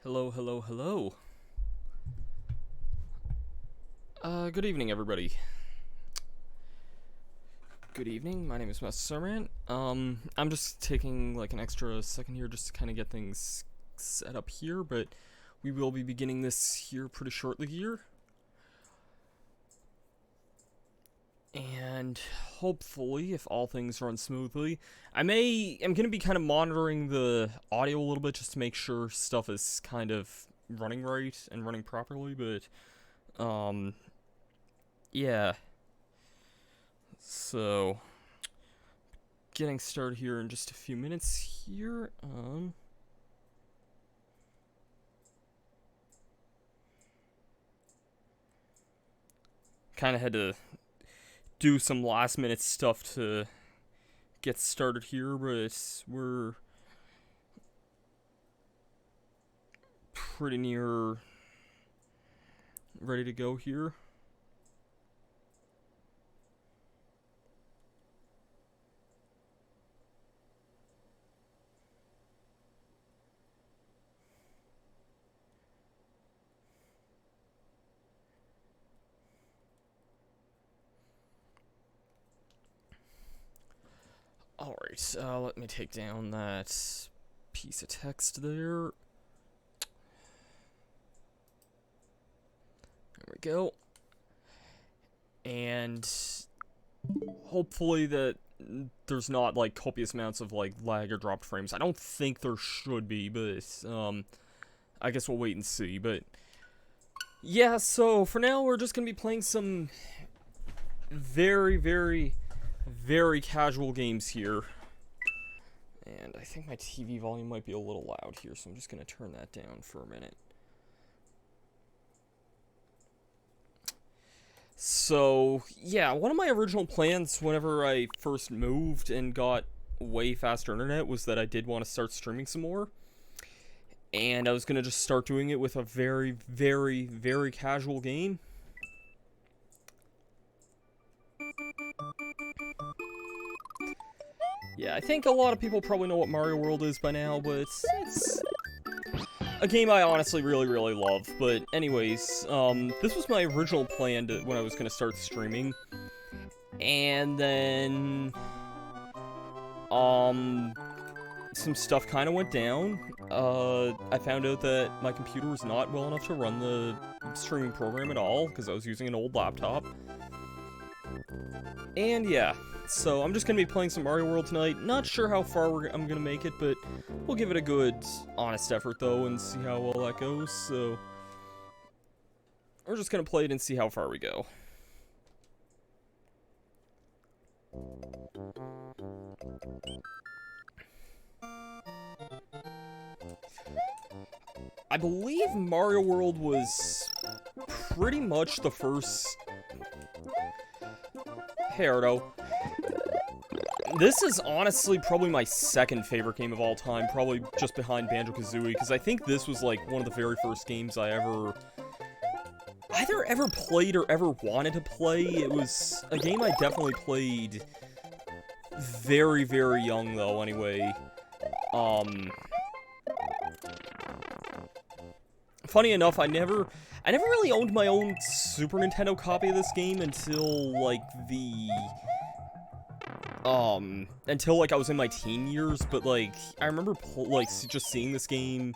Hello, hello, hello. Good evening, everybody. Good evening, my name is Masterstarman. I'm just taking like an extra second here just to kind of get things set up here, but we will be beginning this here pretty shortly here. And hopefully, if all things run smoothly, I'm gonna be kind of monitoring the audio a little bit just to make sure stuff is kind of running right and running properly, but, yeah. So, getting started here in just a few minutes here. Kind of had to do some last minute stuff to get started here, but we're pretty near ready to go here. Alright, let me take down that piece of text there. There we go. And hopefully that there's not like copious amounts of like lag or dropped frames. I don't think there should be, but I guess we'll wait and see. But yeah, so for now we're just gonna be playing some very casual games here. And I think my TV volume might be a little loud here, so I'm just gonna turn that down for a minute. So, yeah, one of my original plans whenever I first moved and got way faster internet was that I did want to start streaming some more. And I was going to just start doing it with a very casual game. Yeah, I think a lot of people probably know what Mario World is by now, but it's a game I honestly really love. But anyways, this was my original plan when I was going to start streaming. And then, some stuff kind of went down. I found out that my computer was not well enough to run the streaming program at all, because I was using an old laptop. And yeah, so I'm just going to be playing some Mario World tonight. Not sure how far I'm going to make it, but we'll give it a good, honest effort, though, and see how well that goes. So, we're just going to play it and see how far we go. I believe Mario World was pretty much the first... Hey, Ardo. This is honestly probably my second favorite game of all time, probably just behind Banjo-Kazooie, because I think this was like one of the very first games I either ever played or ever wanted to play. It was a game I definitely played very young, though, anyway. Funny enough, I never really owned my own Super Nintendo copy of this game until, like, until, like, I was in my teen years, but, like, I remember, like, just seeing this game,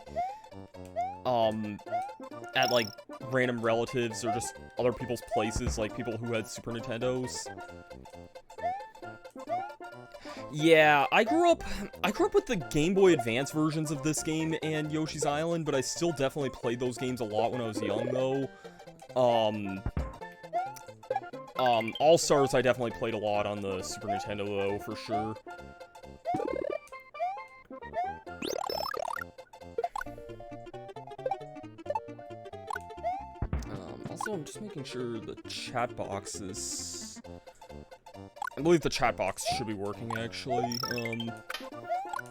at, like, random relatives or just other people's places, like, people who had Super Nintendos. Yeah, I grew up with the Game Boy Advance versions of this game and Yoshi's Island, but I still definitely played those games a lot when I was young, though. All-Stars I definitely played a lot on the Super Nintendo, though, for sure. Also, I'm just making sure the chat box is... I believe the chat box should be working, actually.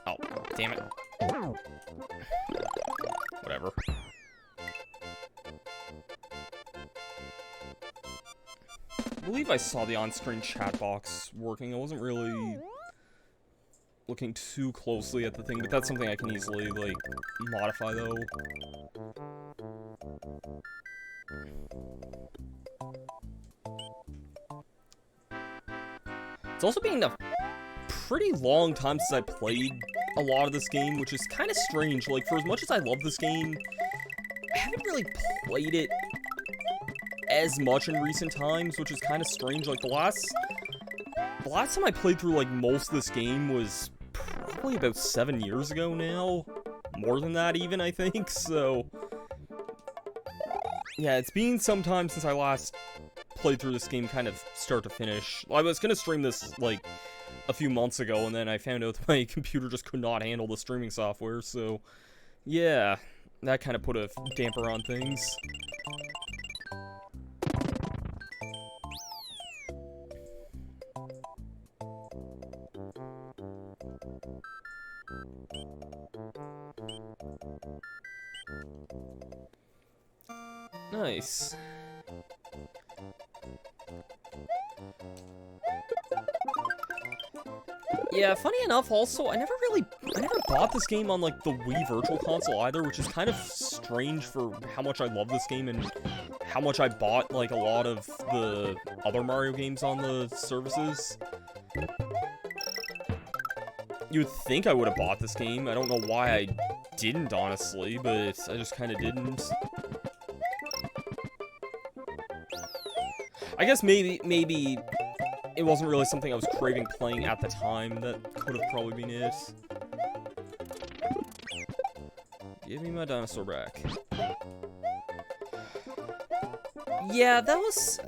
Oh, damn it. Whatever. I believe I saw the on-screen chat box working. I wasn't really looking too closely at the thing, but that's something I can easily, like, modify, though. It's also been a pretty long time since I played a lot of this game, which is kind of strange. Like, for as much as I love this game, I haven't really played it as much in recent times, which is kind of strange. Like, the last time I played through, like, most of this game was probably about 7 years ago now. More than that, even, I think, so... Yeah, it's been some time since I last played through this game kind of start to finish. I was gonna stream this, like, a few months ago, and then I found out that my computer just could not handle the streaming software, so... Yeah, that kind of put a damper on things. Nice. Yeah, funny enough, also, I never bought this game on, like, the Wii Virtual Console either, which is kind of strange for how much I love this game and how much I bought, like, a lot of the other Mario games on the services. You would think I would have bought this game. I don't know why I didn't, honestly, but I just kind of didn't. I guess maybe it wasn't really something I was craving playing at the time. That could have probably been it. Give me my dinosaur back. Yeah, that was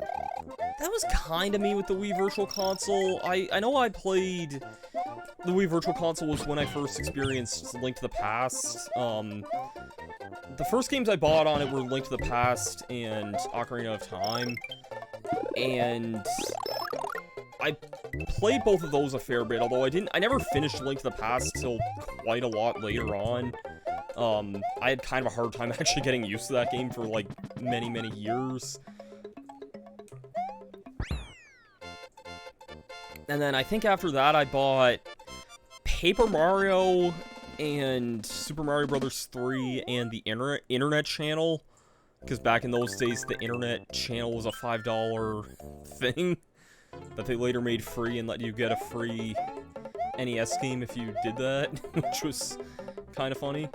kind of me with the Wii Virtual Console. I know I played the Wii Virtual Console was when I first experienced Link to the Past. The first games I bought on it were Link to the Past and Ocarina of Time. And I played both of those a fair bit, although I never finished Link to the Past till quite a lot later on. I had kind of a hard time actually getting used to that game for, like, many, many years. And then I think after that I bought Paper Mario and Super Mario Bros. 3 and the Internet Channel. Because back in those days, the Internet Channel was a $5 thing that they later made free and let you get a free NES game if you did that, which was kind of funny.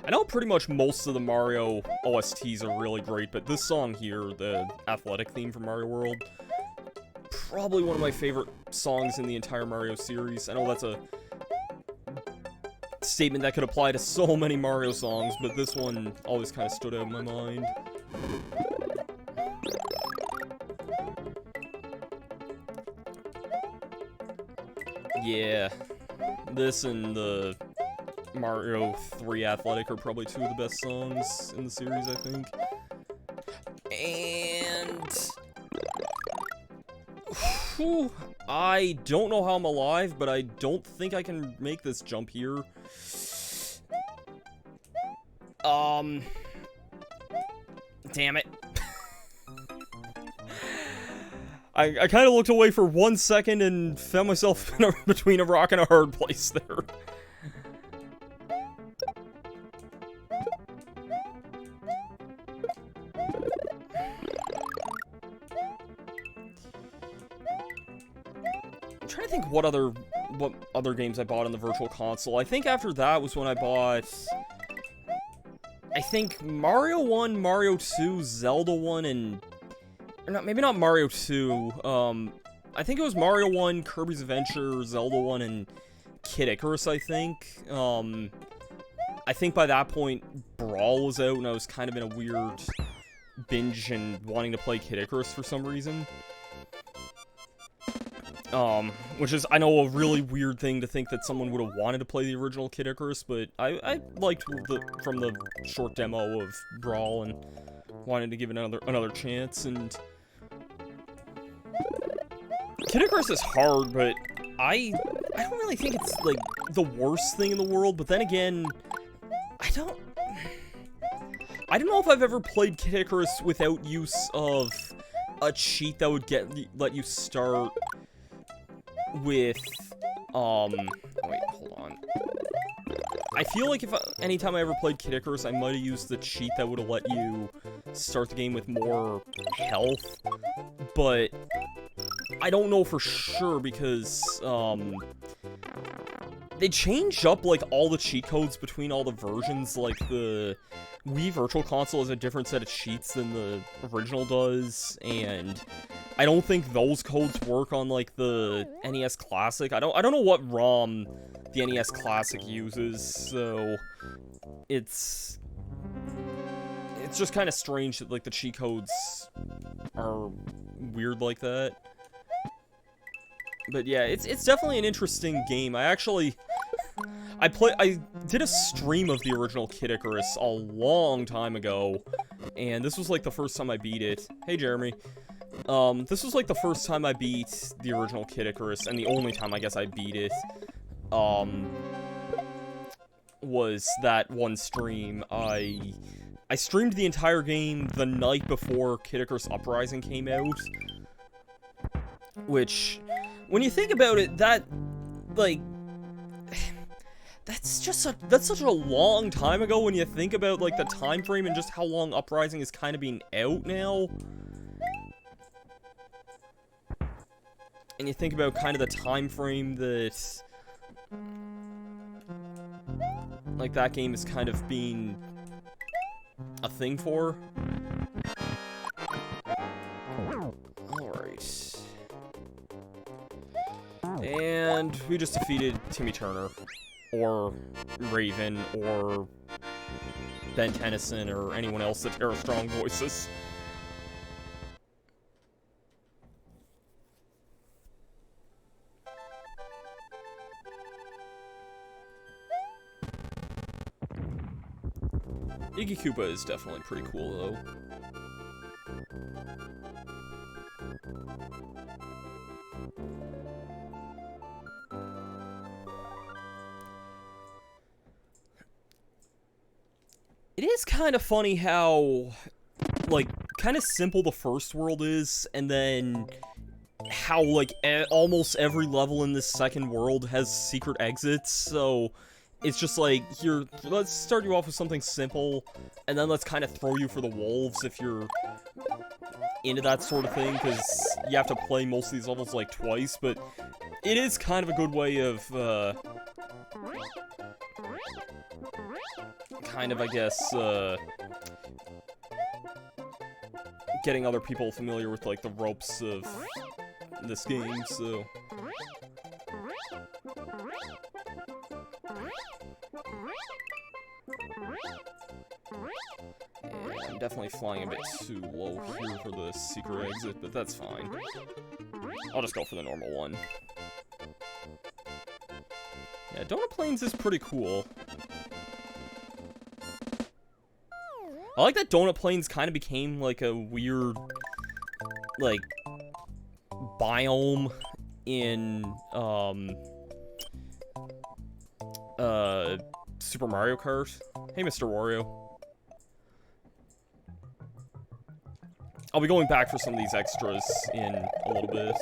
I know pretty much most of the Mario OSTs are really great, but this song here, the athletic theme from Mario World, probably one of my favorite songs in the entire Mario series. I know that's a statement that could apply to so many Mario songs, but this one always kind of stood out in my mind. Yeah, this and the Mario 3 Athletic are probably two of the best songs in the series, I think. And... whew, I don't know how I'm alive, but I don't think I can make this jump here. Damn it. I kind of looked away for 1 second and found myself between a rock and a hard place there. I'm trying to think what other games I bought on the Virtual Console. I think after that was when I bought... I think Mario 1, Mario 2, Zelda 1, and... or not, maybe not Mario 2. I think it was Mario 1, Kirby's Adventure, Zelda 1, and Kid Icarus, I think. I think by that point, Brawl was out, and I was kind of in a weird binge and wanting to play Kid Icarus for some reason. Which is, I know, a really weird thing to think that someone would have wanted to play the original Kid Icarus, but I liked from the short demo of Brawl and wanted to give it another chance, and... Kid Icarus is hard, but I I don't really think it's, like, the worst thing in the world, but then again, I don't know if I've ever played Kid Icarus without use of a cheat that would let you start with, wait, hold on. I feel like anytime I ever played Kid Icarus, I might have used the cheat that would have let you start the game with more health, but I don't know for sure because, they changed up, like, all the cheat codes between all the versions. Like, the Wii Virtual Console has a different set of cheats than the original does, and I don't think those codes work on, like, the NES Classic. I don't know what ROM the NES Classic uses, so it's just kind of strange that, like, the cheat codes are weird like that. But yeah, it's definitely an interesting game. I did a stream of the original Kid Icarus a long time ago, and this was like the first time I beat it. Hey, Jeremy. This was like the first time I beat the original Kid Icarus, and the only time I guess I beat it, was that one stream. I streamed the entire game the night before Kid Icarus Uprising came out, which, when you think about it, that's such a long time ago when you think about, like, the time frame and just how long Uprising is kind of being out now. And you think about kind of the time frame that, like, that game is kind of being a thing for. Alright. And we just defeated Timmy Turner, or Raven, or Ben Tennyson, or anyone else that are strong voices. Iggy Koopa is definitely pretty cool, though. It is kind of funny how, like, kind of simple the first world is, and then how, like, almost every level in this second world has secret exits, so it's just like, here, let's start you off with something simple, and then let's kind of throw you for the wolves if you're into that sort of thing, because you have to play most of these levels, like, twice, but it is kind of a good way of, kind of, I guess, getting other people familiar with, like, the ropes of this game, so... Yeah, I'm definitely flying a bit too low here for the secret exit, but that's fine. I'll just go for the normal one. Yeah, Donut Plains is pretty cool. I like that Donut Plains kind of became, like, a weird, like, biome in, Super Mario Kart. Hey, Mr. Wario. I'll be going back for some of these extras in a little bit.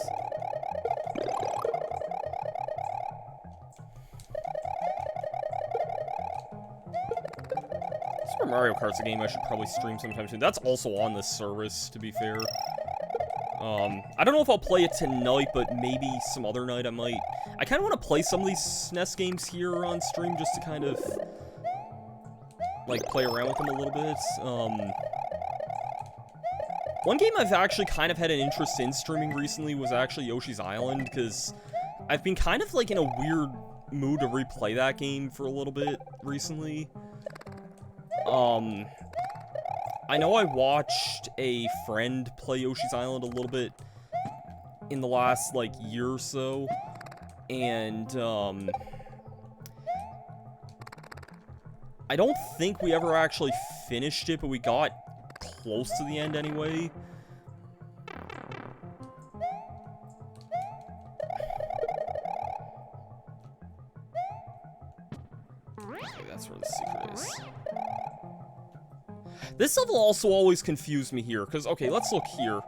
Super Mario Kart's a game I should probably stream sometime soon. That's also on this service, to be fair. I don't know if I'll play it tonight, but maybe some other night I might. I kind of want to play some of these SNES games here on stream just to kind of, like, play around with them a little bit. One game I've actually kind of had an interest in streaming recently was actually Yoshi's Island, because I've been kind of, like, in a weird mood to replay that game for a little bit recently. I know I watched a friend play Yoshi's Island a little bit in the last, like, year or so, and, I don't think we ever actually finished it, but we got close to the end anyway. Okay, that's where the secret is. This level also always confused me here, because, okay, let's look here.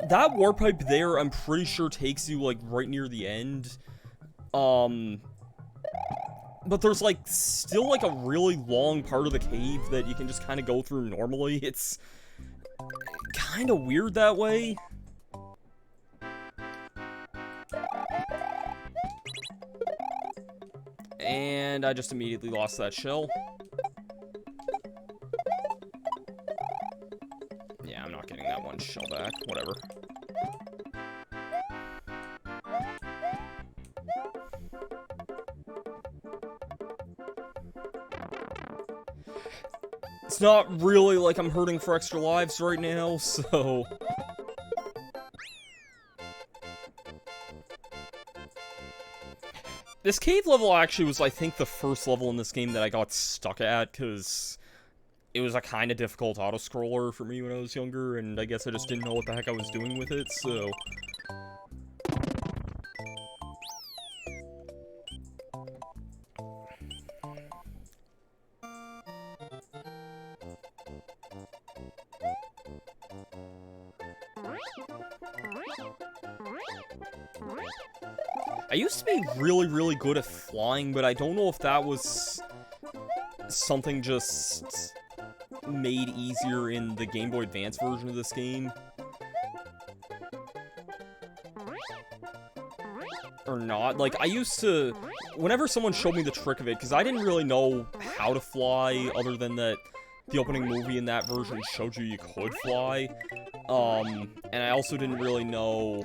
That warp pipe there, I'm pretty sure takes you, like, right near the end. But there's, like, still, like, a really long part of the cave that you can just kind of go through normally. It's kind of weird that way. And I just immediately lost that shell. Yeah, I'm not getting that one shell back. Whatever. It's not really like I'm hurting for extra lives right now, so... This cave level actually was, I think, the first level in this game that I got stuck at, because it was a kind of difficult auto-scroller for me when I was younger, and I guess I just didn't know what the heck I was doing with it, so... I used to be really, really good at flying, but I don't know if that was something just made easier in the Game Boy Advance version of this game. Or not. Like, I used to... Whenever someone showed me the trick of it, because I didn't really know how to fly, other than that the opening movie in that version showed you could fly. And I also didn't really know...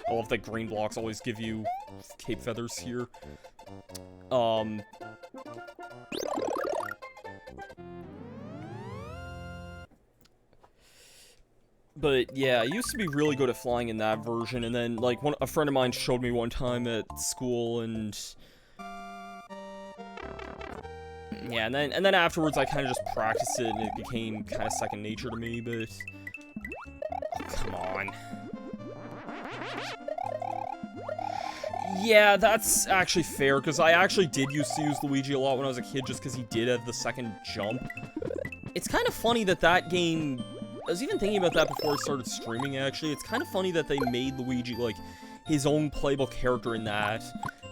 I love that green blocks always give you cape feathers here. But yeah, I used to be really good at flying in that version, and then like a friend of mine showed me one time at school, and yeah, and then afterwards I kind of just practiced it, and it became kind of second nature to me. But oh, come on. Yeah, that's actually fair, because I actually did used to use Luigi a lot when I was a kid, just because he did have the second jump. It's kind of funny that that game... I was even thinking about that before I started streaming, actually. It's kind of funny that they made Luigi, like, his own playable character in that.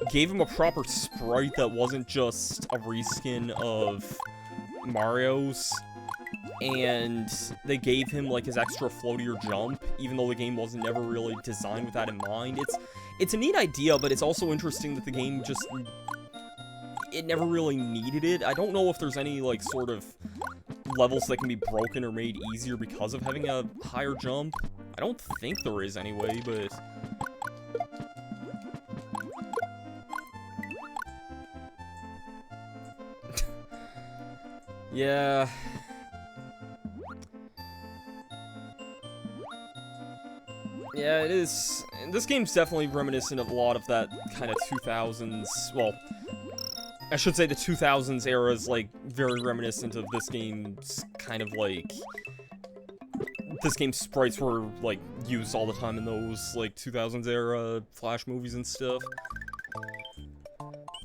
Gave him a proper sprite that wasn't just a reskin of Mario's. And they gave him, like, his extra floatier jump, even though the game wasn't never really designed with that in mind. It's a neat idea, but it's also interesting that the game just... It never really needed it. I don't know if there's any, like, sort of levels that can be broken or made easier because of having a higher jump. I don't think there is anyway, but... Yeah... Yeah, it is. This game's definitely reminiscent of a lot of that kind of 2000s, well, I should say the 2000s era is, like, very reminiscent of this game's kind of, like, this game's sprites were, like, used all the time in those, like, 2000s era Flash movies and stuff.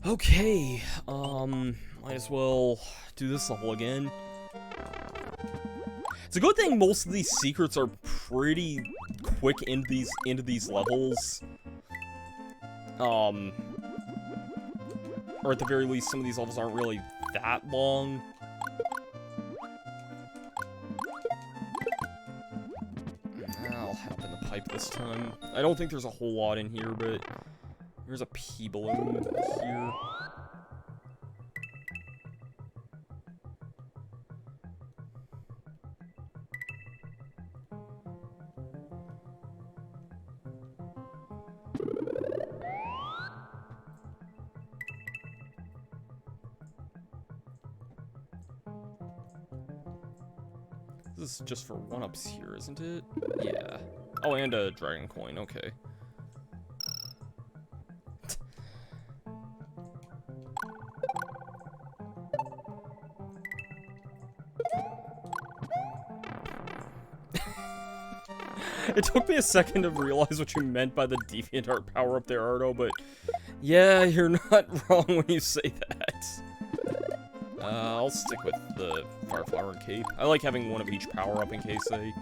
Okay, might as well do this level again. It's a good thing most of these secrets are pretty quick into these levels. Or at the very least, some of these levels aren't really that long. I'll head up in the pipe this time. I don't think there's a whole lot in here, but there's a pea balloon here. This is just for one-ups here, isn't it? Yeah. Oh, and a dragon coin, okay. It took me a second to realize what you meant by the DeviantArt power-up there, Ardo, but yeah, you're not wrong when you say that. I'll stick with the Fire Flower and Cape. I like having one of each power-up in case I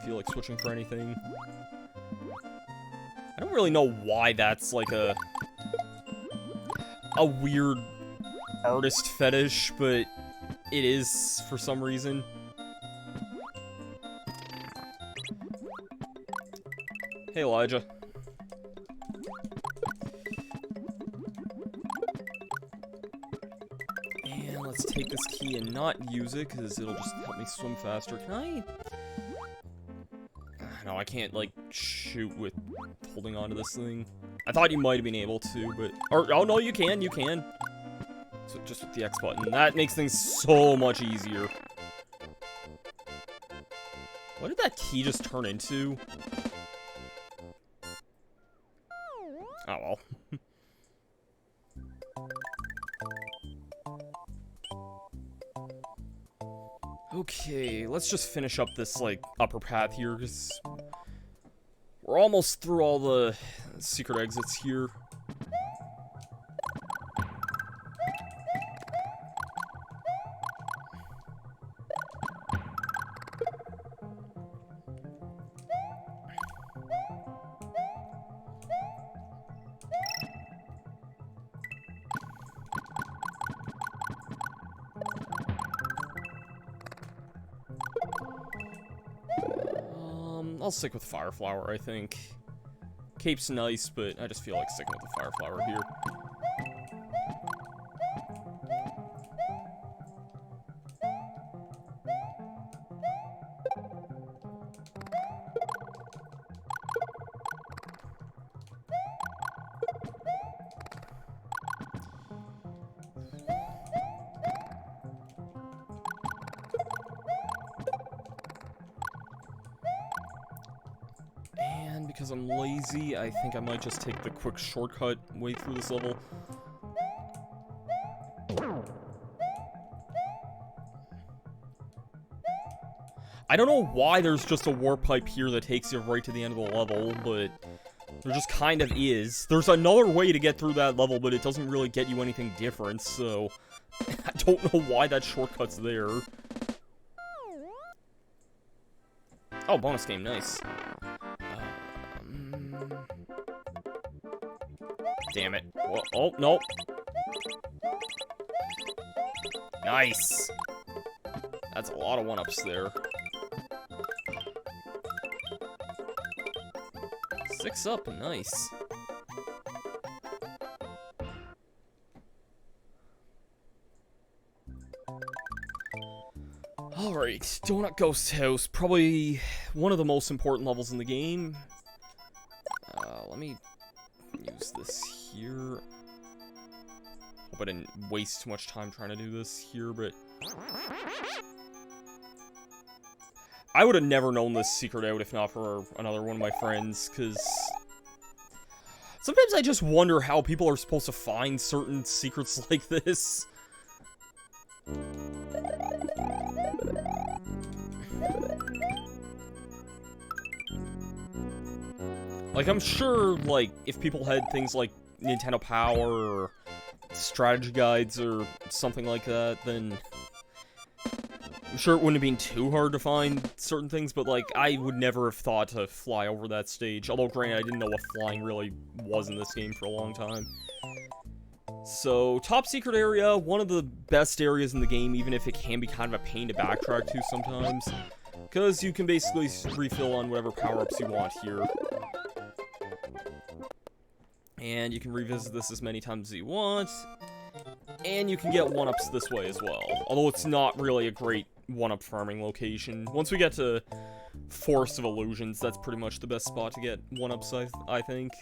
feel like switching for anything. I don't really know why that's like a weird artist fetish, but it is for some reason. Hey, Elijah. And let's take this key and not use it, because it'll just help me swim faster. Can I? No, I can't, like, shoot with holding onto this thing. I thought you might have been able to, but... oh, no, you can. So just with the X button. That makes things so much easier. What did that key just turn into? Oh, well. Okay, let's just finish up this, like, upper path here, because we're almost through all the secret exits here. I'll stick with Fire Flower, I think. Cape's nice, but I just feel like sticking with the Fire Flower here. Because I'm lazy, I think I might just take the quick shortcut way through this level. I don't know why there's just a warp pipe here that takes you right to the end of the level, but there just kind of is. There's another way to get through that level, but it doesn't really get you anything different, so I don't know why that shortcut's there. Oh, bonus game, nice. Damn it. Whoa, oh, no. Nice. That's a lot of one-ups there. 6 up, nice. Alright, Donut Ghost House. Probably one of the most important levels in the game. Let me use this here. Hope I didn't waste too much time trying to do this here, but I would have never known this secret out if not for another one of my friends, because sometimes I just wonder how people are supposed to find certain secrets like this. Like, I'm sure, like, if people had things like Nintendo Power or strategy guides or something like that, then I'm sure it wouldn't have been too hard to find certain things, but, like, I would never have thought to fly over that stage. Although, granted, I didn't know what flying really was in this game for a long time. So, top secret area, one of the best areas in the game, even if it can be kind of a pain to backtrack to sometimes. Because you can basically refill on whatever power-ups you want here. And you can revisit this as many times as you want. And you can get one-ups this way as well. Although it's not really a great one-up farming location. Once we get to Forest of Illusions, that's pretty much the best spot to get one-ups, I think.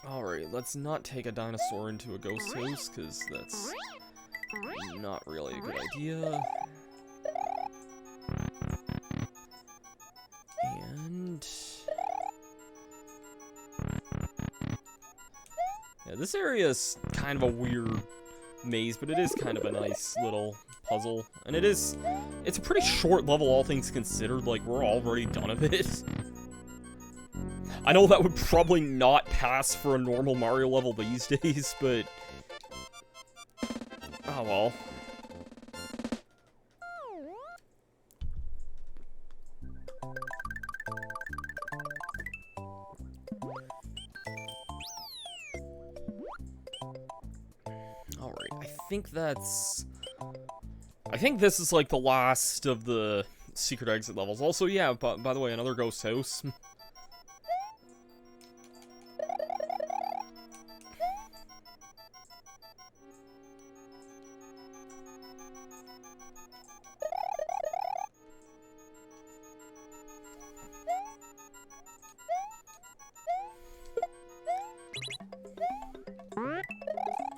Alright, let's not take a dinosaur into a ghost house, because that's not really a good idea. And yeah, this area is kind of a weird maze, but it is kind of a nice little puzzle. And it's a pretty short level, all things considered. Like, we're already done a bit. I know that would probably not pass for a normal Mario level these days, but... oh well. Alright, I think this is, like, the last of the secret exit levels. Also, yeah, by the way, another ghost house.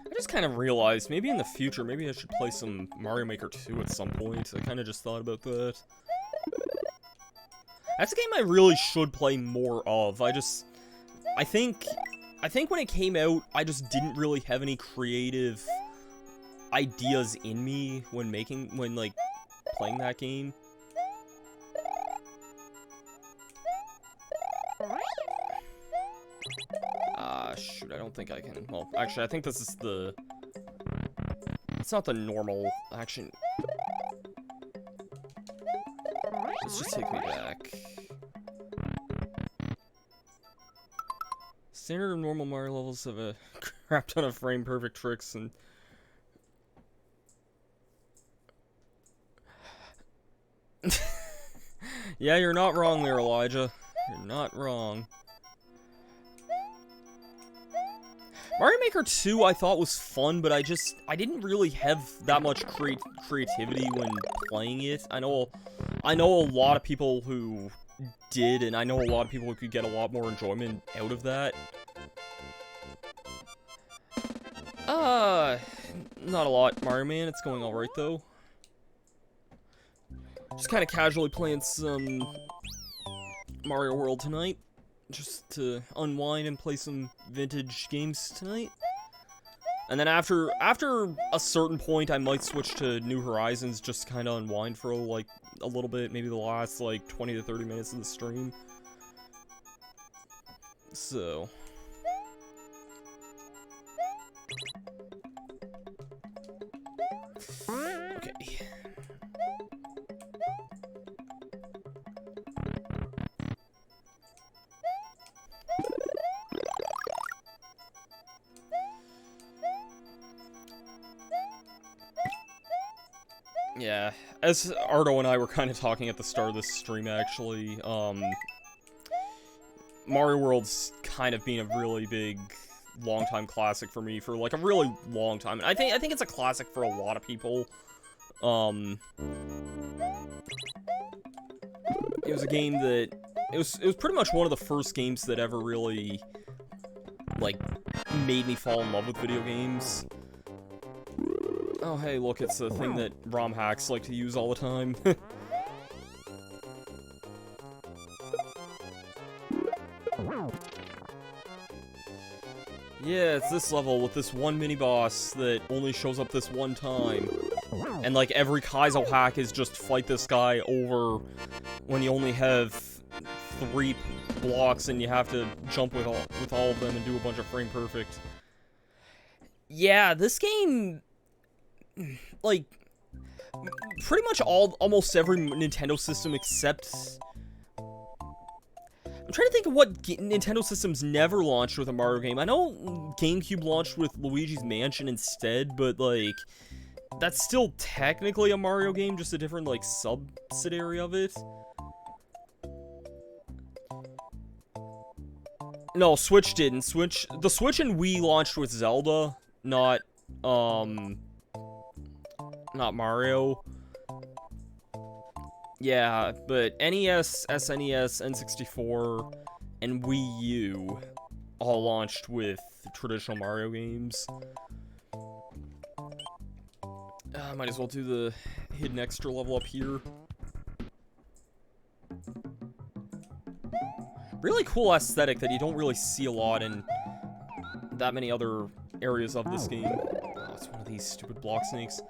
I just kind of realized, maybe in the future, maybe I should play some Mario Maker 2 at some point. I kind of just thought about that. That's a game I really should play more of. I think when it came out, I just didn't really have any creative ideas in me when like, playing that game. Shoot, I don't think I can. Well, actually, I think this is the... it's not the normal action. Let's just take me back. Standard and normal Mario levels have a crap ton of frame-perfect tricks, and... yeah, you're not wrong there, Elijah. You're not wrong. Mario Maker 2 I thought was fun, but I didn't really have that much creativity when playing it. I know a lot of people who did, and I know a lot of people who could get a lot more enjoyment out of that. Not a lot, Mario Man. It's going alright, though. Just kind of casually playing some Mario World tonight. Just to unwind and play some vintage games tonight. And then after a certain point, I might switch to New Horizons, just to kind of unwind for, like, a little bit, maybe the last, like, 20 to 30 minutes of the stream. So... okay. Yeah, as Ardo and I were kind of talking at the start of this stream, actually, Mario World's kind of been a really big, long-time classic for me for, like, a really long time. And I think it's a classic for a lot of people. It was a game that, it was pretty much one of the first games that ever really, like, made me fall in love with video games. Oh, hey, look, it's a thing that ROM hacks like to use all the time. Yeah, it's this level with this one mini-boss that only shows up this one time. And, like, every Kaizo hack is just fight this guy over when you only have 3 blocks and you have to jump with all of them and do a bunch of frame perfect. Yeah, this game... like, pretty much almost every Nintendo system except... I'm trying to think of what Nintendo systems never launched with a Mario game. I know GameCube launched with Luigi's Mansion instead, but, like, that's still technically a Mario game, just a different, like, subsidiary of it. No, Switch didn't. The Switch and Wii launched with Zelda, not Mario. Yeah, but NES, SNES, N64, and Wii U all launched with traditional Mario games. Might as well do the hidden extra level up here. Really cool aesthetic that you don't really see a lot in that many other areas of this game. Oh, it's one of these stupid block snakes.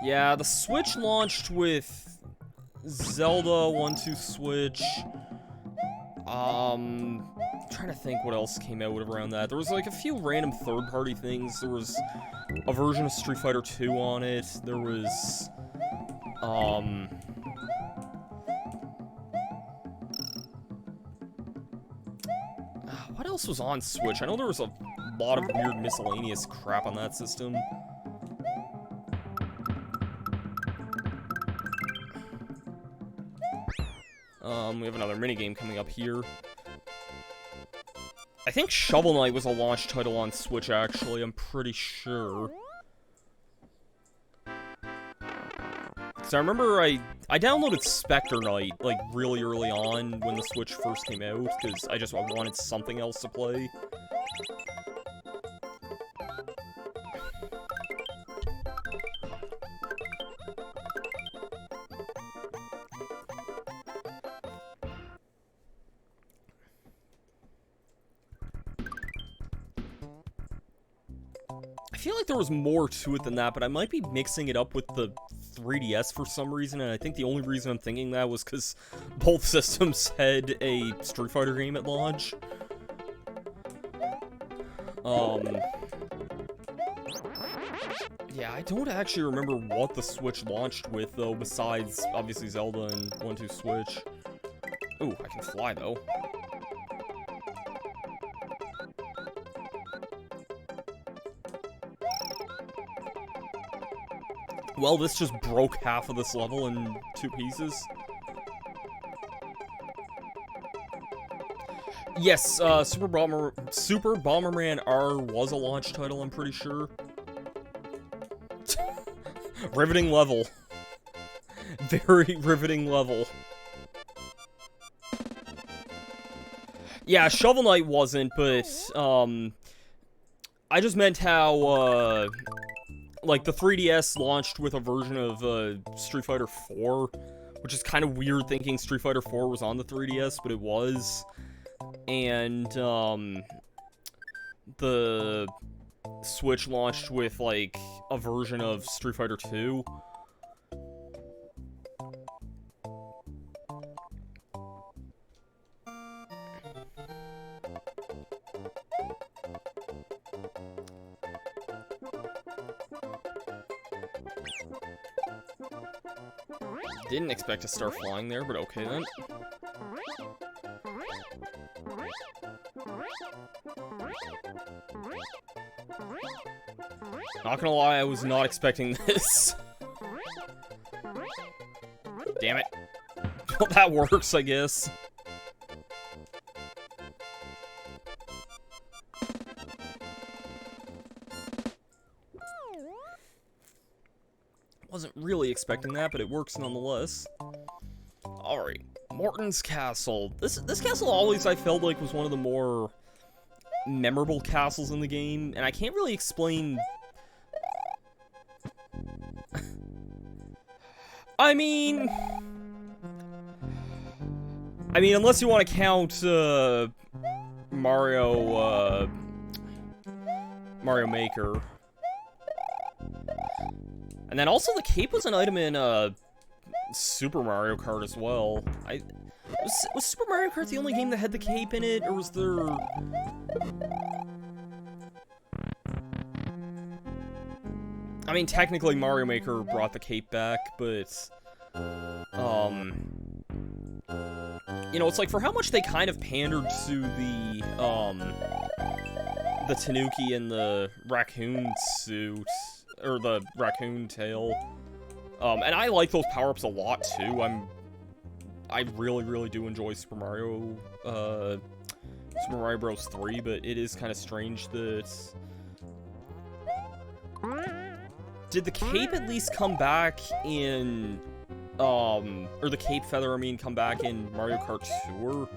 Yeah, the Switch launched with Zelda 1-2 Switch. Trying to think what else came out around that. There was like a few random third-party things. There was a version of Street Fighter 2 on it. There was, what else was on Switch? I know there was a lot of weird miscellaneous crap on that system. We have another minigame coming up here. I think Shovel Knight was a launch title on Switch, actually. I'm pretty sure. Because I remember I downloaded Spectre Knight, like, really early on when the Switch first came out, because I wanted something else to play. I feel like there was more to it than that, but I might be mixing it up with the 3DS for some reason, and I think the only reason I'm thinking that was because both systems had a Street Fighter game at launch. Yeah, I don't actually remember what the Switch launched with, though, besides, obviously, Zelda and 1-2 Switch. Ooh, I can fly, though. Well, this just broke half of this level in 2 pieces. Yes, Super Bomberman R was a launch title, I'm pretty sure. Riveting level. Very riveting level. Yeah, Shovel Knight wasn't, but, I just meant how, like, the 3DS launched with a version of, Street Fighter 4, which is kind of weird thinking Street Fighter 4 was on the 3DS, but it was. And, the Switch launched with, like, a version of Street Fighter 2. Didn't expect to start flying there, but okay then. Not gonna lie, I was not expecting this. Damn it. Well, that works, I guess. Wasn't really expecting that, but it works nonetheless. Alright, Morton's Castle. This castle always, I felt like, was one of the more memorable castles in the game, and I can't really explain... I mean, unless you want to count, Mario Maker. And then also the cape was an item in, Super Mario Kart as well. Was Super Mario Kart the only game that had the cape in it, or was there... I mean, technically Mario Maker brought the cape back, but, you know, it's like, for how much they kind of pandered to the Tanuki and the raccoon suit, or the raccoon tail, and I like those power-ups a lot, too. I really, really do enjoy Super Mario Bros. 3, but it is kind of strange that... Did the cape at least come back in, or the cape feather, I mean, come back in Mario Kart Tour?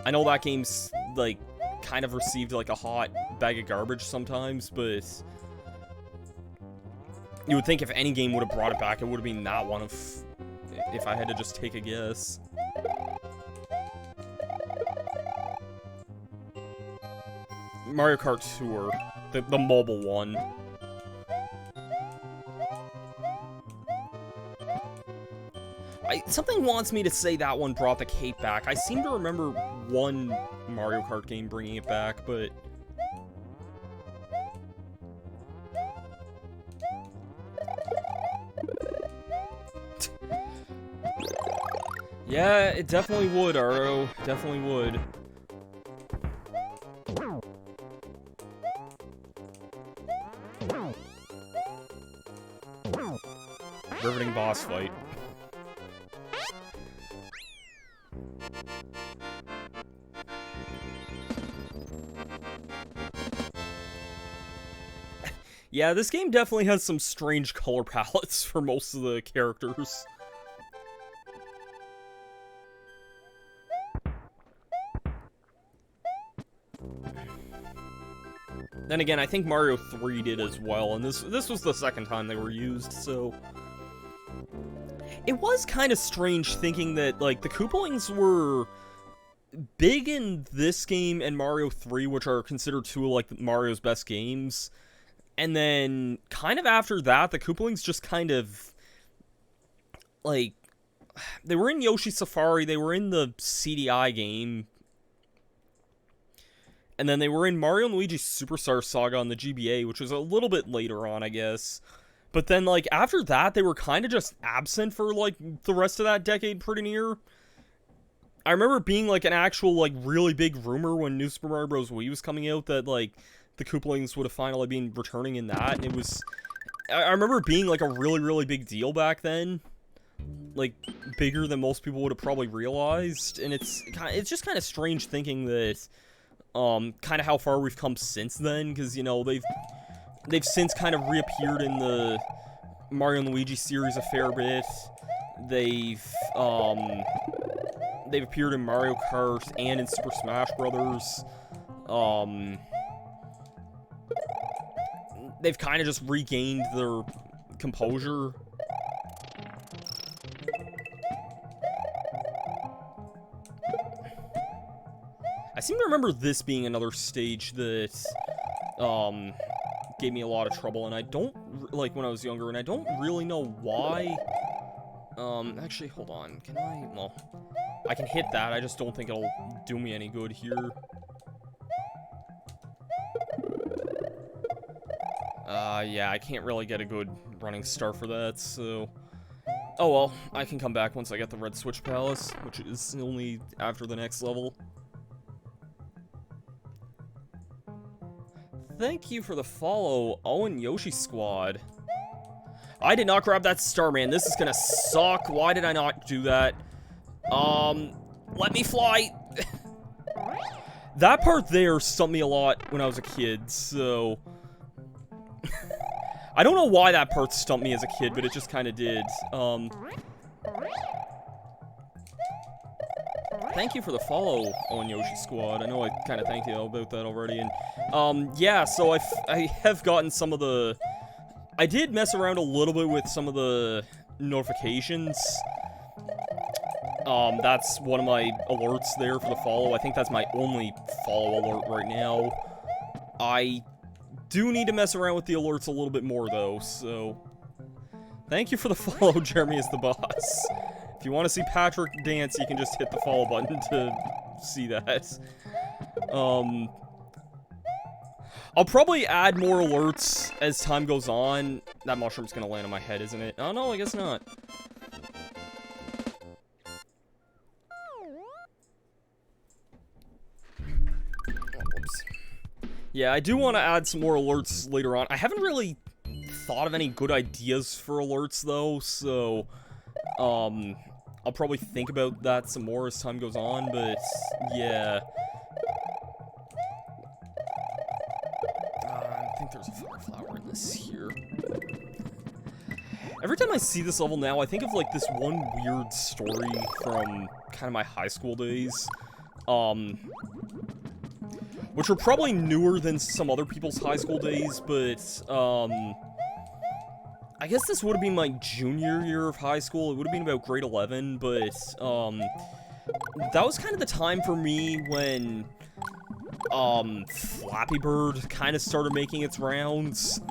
I know that game's, like, kind of received, like, a hot bag of garbage sometimes, but... You would think if any game would have brought it back, it would have been that one if I had to just take a guess. Mario Kart Tour, the mobile one. Something wants me to say that one brought the cape back. I seem to remember one Mario Kart game bringing it back, but... Yeah, it definitely would, Ardo. Definitely would. Riveting boss fight. Yeah, this game definitely has some strange color palettes for most of the characters. Then again, I think Mario 3 did as well, and this was the second time they were used, so... It was kind of strange thinking that, like, the Koopalings were big in this game and Mario 3, which are considered two of, like, Mario's best games. And then, kind of after that, the Koopalings just kind of, like... They were in Yoshi Safari, they were in the CDI game... And then they were in Mario & Luigi's Superstar Saga on the GBA, which was a little bit later on, I guess. But then, like, after that, they were kind of just absent for, like, the rest of that decade pretty near. I remember being, like, an actual, like, really big rumor when New Super Mario Bros. Wii was coming out that, like, the Koopalings would have finally been returning in that. And it was... I remember being, like, a really, really big deal back then. Like, bigger than most people would have probably realized. And it's just kind of strange thinking that... kind of how far we've come since then, because, you know, they've since kind of reappeared in the Mario & Luigi series a fair bit. They've appeared in Mario Kart and in Super Smash Brothers. They've kind of just regained their composure. I seem to remember this being another stage that, gave me a lot of trouble, and I don't, like, when I was younger, and I don't really know why. Actually, hold on, can I, well, I can hit that, I just don't think it'll do me any good here. Yeah, I can't really get a good running start for that, so... Oh well, I can come back once I get the Red Switch Palace, which is only after the next level. Thank you for the follow, Owen Yoshi Squad. I did not grab that Starman. This is gonna suck. Why did I not do that? Let me fly. That part there stumped me a lot when I was a kid, so... I don't know why that part stumped me as a kid, but it just kind of did. Thank you for the follow on Yoshi Squad. I know I kind of thanked you about that already. And, yeah, so I have gotten some of the... I did mess around a little bit with some of the notifications. That's one of my alerts there for the follow. I think that's my only follow alert right now. I do need to mess around with the alerts a little bit more, though, so... Thank you for the follow, Jeremy is the boss. If you want to see Patrick dance, you can just hit the follow button to see that. I'll probably add more alerts as time goes on. That mushroom's gonna land on my head, isn't it? Oh, no, I guess not. Whoops. Yeah, I do want to add some more alerts later on. I haven't really thought of any good ideas for alerts, though, so... I'll probably think about that some more as time goes on, but yeah. I think there's a fire flower in this here. Every time I see this level now, I think of, like, this one weird story from kind of my high school days. Which are probably newer than some other people's high school days, but, I guess this would have been my junior year of high school. It would have been about grade 11, but, that was kind of the time for me when, Flappy Bird kind of started making its rounds.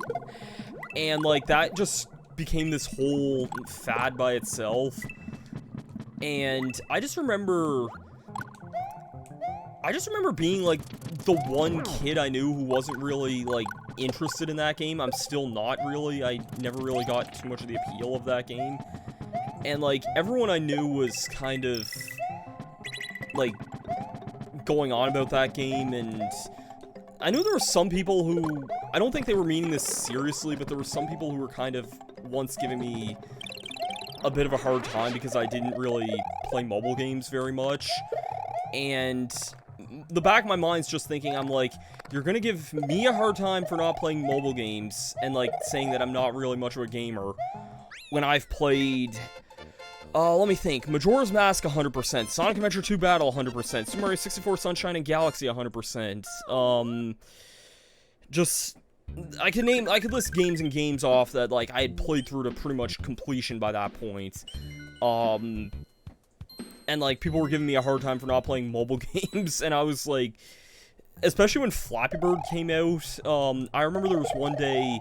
And, like, that just became this whole fad by itself. And I just remember being, like, the one kid I knew who wasn't really, like, interested in that game. I'm still not really. I never really got too much of the appeal of that game. And, like, everyone I knew was kind of, like, going on about that game, and I knew there were some people who, I don't think they were meaning this seriously, but there were some people who were kind of once giving me a bit of a hard time because I didn't really play mobile games very much. And the back of my mind's just thinking, I'm like, you're gonna give me a hard time for not playing mobile games and, like, saying that I'm not really much of a gamer when I've played, let me think, Majora's Mask 100%, Sonic Adventure 2 Battle 100%, Super Mario 64 Sunshine and Galaxy 100%, just, I could list games and games off that, like, I had played through to pretty much completion by that point, and, like, people were giving me a hard time for not playing mobile games, and I was, like, especially when Flappy Bird came out, I remember there was one day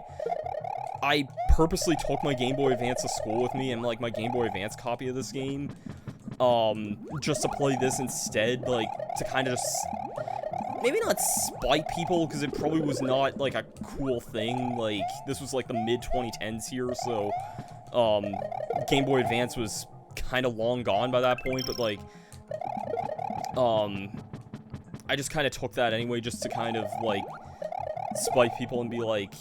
I purposely took my Game Boy Advance to school with me, and, like, my Game Boy Advance copy of this game, just to play this instead, like, to kind of just, maybe not spite people, because it probably was not, like, a cool thing, like, this was, like, the mid-2010s here, so, Game Boy Advance was kind of long gone by that point, but, like, I just kind of took that anyway, just to kind of, like, spite people and be like,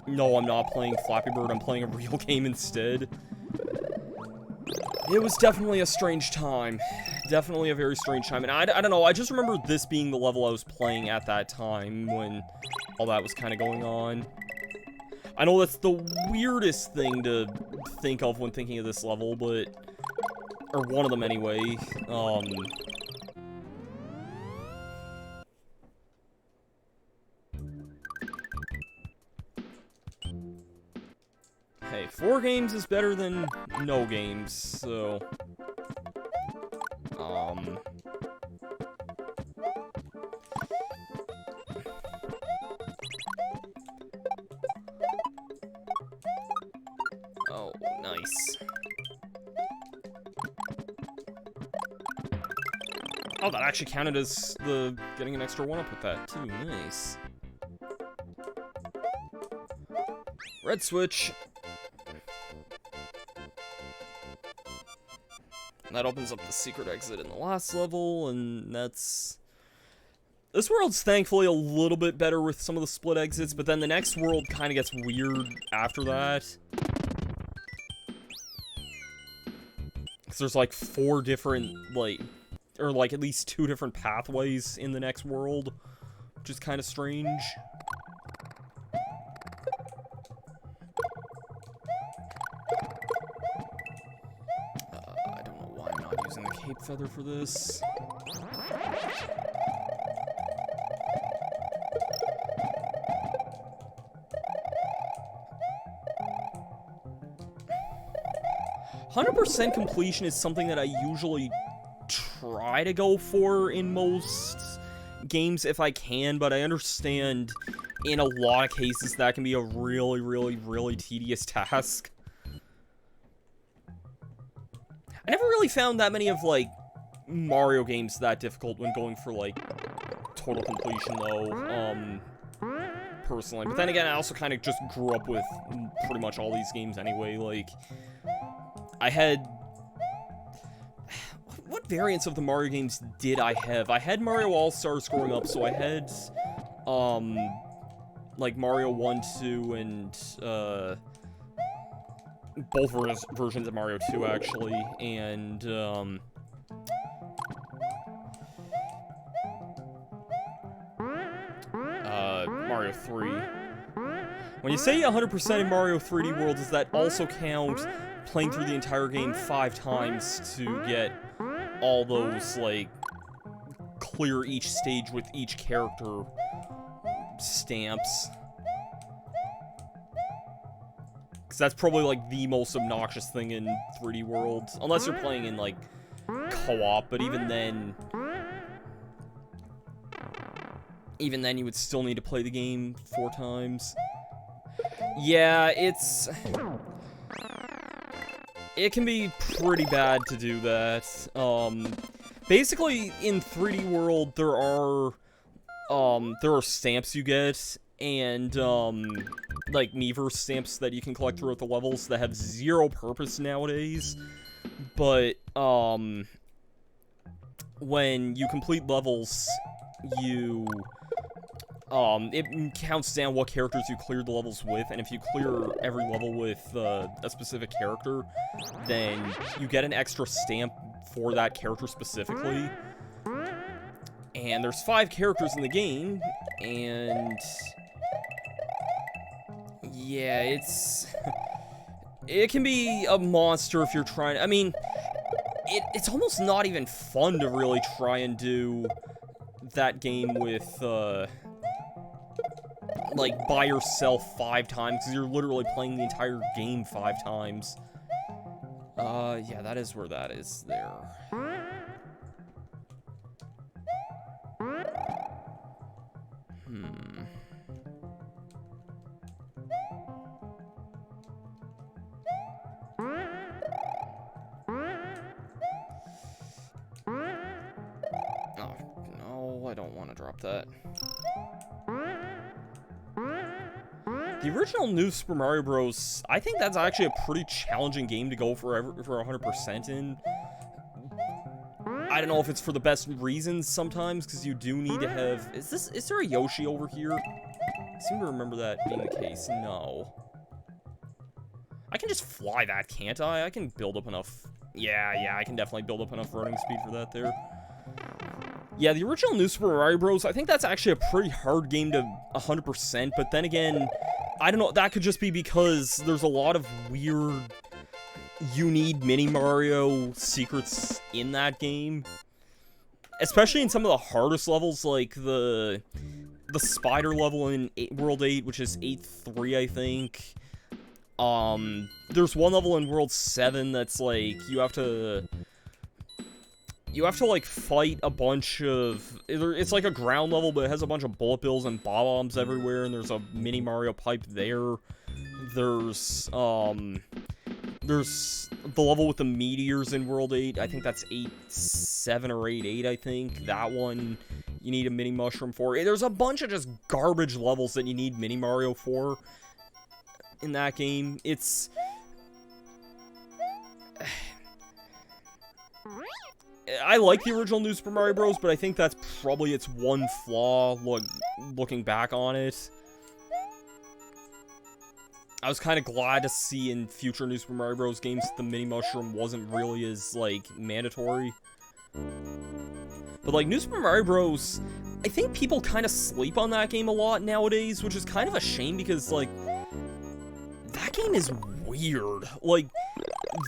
no, I'm not playing Flappy Bird, I'm playing a real game instead. It was definitely a strange time. Definitely a very strange time. And I don't know, I just remember this being the level I was playing at that time when all that was kind of going on. I know that's the weirdest thing to think of when thinking of this level, but, or one of them anyway. Hey, 4 games is better than no games, so, oh, nice. Oh, that actually counted as the getting an extra 1-up with that, too. Nice. Red switch. That opens up the secret exit in the last level, and that's... This world's thankfully a little bit better with some of the split exits, but then the next world kind of gets weird after that. Because there's like 4 different, like, or like at least 2 different pathways in the next world, which is kind of strange. I don't know why I'm not using the cape feather for this. 100% completion is something that I usually try to go for in most games if I can, but I understand in a lot of cases that can be a really, really, really tedious task. I never really found that many of, like, Mario games that difficult when going for, like, total completion, though, personally. But then again, I also kind of just grew up with pretty much all these games anyway, like... I had... What variants of the Mario games did I have? I had Mario All-Stars growing up, so I had, like, Mario 1, 2, and, both versions of Mario 2, actually, and, Mario 3. When you say 100% in Mario 3D World, does that also count playing through the entire game 5 times to get all those, like, clear each stage with each character stamps? Because that's probably, like, the most obnoxious thing in 3D World. Unless you're playing in, like, co-op, but even then you would still need to play the game 4 times. Yeah, it's... it can be pretty bad to do that. Basically, in 3D World, there are stamps you get, and, like, Miiverse stamps that you can collect throughout the levels that have zero purpose nowadays, but, when you complete levels, it counts down what characters you cleared the levels with, and if you clear every level with, a specific character, then you get an extra stamp for that character specifically. And there's 5 characters in the game, and yeah, it can be a monster if you're trying. I mean, it's almost not even fun to really try and do that game with, like, by yourself 5 times, because you're literally playing the entire game 5 times. Yeah, that is where that is there. Oh, no, I don't want to drop that. The original New Super Mario Bros., I think that's actually a pretty challenging game to go for 100% in. I don't know if it's for the best reasons sometimes, because you do need to have... Is there a Yoshi over here? I seem to remember that being the case. No. I can just fly that, can't I? I can build up enough... Yeah, I can definitely build up enough running speed for that there. Yeah, the original New Super Mario Bros., I think that's actually a pretty hard game to 100%, but then again, I don't know, that could just be because there's a lot of weird, you need Mini Mario secrets in that game. Especially in some of the hardest levels, like the spider level in World 8, which is 8-3, I think. There's one level in World 7 that's like, you have to like fight a bunch of, it's like a ground level, but it has a bunch of bullet bills and bombs everywhere, and there's a mini Mario pipe there. There's the level with the meteors in World 8, I think that's 8-7 or 8-8, I think. That one, you need a mini mushroom for. There's a bunch of just garbage levels that you need mini Mario for in that game. It's... I like the original New Super Mario Bros., but I think that's probably its one flaw, looking back on it. I was kind of glad to see in future New Super Mario Bros. Games the mini mushroom wasn't really as, like, mandatory. But, like, New Super Mario Bros., I think people kind of sleep on that game a lot nowadays, which is kind of a shame because, like, that game is weird. Like,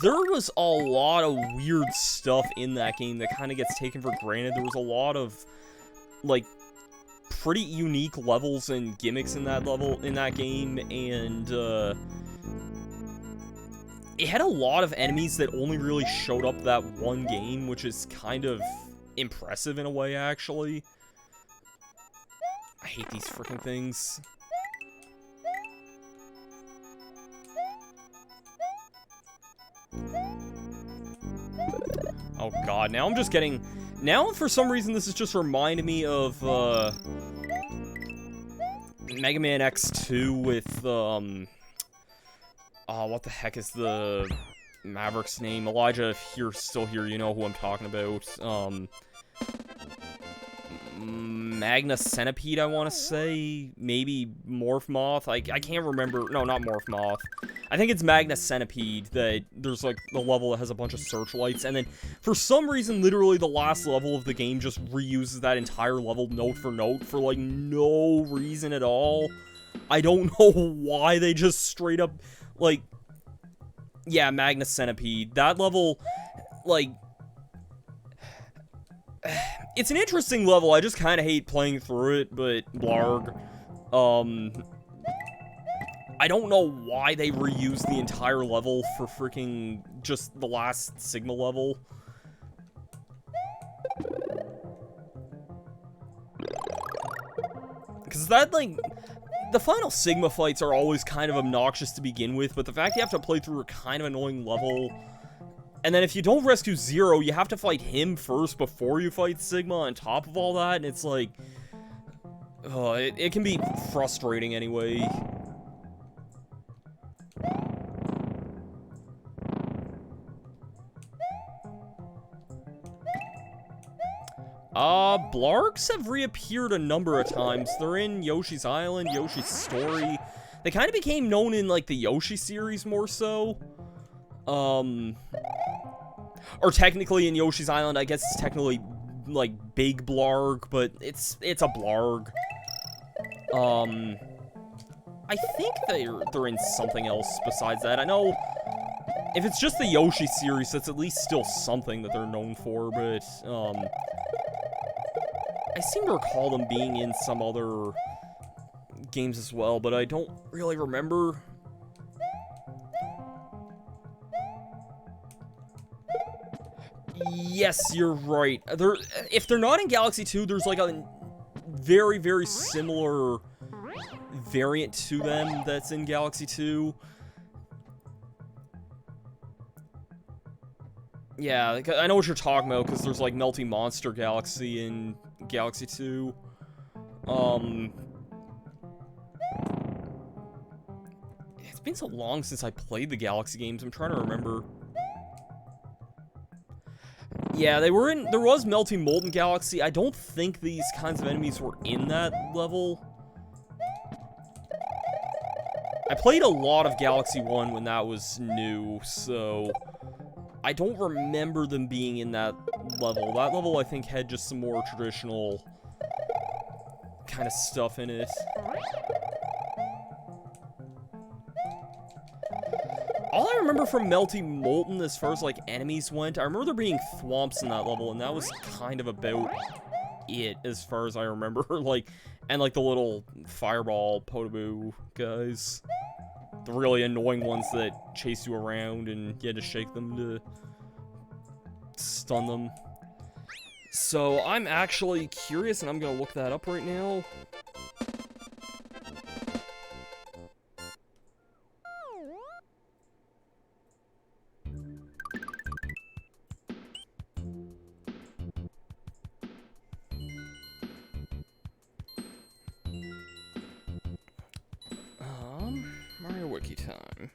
there was a lot of weird stuff in that game that kind of gets taken for granted. There was a lot of, like, pretty unique levels and gimmicks in that game, and it had a lot of enemies that only really showed up that one game, which is kind of impressive in a way, actually. I hate these freaking things. Oh god, now I'm just getting... Now, for some reason, this is just reminding me of, Mega Man X2 with, oh, what the heck is the Maverick's name? Elijah, if you're still here, you know who I'm talking about. Magna Centipede, I want to say. Maybe Morph Moth. I can't remember. No, not Morph Moth. I think it's Magna Centipede that there's, like, the level that has a bunch of searchlights. And then, for some reason, literally the last level of the game just reuses that entire level note for note for, like, no reason at all. I don't know why they just straight up, like... Yeah, Magna Centipede. That level, like... It's an interesting level, I just kind of hate playing through it, but blarg. I don't know why they reused the entire level for freaking just the last Sigma level. Because that, like, the final Sigma fights are always kind of obnoxious to begin with, but the fact you have to play through a kind of annoying level And then if you don't rescue Zero, you have to fight him first before you fight Sigma on top of all that, and it's like... it can be frustrating anyway. Blargs have reappeared a number of times. They're in Yoshi's Island, Yoshi's Story. They kind of became known in, like, the Yoshi series more so. Or technically in Yoshi's Island, I guess it's technically, like, Big Blarg, but it's a Blarg. I think they're in something else besides that. I know if it's just the Yoshi series, that's at least still something that they're known for, but, I seem to recall them being in some other games as well, but I don't really remember. Yes, you're right. If they're not in Galaxy 2, there's like a very, very similar variant to them that's in Galaxy 2. Yeah, I know what you're talking about, because there's like Melty Monster Galaxy in Galaxy 2. It's been so long since I played the Galaxy games, I'm trying to remember. Yeah, there was Melty Molten Galaxy. I don't think these kinds of enemies were in that level. I played a lot of Galaxy 1 when that was new, so I don't remember them being in that level. That level, I think, had just some more traditional kind of stuff in it. All I remember from Melty Molten, as far as, like, enemies went, I remember there being thwomps in that level, and that was kind of about it, as far as I remember. Like, and, like, the little fireball Podoboo guys. The really annoying ones that chase you around, and you had to shake them to stun them. So, I'm actually curious, and I'm gonna look that up right now. Mario Wiki time.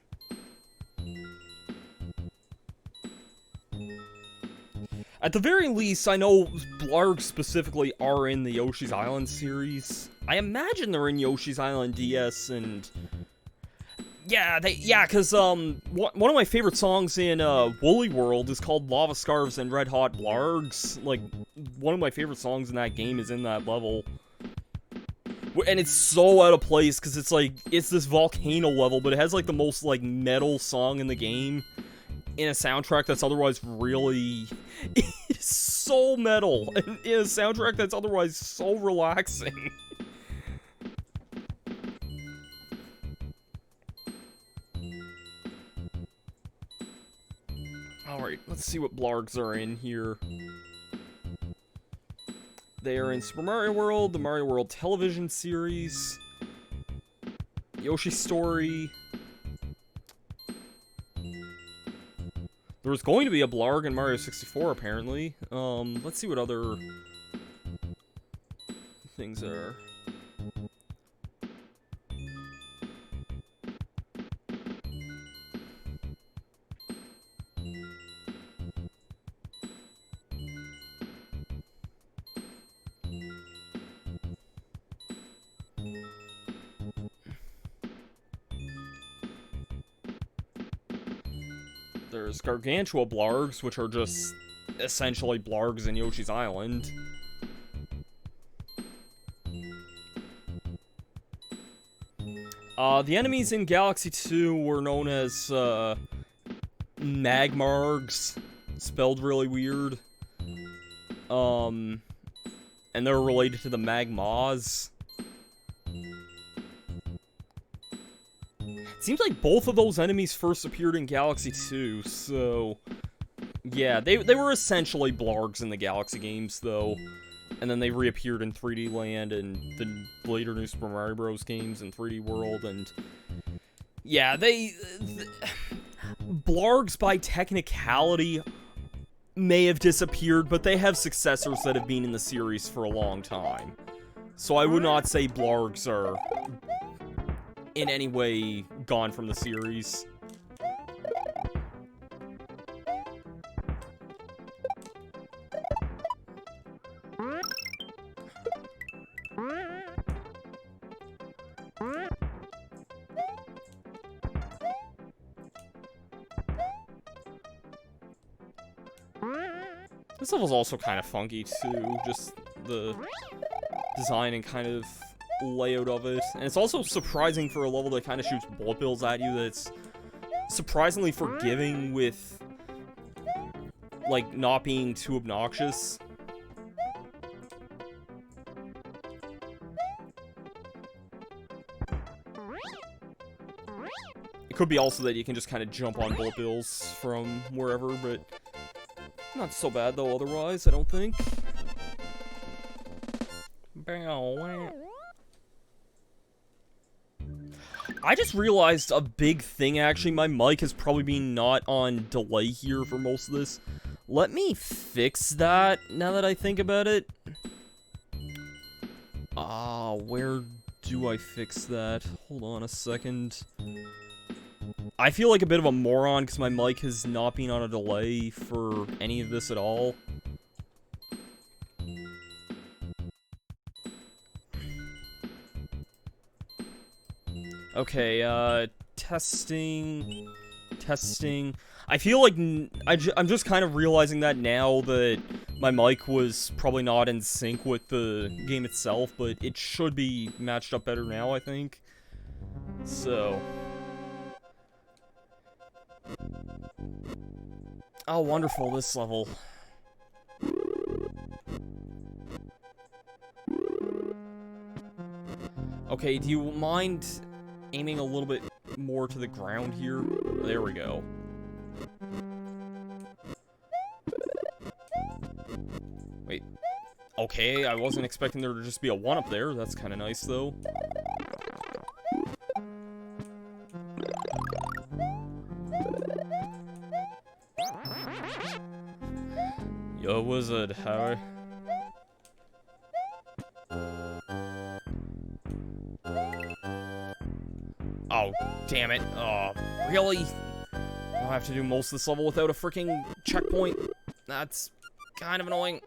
At the very least, I know Blargs specifically are in the Yoshi's Island series. I imagine they're in Yoshi's Island DS, and... Yeah, because, one of my favorite songs in, Woolly World is called Lava Scarves and Red Hot Blargs. Like, one of my favorite songs in that game is in that level. And it's so out of place, because it's, like, it's this volcano level, but it has, like, the most, like, metal song in the game. In a soundtrack that's otherwise really... It's so metal, and in a soundtrack that's otherwise so relaxing. Alright, let's see what Blargs are in here. They are in Super Mario World, the Mario World television series, Yoshi's Story. There was going to be a Blarg in Mario 64, apparently. Let's see what other things are. There's Gargantua Blargs, which are just essentially Blargs in Yoshi's Island. The enemies in Galaxy 2 were known as, Magmargs, spelled really weird. And they're related to the Magmas. Seems like both of those enemies first appeared in Galaxy 2, so... Yeah, they were essentially Blargs in the Galaxy games, though. And then they reappeared in 3D Land and the later New Super Mario Bros. Games in 3D World, and... Yeah, Blargs, by technicality, may have disappeared, but they have successors that have been in the series for a long time. So I would not say Blargs are in any way gone from the series. This level's also kind of funky, too. Just the design and kind of layout of it. And it's also surprising for a level that kind of shoots bullet bills at you that's surprisingly forgiving with, like, not being too obnoxious. It could be also that you can just kind of jump on bullet bills from wherever, but not so bad, though, otherwise, I don't think. I just realized a big thing, actually. My mic has probably been not on delay here for most of this. Let me fix that, now that I think about it. Where do I fix that? Hold on a second. I feel like a bit of a moron because my mic has not been on a delay for any of this at all. Okay, testing. I feel like I'm just kind of realizing that now that my mic was probably not in sync with the game itself, but it should be matched up better now, I think. So. Oh, wonderful, this level. Okay, do you mind aiming a little bit more to the ground here? There we go. Wait. Okay, I wasn't expecting there to just be a 1 up there. That's kind of nice, though. Yo, wizard, how? Oh, damn it. Oh, really? I'll have to do most of this level without a freaking checkpoint. That's kind of annoying.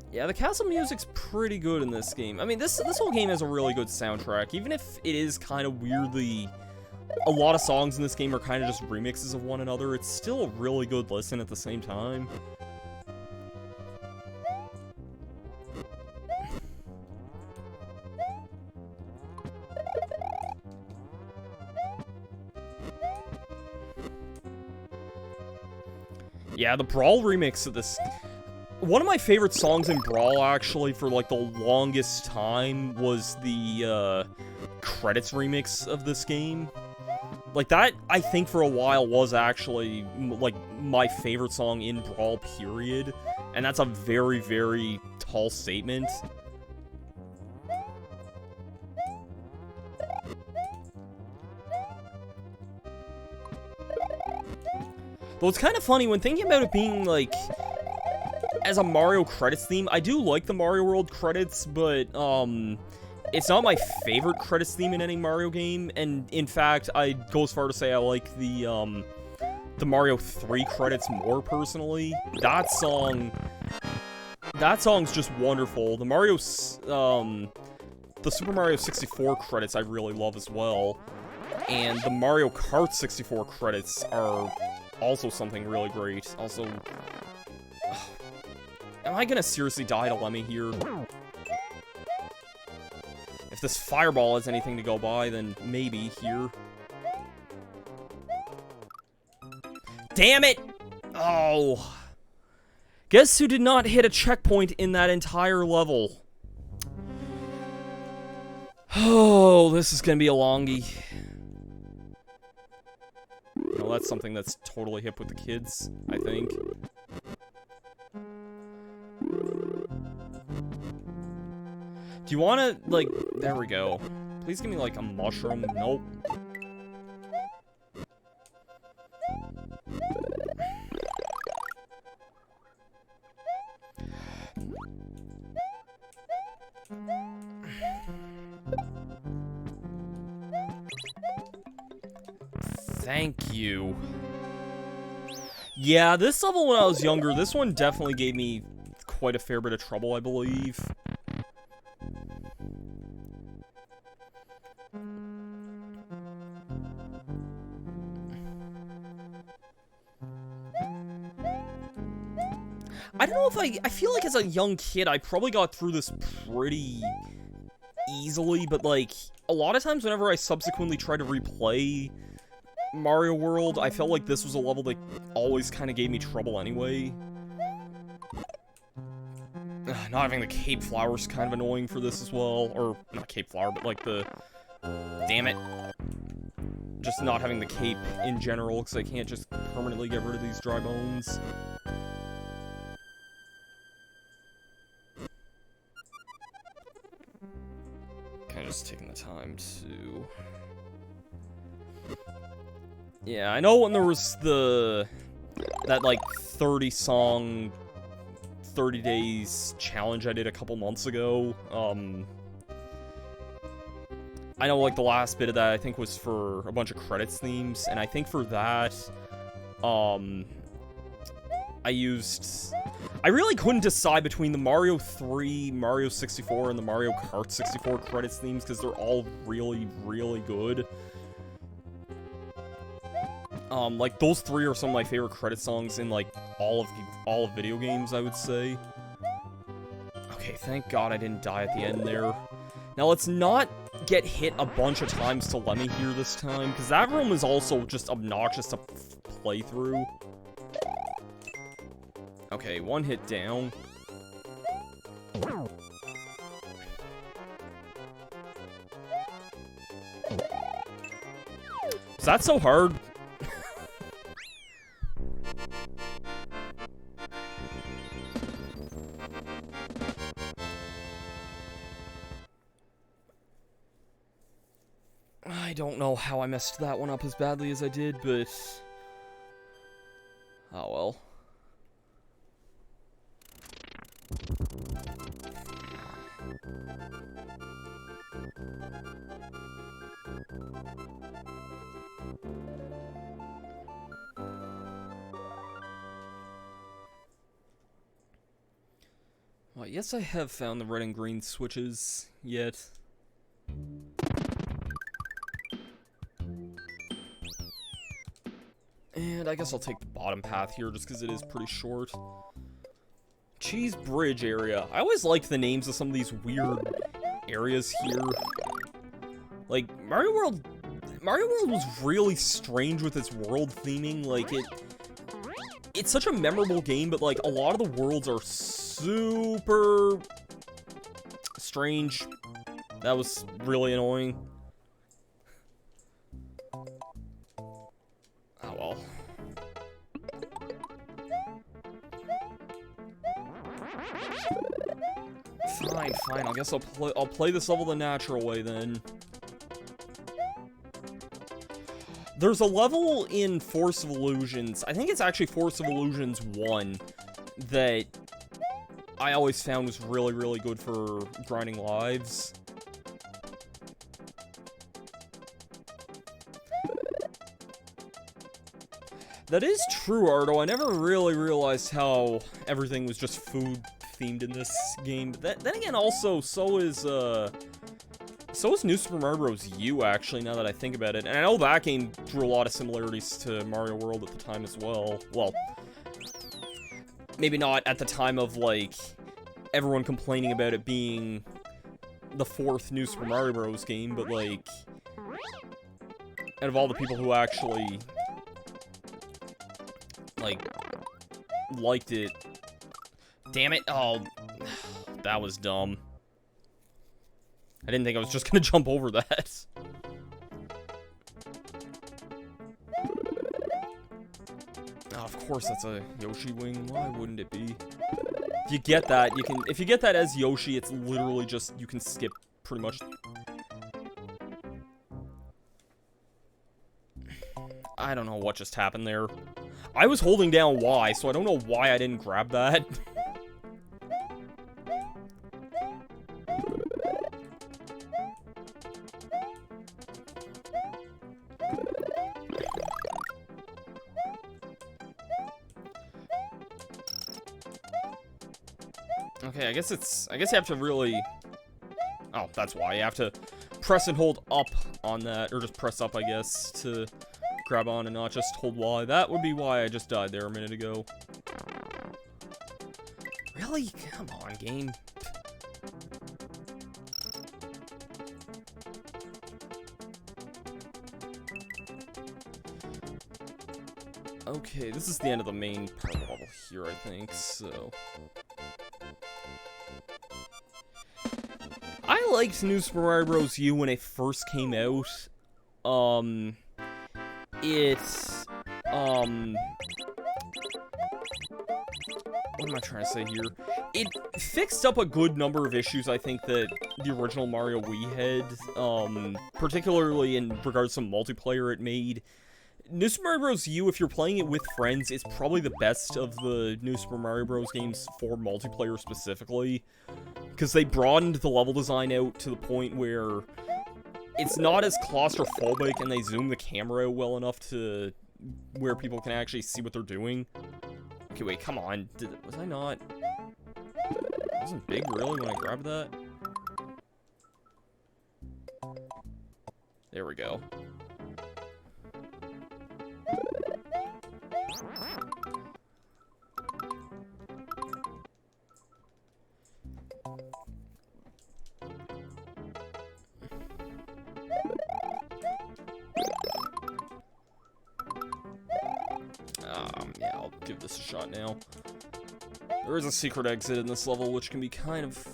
Yeah, the castle music's pretty good in this game. I mean, this whole game has a really good soundtrack. Even if it is kind of weirdly... A lot of songs in this game are kind of just remixes of one another, it's still a really good listen at the same time. Yeah, the Brawl remix of this... One of my favorite songs in Brawl, actually, for, like, the longest time was the, credits remix of this game. Like, that, I think, for a while was actually, like, my favorite song in Brawl, period. And that's a very, very tall statement. Though it's kind of funny, when thinking about it being, like... As a Mario credits theme, I do like the Mario World credits, but, it's not my favorite credits theme in any Mario game, and in fact, I'd go as far to say I like the Mario 3 credits more, personally. That song's just wonderful. The Super Mario 64 credits I really love as well, and the Mario Kart 64 credits are also something really great. Also... Am I gonna seriously die to Lemmy here? If this fireball has anything to go by, then maybe here. Damn it! Oh. Guess who did not hit a checkpoint in that entire level? Oh, this is gonna be a longie. You know, that's something that's totally hip with the kids, I think. Do you want to, like, there we go. Please give me, like, a mushroom. Nope. Thank you. Yeah, this level when I was younger, this one definitely gave me quite a fair bit of trouble, I believe. I don't know if I feel like as a young kid, I probably got through this pretty easily, but like, a lot of times whenever I subsequently try to replay Mario World, I felt like this was a level that always kind of gave me trouble anyway. Not having the Cape Flower's kind of annoying for this as well, or not Cape Flower, but like the, damn it, just not having the cape in general, because I can't just permanently get rid of these dry bones. Kind of just taking the time to... Yeah, I know when there was that like 30-song, 30 days challenge I did a couple months ago, I know like the last bit of that I think was for a bunch of credits themes, and I think for that, I really couldn't decide between the Mario 3, Mario 64, and the Mario Kart 64 credits themes, because they're all really, really good. Like, those three are some of my favorite credit songs in, like, all of video games, I would say. Okay, thank God I didn't die at the end there. Now, let's not get hit a bunch of times to let me hear this time, because that room is also just obnoxious to play through. Okay, one hit down. Is that so hard? I don't know how I messed that one up as badly as I did, but... oh well. Well, yes, I have found the red and green switches yet. And I guess I'll take the bottom path here just because it is pretty short. Cheese Bridge area. I always liked the names of some of these weird areas here. Like, Mario World was really strange with its world theming. Like, it's such a memorable game, but like, a lot of the worlds are super strange. That was really annoying. Oh well. Fine. I guess I'll play this level the natural way then. There's a level in Force of Illusions, I think it's actually Force of Illusions 1, that I always found was really, really good for grinding lives. That is true, Ardo. I never really realized how everything was just food themed in this game. But then again, also, so is New Super Mario Bros. U, actually, now that I think about it. And I know that game drew a lot of similarities to Mario World at the time as well. Well, maybe not at the time of, like, everyone complaining about it being the 4th New Super Mario Bros. Game, but, like, out of all the people who actually, like, liked it. Damn it. Oh, that was dumb. I didn't think I was just gonna jump over that. Oh, of course that's a Yoshi wing. Why wouldn't it be? If you get that, if you get that as Yoshi, it's literally just, you can skip pretty much. I don't know what just happened there. I was holding down Y, so I don't know why I didn't grab that. Okay, I guess you have to really... Oh, that's why. You have to press and hold up on that, or just press up, I guess, to grab on and not just hold Y. That would be why I just died there a minute ago. Really? Come on, game. Okay, this is the end of the main part of the level here, I think, so... I liked New Super Mario Bros. U when it first came out. What am I trying to say here? It fixed up a good number of issues, I think, that the original Mario Wii had, particularly in regards to multiplayer it made. New Super Mario Bros. U, if you're playing it with friends, is probably the best of the New Super Mario Bros. Games for multiplayer specifically. Because they broadened the level design out to the point where it's not as claustrophobic and they zoom the camera out well enough to where people can actually see what they're doing. Okay, wait, come on. Was I not... It wasn't big, really, when I grabbed that? There we go. Yeah, I'll give this a shot now. There is a secret exit in this level, which can be kind of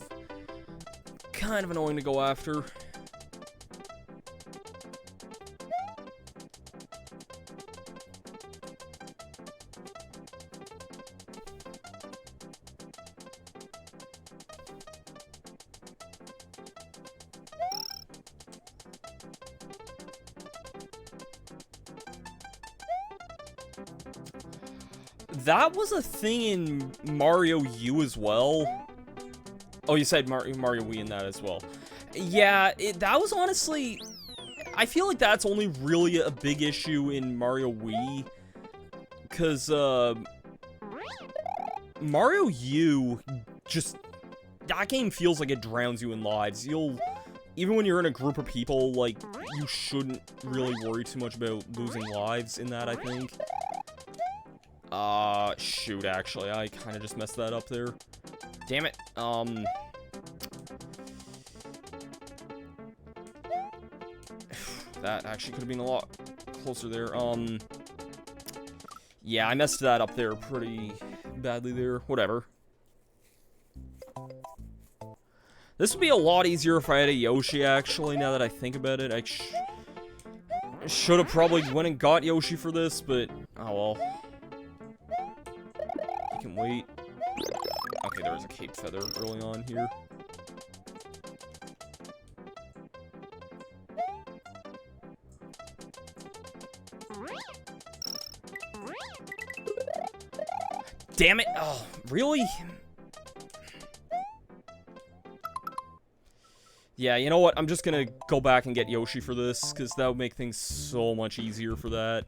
annoying to go after. That was a thing in Mario U as well. Oh, you said Mario Wii in that as well. Yeah, that was honestly... I feel like that's only really a big issue in Mario Wii. Because, Mario U just... That game feels like it drowns you in lives. Even when you're in a group of people, like, you shouldn't really worry too much about losing lives in that, I think. Shoot, actually, I kind of just messed that up there. Damn it, that actually could have been a lot closer there, yeah, I messed that up there pretty badly there, whatever. This would be a lot easier if I had a Yoshi, actually, now that I think about it. I should have probably went and got Yoshi for this, but, oh well. Can wait. Okay, there was a cape feather early on here. Damn it! Oh, really? Yeah, you know what? I'm just gonna go back and get Yoshi for this, because that would make things so much easier for that.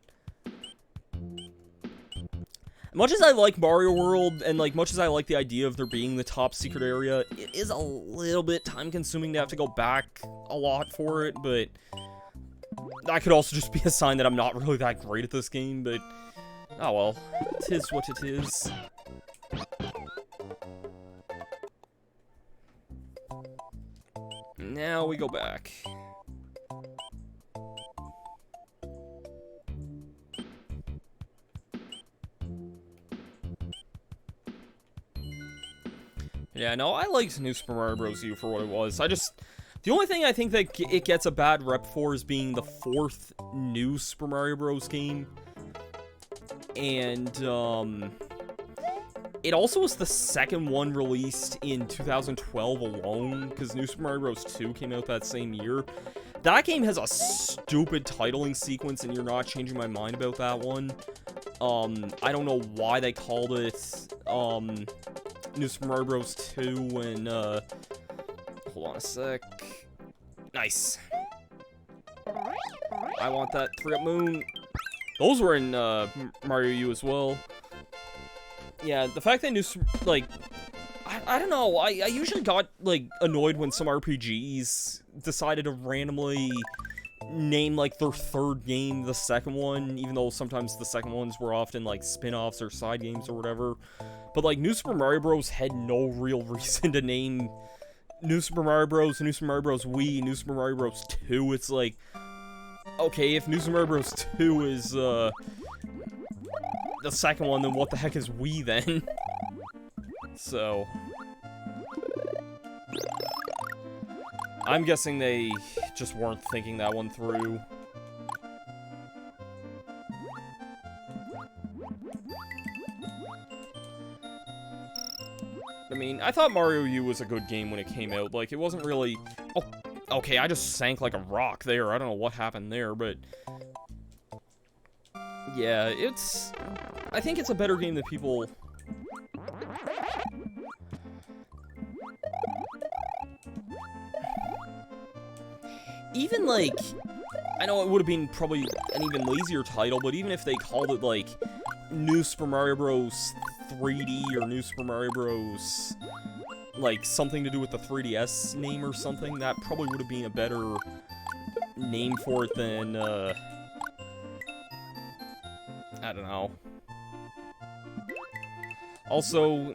Much as I like Mario World, and, like, much as I like the idea of there being the top secret area, it is a little bit time-consuming to have to go back a lot for it, but that could also just be a sign that I'm not really that great at this game, but oh well, it is what it is. Now we go back. Yeah, no, I liked New Super Mario Bros. U for what it was. The only thing I think that it gets a bad rep for is being the 4th new Super Mario Bros. Game. And, It also was the second one released in 2012 alone, because New Super Mario Bros. 2 came out that same year. That game has a stupid titling sequence, and you're not changing my mind about that one. I don't know why they called it, New Super Mario Bros. 2 when, hold on a sec. Nice. I want that 3-up moon. Those were in, Mario U as well. Yeah, the fact that I don't know, I usually got, like, annoyed when some RPGs decided to randomly name, like, their third game the second one, even though sometimes the second ones were often, like, spin-offs or side games or whatever. But, like, New Super Mario Bros. Had no real reason to name New Super Mario Bros., New Super Mario Bros. Wii, New Super Mario Bros. 2. It's like, okay, if New Super Mario Bros. 2 is, the second one, then what the heck is Wii then? So, I'm guessing they just weren't thinking that one through. I mean, I thought Mario U was a good game when it came out. Like, it wasn't really... Oh, okay, I just sank like a rock there. I don't know what happened there, but... Yeah, it's... I think it's a better game than people... Even, like... I know it would have been probably an even lazier title, but even if they called it, like, New Super Mario Bros. 3D or New Super Mario Bros. Like, something to do with the 3DS name or something, that probably would have been a better name for it than, I don't know. Also,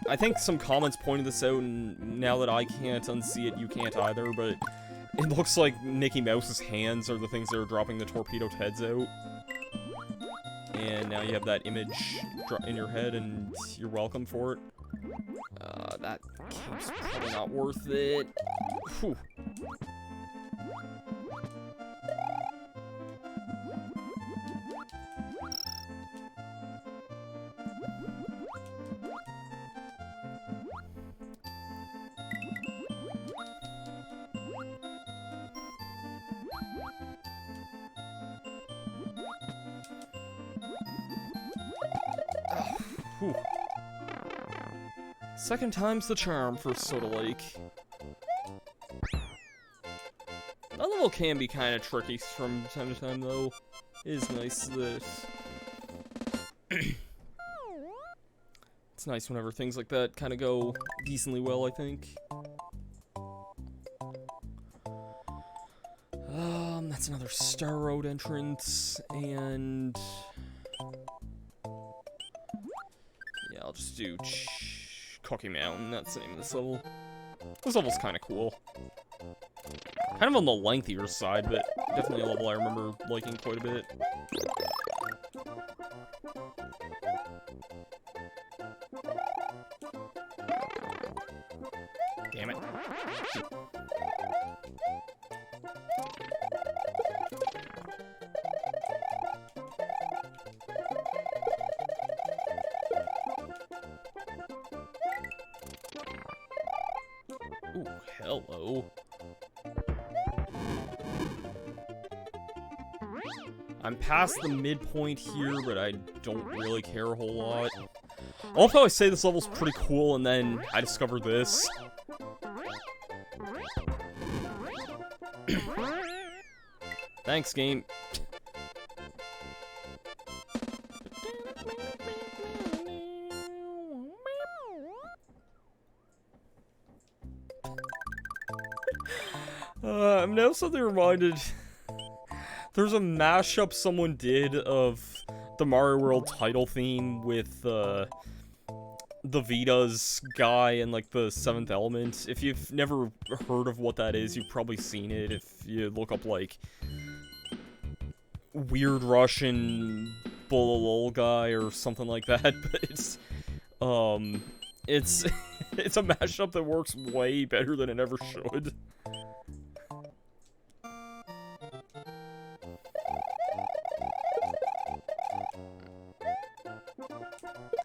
I think some comments pointed this out, and now that I can't unsee it, you can't either, but it looks like Mickey Mouse's hands are the things that are dropping the torpedoed heads out. And now you have that image in your head, and you're welcome for it. That cape's probably not worth it. Whew. Whew. Second time's the charm for Soda Lake. That level can be kind of tricky from time to time, though. It is nice that... It's nice whenever things like that kind of go decently well, I think. That's another Star Road entrance, and... Yeah, I'll just do Cookie Mountain, that's the name of this level. This level's kind of cool. Kind of on the lengthier side, but definitely a level I remember liking quite a bit. Damn it. Ooh, hello. I'm past the midpoint here, but I don't really care a whole lot. I love how I say this level's pretty cool, and then I discover this. Thanks, game. I'm now suddenly reminded... There's a mashup someone did of the Mario World title theme with, the Vita's guy and, like, the Seventh Element. If you've never heard of what that is, you've probably seen it if you look up, like, Weird Russian Bullalol guy or something like that, but it's it's a mashup that works way better than it ever should.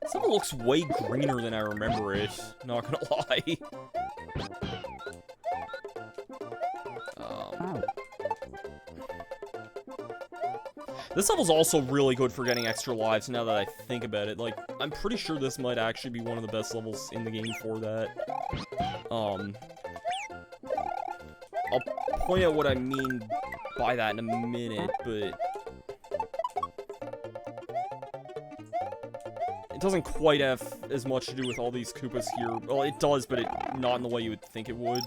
This level looks way greener than I remember it, not gonna lie. This level's also really good for getting extra lives, now that I think about it. Like, I'm pretty sure this might actually be one of the best levels in the game for that. I'll point out what I mean by that in a minute, but... it doesn't quite have as much to do with all these Koopas here. Well, it does, but not in the way you would think it would.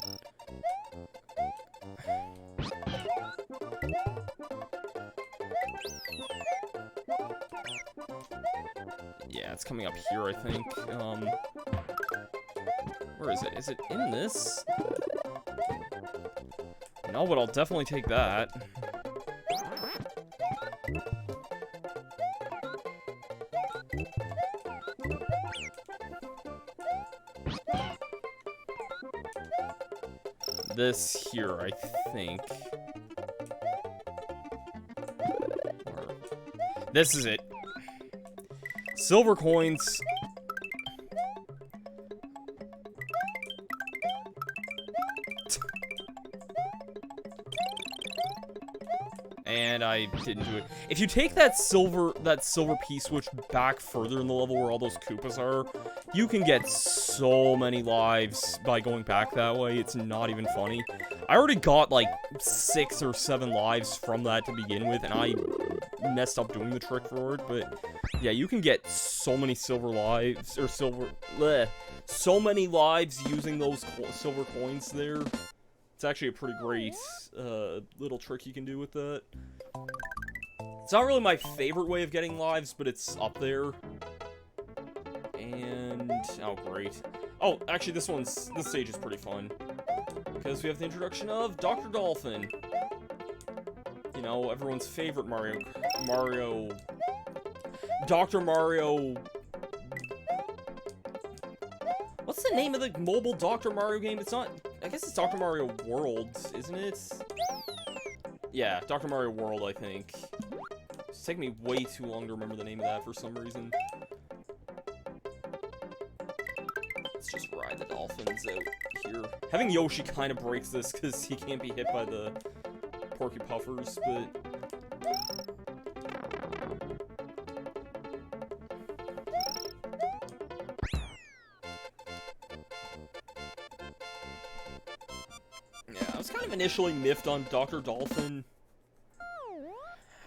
Yeah, it's coming up here, I think. Where is it? Is it in this? No, but I'll definitely take that. This here, I think. This is it. Silver coins. And I didn't do it. If you take that silver P-switch back further in the level where all those Koopas are, you can get so many lives by going back that way. It's not even funny. I already got like 6 or 7 lives from that to begin with, and I messed up doing the trick for it, but yeah, you can get so many silver lives, or so many lives using those silver coins there. It's actually a pretty great little trick you can do with that. It's not really my favorite way of getting lives, but it's up there. And oh great. Oh, actually this stage is pretty fun. Because we have the introduction of Dr. Dolphin. You know, everyone's favorite Dr. Mario. What's the name of the mobile Dr. Mario game? It's not, I guess it's Dr. Mario World, isn't it? Yeah, Dr. Mario World, I think. It's taking me way too long to remember the name of that for some reason. Let's just ride the dolphins out here. Having Yoshi kind of breaks this because he can't be hit by the Porky Puffers, but... yeah, I was kind of initially miffed on Dr. Dolphin.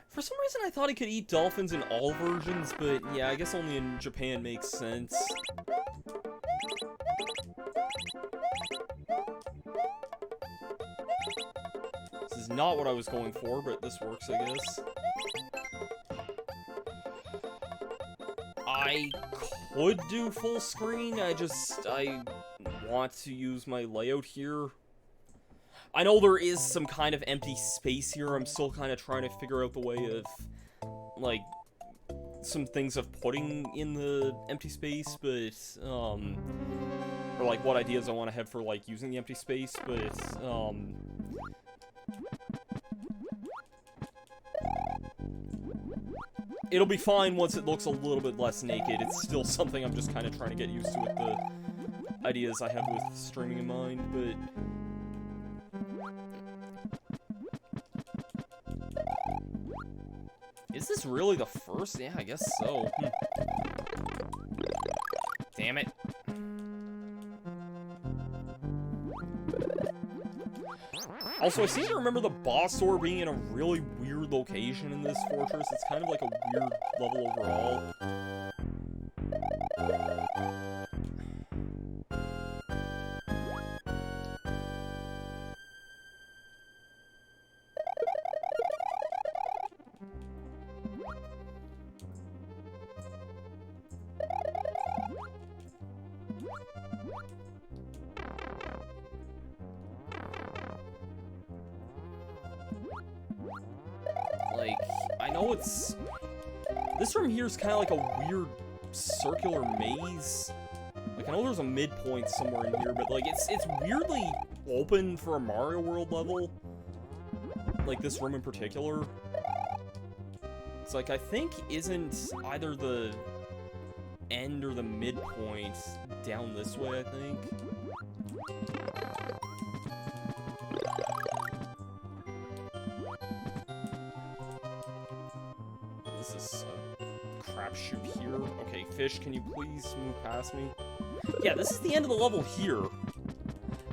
For some reason I thought he could eat dolphins in all versions, but yeah, I guess only in Japan makes sense. This is not what I was going for, but this works, I guess. I could do full screen, I want to use my layout here. I know there is some kind of empty space here. I'm still kind of trying to figure out the way of, like, some things of putting in the empty space, but, or, like, what ideas I want to have for, like, using the empty space, but, it'll be fine once it looks a little bit less naked. It's still something I'm just kind of trying to get used to with the ideas I have with streaming in mind, but... is this really the first? Yeah, I guess so. Damn it. Also, I seem to remember the boss door being in a really weird location in this fortress. It's kind of like a weird level overall. Like, I know it's... this room here is kind of like a weird circular maze. Like, I know there's a midpoint somewhere in here, but, like, it's weirdly open for a Mario World level. Like, this room in particular. It's like, I think isn't either the end or the midpoint down this way, I think. This is a crapshoot here. Okay, fish, can you please move past me? Yeah, this is the end of the level here.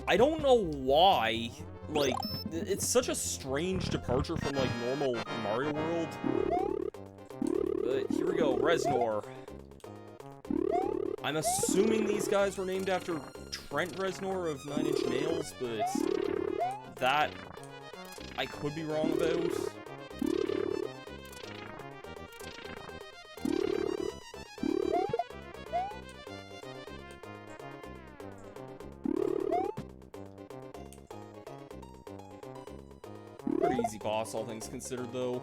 I don't know why, like, it's such a strange departure from, like, normal Mario World. But here we go, Reznor. I'm assuming these guys were named after Trent Reznor of 9 Inch Nails, but that I could be wrong about. Pretty easy boss, all things considered, though.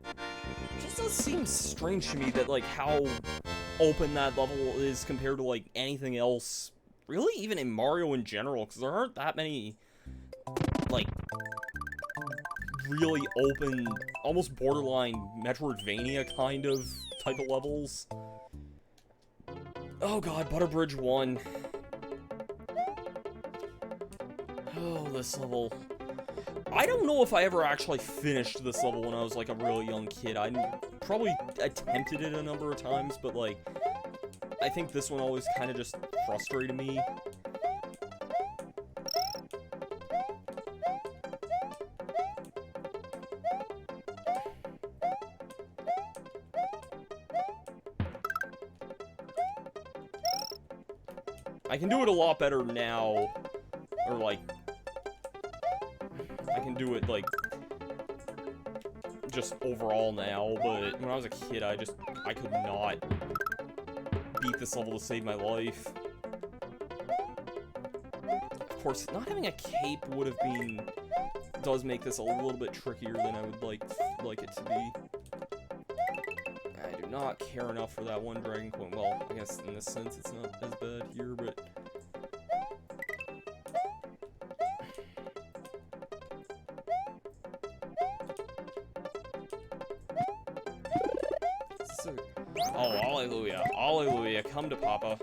It just does seem strange to me that, like, how open that level is compared to, like, anything else. Really, even in Mario in general, because there aren't that many, like, really open, almost borderline Metroidvania kind of type of levels. Oh god, Butterbridge 1. Oh, this level. I don't know if I ever actually finished this level when I was, like, a really young kid. I probably attempted it a number of times, but, like, I think this one always kind of just frustrated me. I can do it a lot better now, or, like, I can do it, like, just overall now, but when I was a kid, I could not beat this level to save my life. Of course, not having a cape does make this a little bit trickier than I would like it to be. I do not care enough for that one Dragon Coin. Well, I guess in this sense it's not as bad here, but... Oh, hallelujah. Hallelujah. Come to Papa.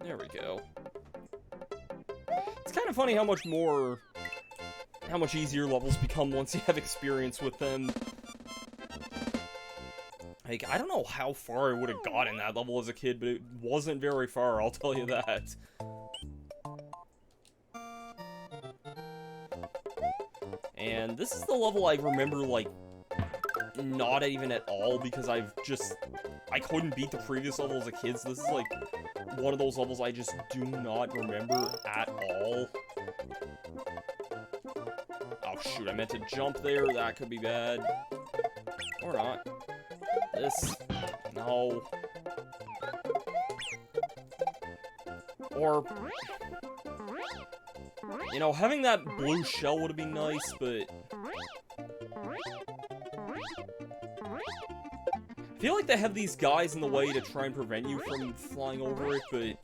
There we go. It's kind of funny how much easier levels become once you have experience with them. Like, I don't know how far I would have gotten that level as a kid, but it wasn't very far, I'll tell you that. And this is the level I remember, like, not even at all, because I couldn't beat the previous level as a kid, so this is, like, one of those levels I just do not remember at all. Oh shoot, I meant to jump there, that could be bad. Or not. This. No. Or... you know, having that blue shell would have been nice, but... I feel like they have these guys in the way to try and prevent you from flying over it, but...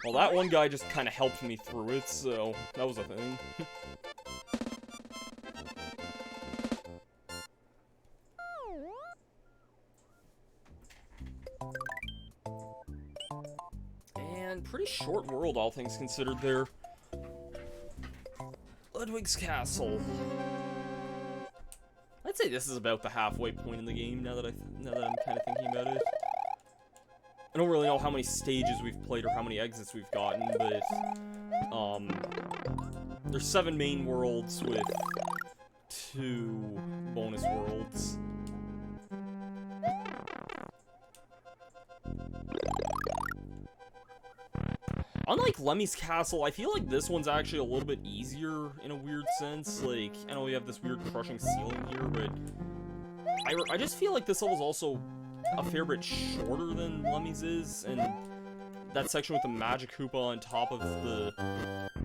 well, that one guy just kind of helped me through it, so that was a thing. And pretty short world, all things considered, there. Ludwig's Castle. I'd say this is about the halfway point in the game, now that I'm kind of thinking about it. I don't really know how many stages we've played or how many exits we've gotten, but, there's 7 main worlds with 2 bonus worlds. Unlike Lemmy's Castle, I feel like this one's actually a little bit easier in a weird sense. Like, I know we have this weird crushing ceiling here, but I just feel like this level's also a fair bit shorter than Lemmy's is, and that section with the Magic Koopa on top of the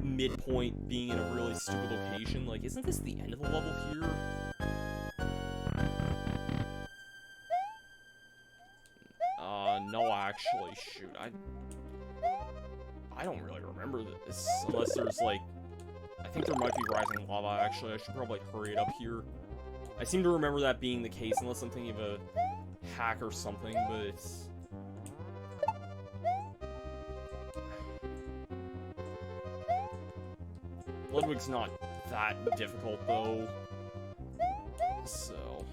midpoint being in a really stupid location. Like, isn't this the end of the level here? No, actually, shoot, I don't really remember this, unless there's, like, I think there might be rising lava, actually. I should probably hurry it up here. I seem to remember that being the case, unless I'm thinking of a hack or something, but it's... Ludwig's not that difficult, though, so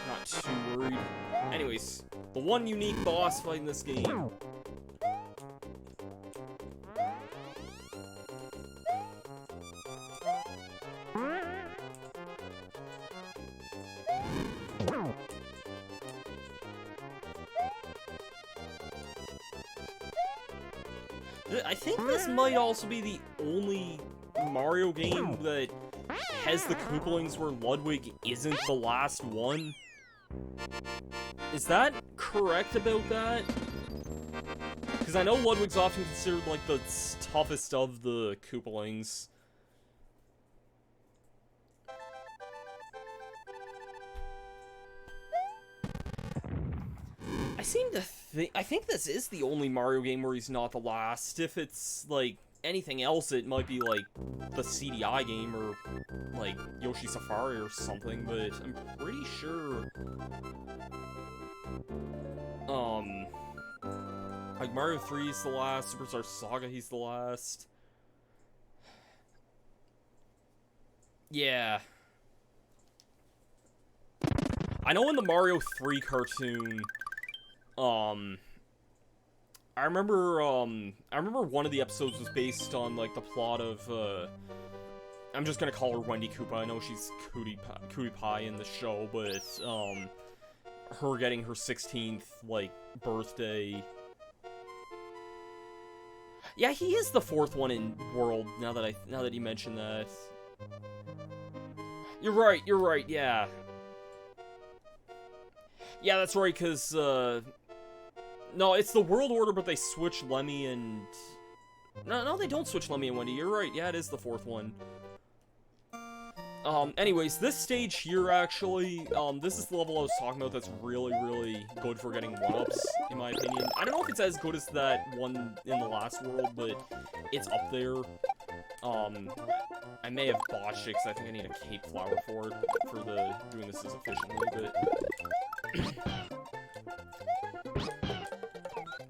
not too worried. Anyways, the one unique boss fight in this game. I think this might also be the only Mario game that has the Koopalings where Ludwig isn't the last one. Is that correct about that? Because I know Ludwig's often considered, like, the toughest of the Koopalings. I think this is the only Mario game where he's not the last. If it's, like, anything else, it might be, like, the CDI game or, like, Yoshi Safari or something, but I'm pretty sure... like, Mario 3 is the last, Superstar Saga, he's the last. Yeah. I know in the Mario 3 cartoon... I remember one of the episodes was based on, like, the plot of, I'm just gonna call her Wendy Koopa. I know she's Cootie Pie in the show, but, her getting her 16th, like, birthday. Yeah, he is the fourth one in World, now that you mention that. You're right, yeah. Yeah, that's right, because, no, it's the World Order, but they switch Lemmy and... No, they don't switch Lemmy and Wendy. You're right. Yeah, it is the fourth one. Anyways, this stage here, actually, this is the level I was talking about that's really, really good for getting 1-ups, in my opinion. I don't know if it's as good as that one in the last world, but it's up there. I may have botched it, because I think I need a cape flower for it, for doing this as efficiently, but...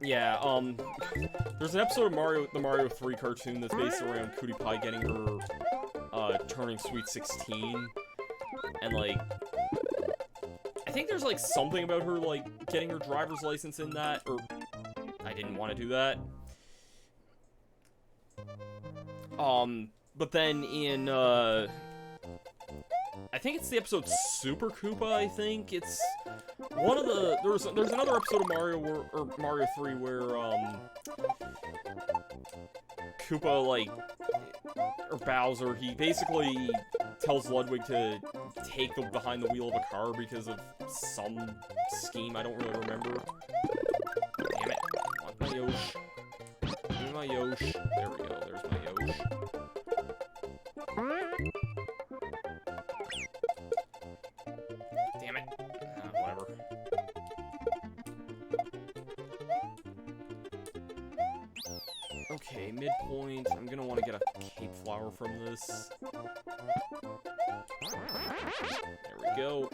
Yeah, there's an episode of the Mario 3 cartoon that's based around Cootie Pie getting her, turning Sweet 16, and, like, I think there's, like, something about her, like, getting her driver's license in that, or, I didn't want to do that. But then in, I think it's the episode Super Koopa, I think, it's... One of the... There's another episode of Mario 3 where, Koopa, like... Or Bowser, he basically tells Ludwig to take behind the wheel of a car because of some scheme, I don't really remember. Damn it. I want my Yosh. Give me my Yosh. There we go, there's my Yosh. Damn it. Whatever. Okay, midpoint. I'm gonna want to get a cape flower from this. There we go.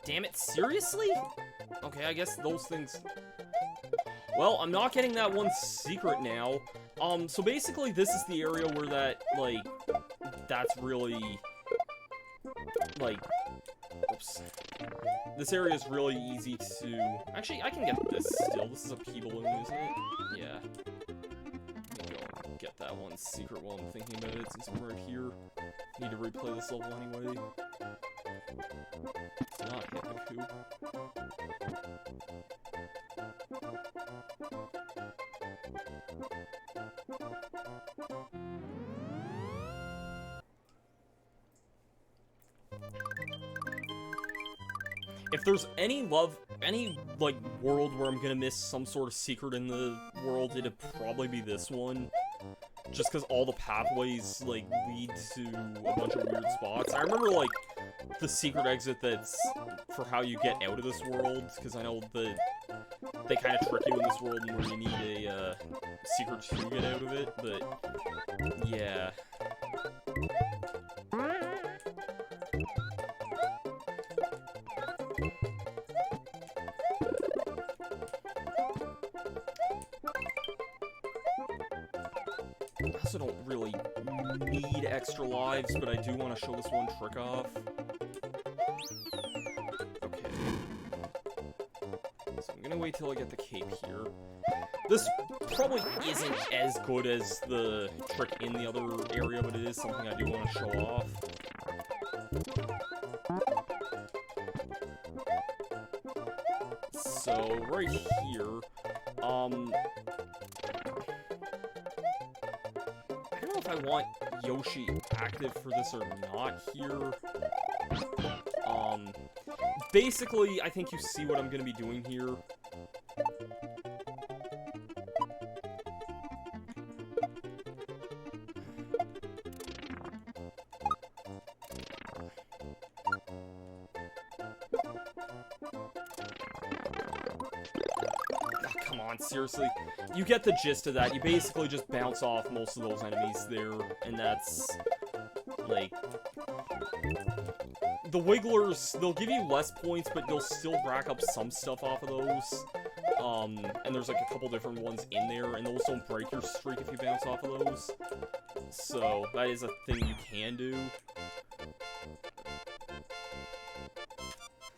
Damn it, seriously? Okay, I guess those things... Well, I'm not getting that one secret now. So basically this is the area where that, like, that's really... Like, oops. This area is really easy to... Actually, I can get this still. This is a pea balloon, isn't it? Yeah. Let me go and get that one secret while I'm thinking about it, since I'm right here. Need to replay this level anyway. It's not hit the coop. If there's any, like, world where I'm gonna miss some sort of secret in the world, it'd probably be this one. Just because all the pathways, like, lead to a bunch of weird spots. I remember, like, the secret exit that's for how you get out of this world, because I know that they kind of trick you in this world where you need a, secret to get out of it, but, yeah. I also don't really need extra lives, but I do want to show this one trick off. Okay. So I'm gonna wait till I get the cape here. This probably isn't as good as the trick in the other area, but it is something I do want to show off. So, right here, I don't know if I want Yoshi active for this or not here. Basically, I think you see what I'm gonna be doing here. Come on, seriously. You get the gist of that. You basically just bounce off most of those enemies there, and that's, like... The Wigglers, they'll give you less points, but you'll still rack up some stuff off of those. And there's, like, a couple different ones in there, and those don't break your streak if you bounce off of those. So, that is a thing you can do.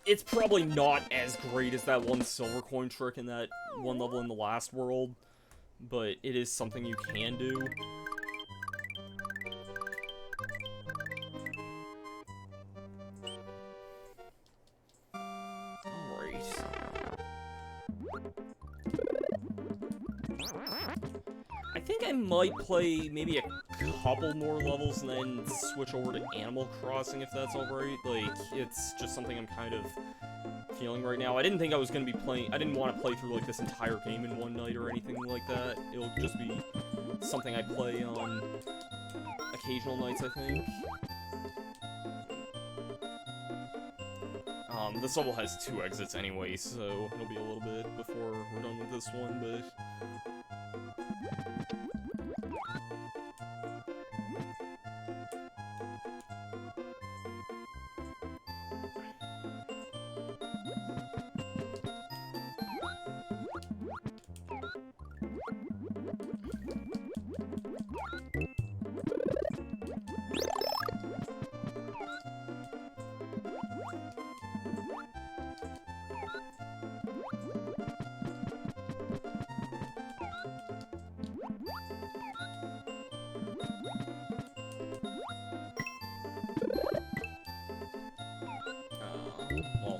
It's probably not as great as that one silver coin trick in that one level in the last world, but it is something you can do. Alright. I think I might play maybe a couple more levels and then switch over to Animal Crossing if that's alright. Like, it's just something I'm kind of feeling right now. I didn't think I was going to be playing... I didn't want to play through, like, this entire game in one night or anything like that. It'll just be something I play on occasional nights, I think. This level has 2 exits anyway, so it'll be a little bit before we're done with this one, but... well,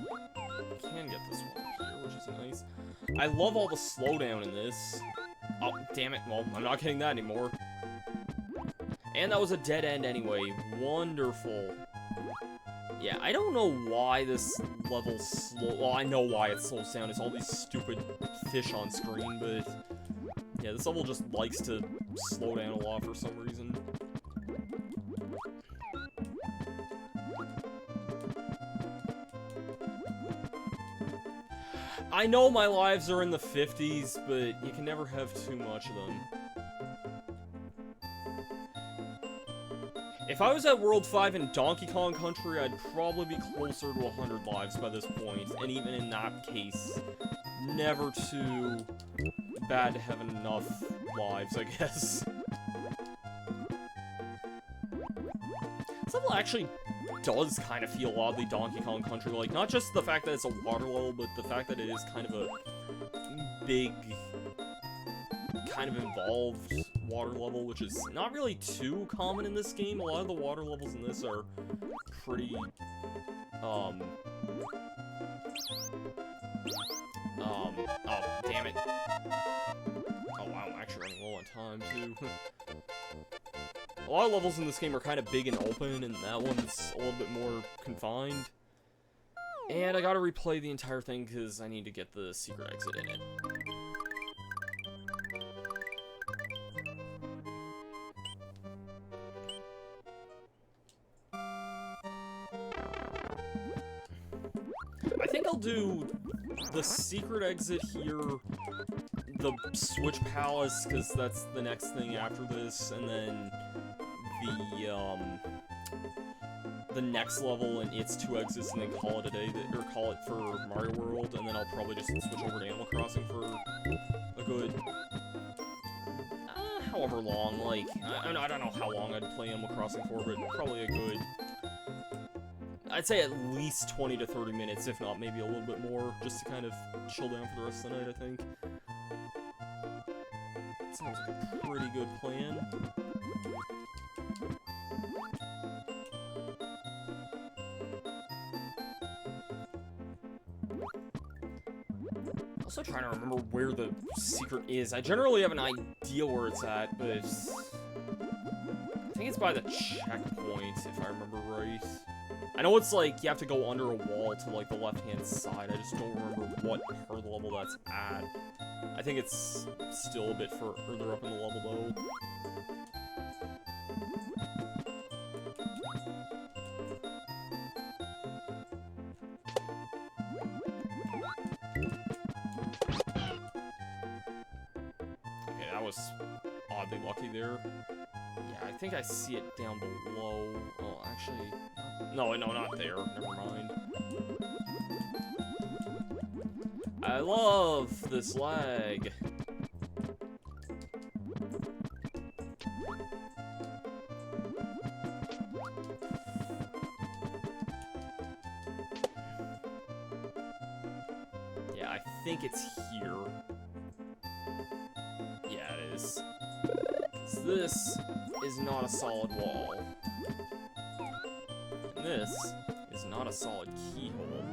you can get this one here, which is nice. I love all the slowdown in this. Oh, damn it. Well, I'm not getting that anymore. And that was a dead end anyway. Wonderful. Yeah, I don't know why this level well, I know why it slows down. It's all these stupid fish on screen, but... yeah, this level just likes to slow down a lot for some reason. I know my lives are in the 50s, but you can never have too much of them. If I was at World 5 in Donkey Kong Country, I'd probably be closer to 100 lives by this point, and even in that case, never too bad to have enough lives, I guess. This level actually does kind of feel oddly Donkey Kong Country, like, not just the fact that it's a water level, but the fact that it is kind of a big, kind of involved water level, which is not really too common in this game. A lot of the water levels in this are pretty, oh, damn it. Oh, wow, I'm actually running low on time, too. A lot of levels in this game are kind of big and open, and that one's a little bit more confined. And I gotta replay the entire thing because I need to get the secret exit in it. I think I'll do the secret exit here, the Switch Palace, because that's the next thing after this, and then the next level and its 2 exits, and then call it a day, or call it for Mario World, and then I'll probably just switch over to Animal Crossing for a good, however long, like, I don't know how long I'd play Animal Crossing for, but probably a good, I'd say at least 20 to 30 minutes, if not maybe a little bit more, just to kind of chill down for the rest of the night, I think. Sounds like a pretty good plan. Also trying to remember where the secret is. I generally have an idea where it's at, but I think it's by the checkpoint, if I remember right. I know it's like you have to go under a wall to like the left-hand side. I just don't remember what part of the level that's at. I think it's still a bit further up in the level though. Okay, that was oddly lucky there. Yeah, I think I see it down below. Oh, actually, no, not there. Never mind. I love this lag. Yeah, I think it's here. Yeah, it is. 'Cause this is not a solid wall. And this is not a solid keyhole.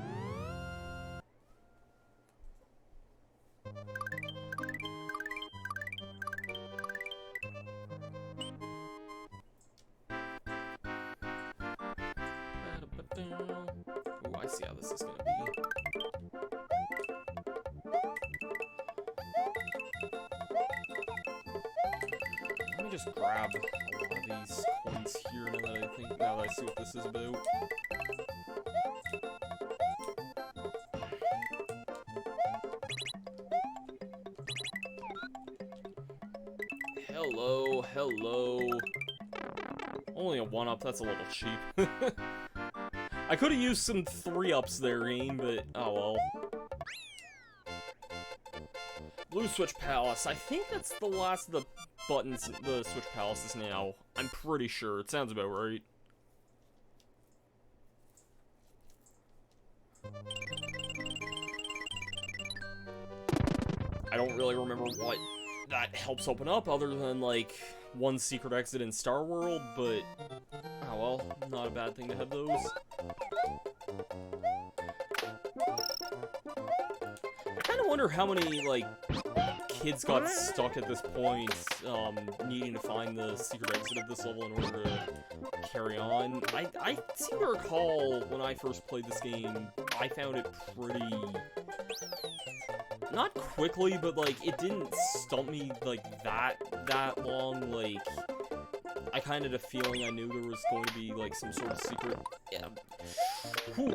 Ooh, I see how this is gonna be. Let me just grab a lot of these coins here now that I see what this is about. Hello, hello. Only a 1-up, that's a little cheap. I could have used some 3-ups there, game, but oh well. Blue Switch Palace. I think that's the last of the buttons the Switch Palace is now. I'm pretty sure. It sounds about right. I don't really remember what that helps open up other than, like, one secret exit in Star World, but oh well, not a bad thing to have those. I kind of wonder how many, like, kids got stuck at this point, needing to find the secret exit of this level in order to carry on. I seem to recall when I first played this game, I found it pretty... not quickly, but, like, it didn't stump me, like, that long. Like, I kind of had a feeling I knew there was going to be, like, some sort of secret... Yeah. Whew.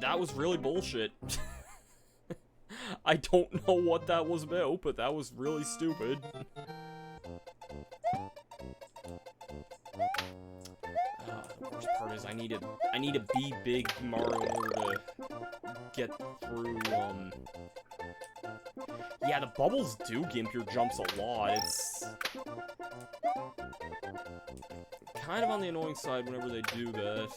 That was really bullshit. I don't know what that was about, but that was really stupid. The worst part is I need to be big Mario in order to get through, Yeah, the bubbles do gimp your jumps a lot. It's kind of on the annoying side whenever they do that.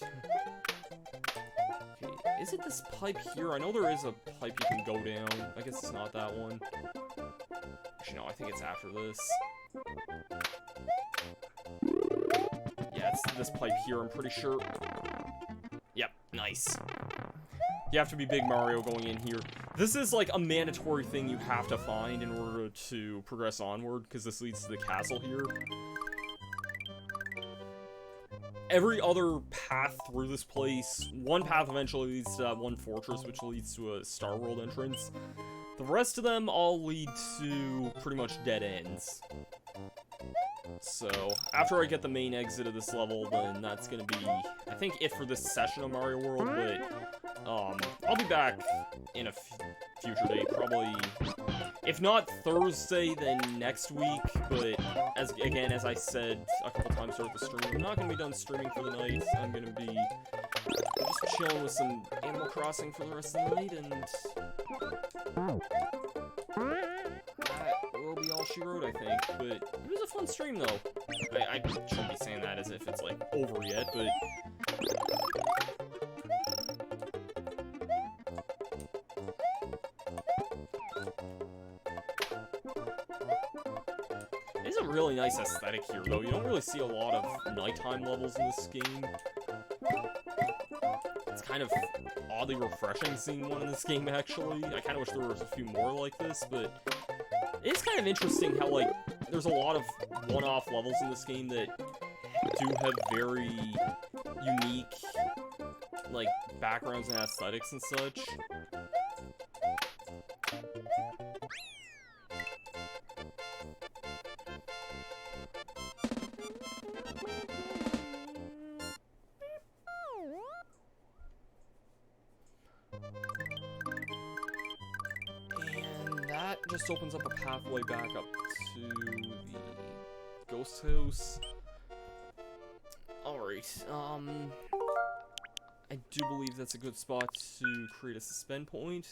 Okay, is it this pipe here? I know there is a pipe you can go down. I guess it's not that one. Actually, no, I think it's after this. Yeah, it's this pipe here, I'm pretty sure. Yep, nice. You have to be Big Mario going in here. This is like a mandatory thing you have to find in order to progress onward, because this leads to the castle here. every other path through this place, one path eventually leads to that one fortress, which leads to a Star World entrance. The rest of them all lead to pretty much dead ends. So, after I get the main exit of this level, then that's gonna be, I think, it for this session of Mario World, but, I'll be back in a future date, probably, if not Thursday, then next week, but, as I said a couple times throughout the stream, I'm not gonna be done streaming for the night. I'm gonna be just chilling with some Animal Crossing for the rest of the night, and that will be all she wrote, I think. But it was a fun stream, though. I shouldn't be saying that as if it's, like, over yet, but it's a really nice aesthetic here, though. You don't really see a lot of nighttime levels in this game. It's kind of oddly refreshing seeing one in this game, actually. I kind of wish there was a few more like this, but it's kind of interesting how, like, there's a lot of one-off levels in this game that do have very unique, like, backgrounds and aesthetics and such. And that just opens up a pathway back up to the Ghost House. Alright, I do believe that's a good spot to create a suspend point.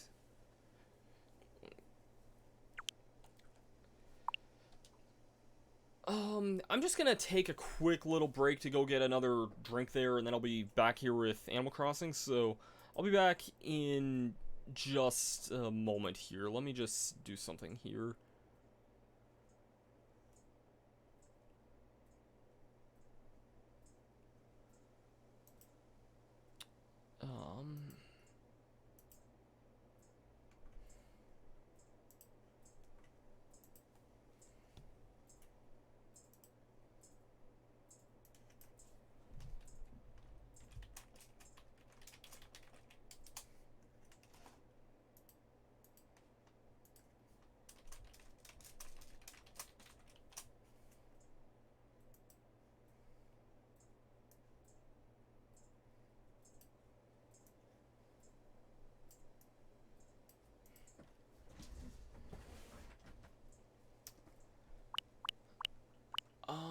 I'm just gonna take a quick little break to go get another drink there, and then I'll be back here with Animal Crossing, so I'll be back in just a moment here. Let me just do something here.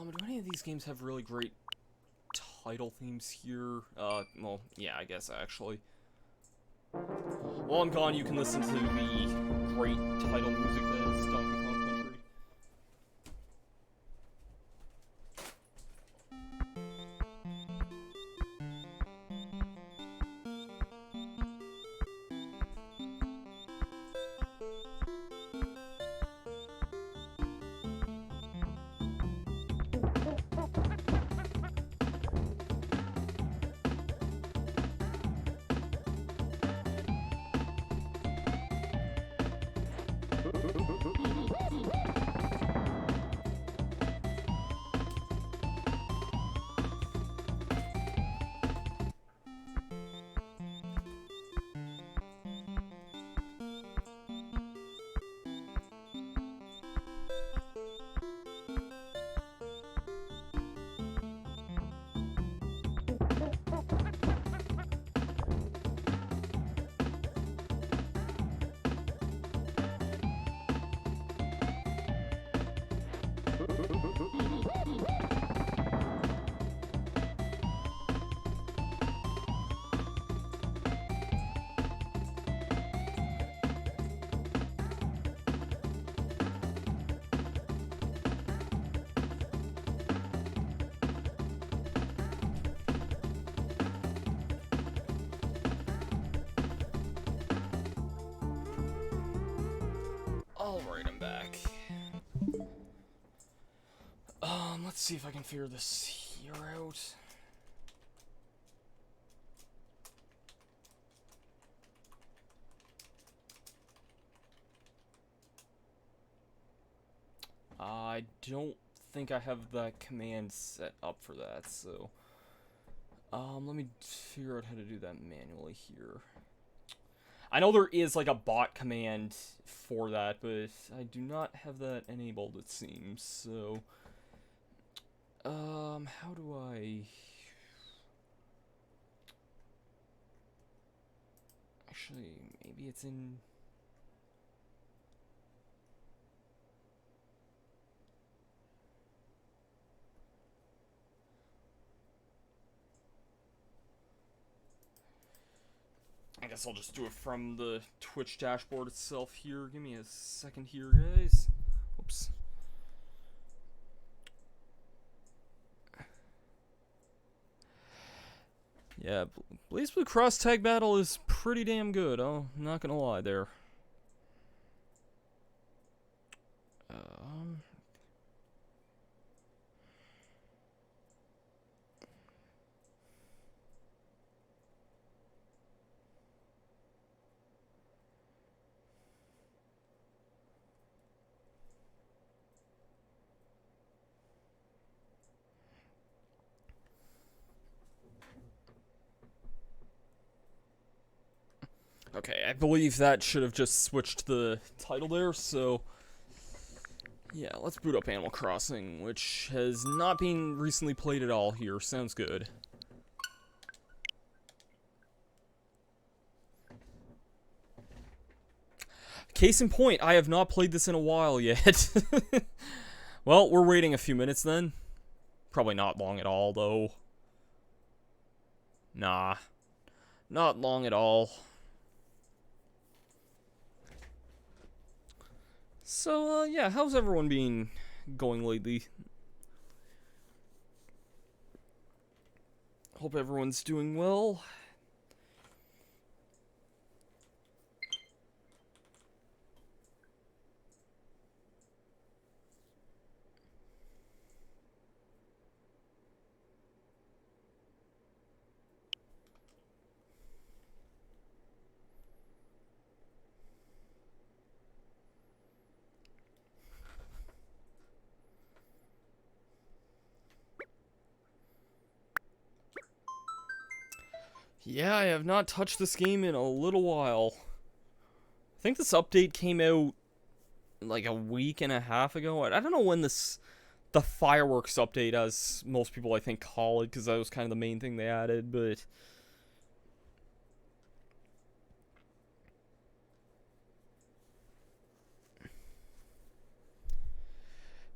Do any of these games have really great title themes here? Well, yeah, I guess, actually. While I'm gone, you can listen to the great title music that's Donkey Kong Country. Alright, I'm back. Let's see if I can figure this here out. I don't think I have the command set up for that, so Let me figure out how to do that manually here. I know there is like a bot command for that, but I do not have that enabled, it seems. So, how do I... Actually, maybe it's in... I guess I'll just do it from the Twitch dashboard itself here. Give me a second here, guys. Oops. Yeah, Blaze Blue Cross Tag Battle is pretty damn good. I'm not gonna lie there. Okay, I believe that should have just switched the title there, so... Yeah, let's boot up Animal Crossing, which has not been recently played at all here. Sounds good. Case in point, I have not played this in a while yet. Well, we're waiting a few minutes then. Probably not long at all, though. Nah. Not long at all. So, yeah, how's everyone been going lately? Hope everyone's doing well. Yeah, I have not touched this game in a little while. I think this update came out like a week and a half ago. I don't know when the fireworks update, as most people I think call it, because that was kind of the main thing they added, but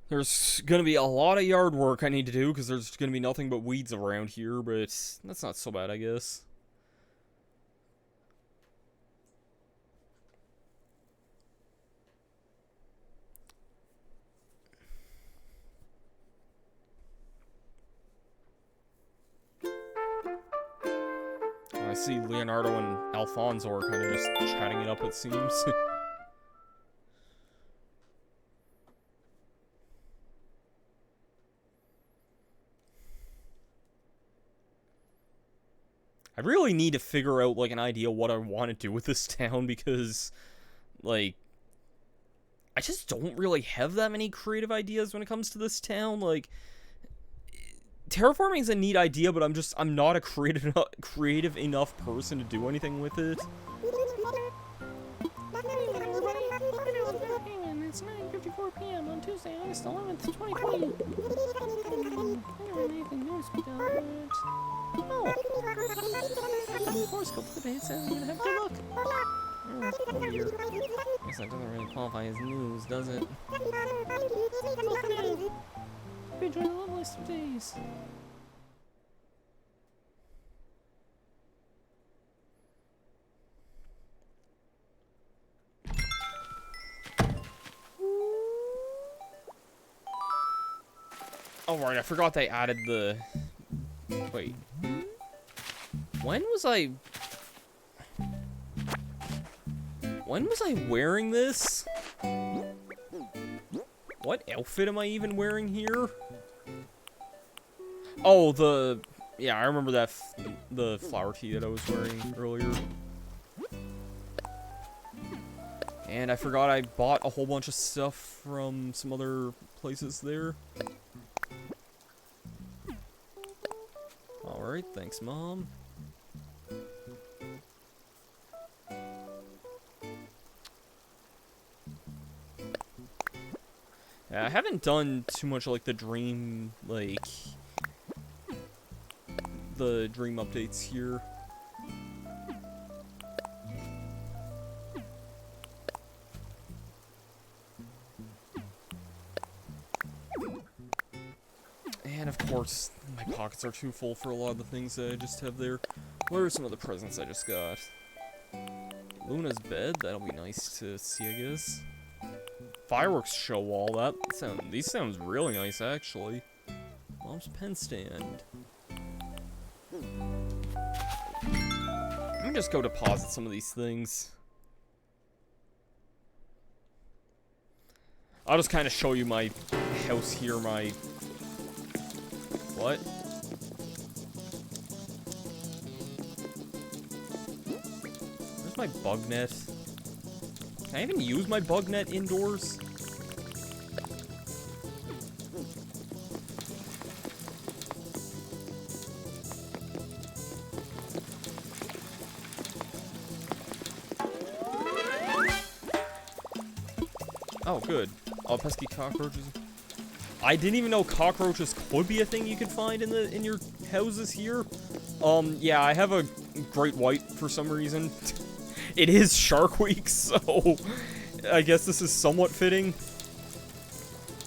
there's gonna be a lot of yard work I need to do because there's gonna be nothing but weeds around here, but that's not so bad, I guess. I see Leonardo and Alfonso are kind of just chatting it up, it seems. I really need to figure out, like, an idea what I want to do with this town, because, like, I just don't really have that many creative ideas when it comes to this town. Like, terraforming is a neat idea, but I'm not a creative enough person to do anything with it. It's 9:54 p.m. on Tuesday, August 11th, 2020. Oh, the horoscope for today says I'm gonna have to look. Oh dear. Guess that doesn't really qualify as news, does it? Okay. Enjoy the loveliest of days. Oh right, I forgot they added the... Wait. When was I wearing this? What outfit am I even wearing here? Oh, yeah, I remember that, the flower tee that I was wearing earlier. And I forgot I bought a whole bunch of stuff from some other places there. Alright, thanks, Mom. Yeah, I haven't done too much like the dream, the dream updates here. And of course, my pockets are too full for a lot of the things that I just have there. What are some of the presents I just got? Luna's bed, that'll be nice to see, I guess. Fireworks show wall, these sounds really nice, actually. Mom's pen stand. Let me just go deposit some of these things. I'll just kind of show you my house here, What? Where's my bug net? Can I even use my bug net indoors? Oh, good. Oh, pesky cockroaches. I didn't even know cockroaches could be a thing you could find in your houses here. Yeah, I have a great white for some reason. It is Shark Week, so I guess this is somewhat fitting.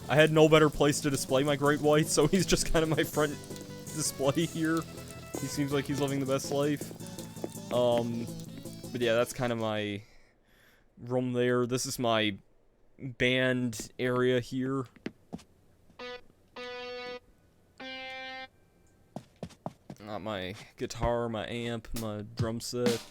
I had no better place to display my great white, so he's just kind of my front display here. He seems like he's living the best life. But yeah, that's kind of my room there. This is my band area here. Got my guitar, my amp, my drum set.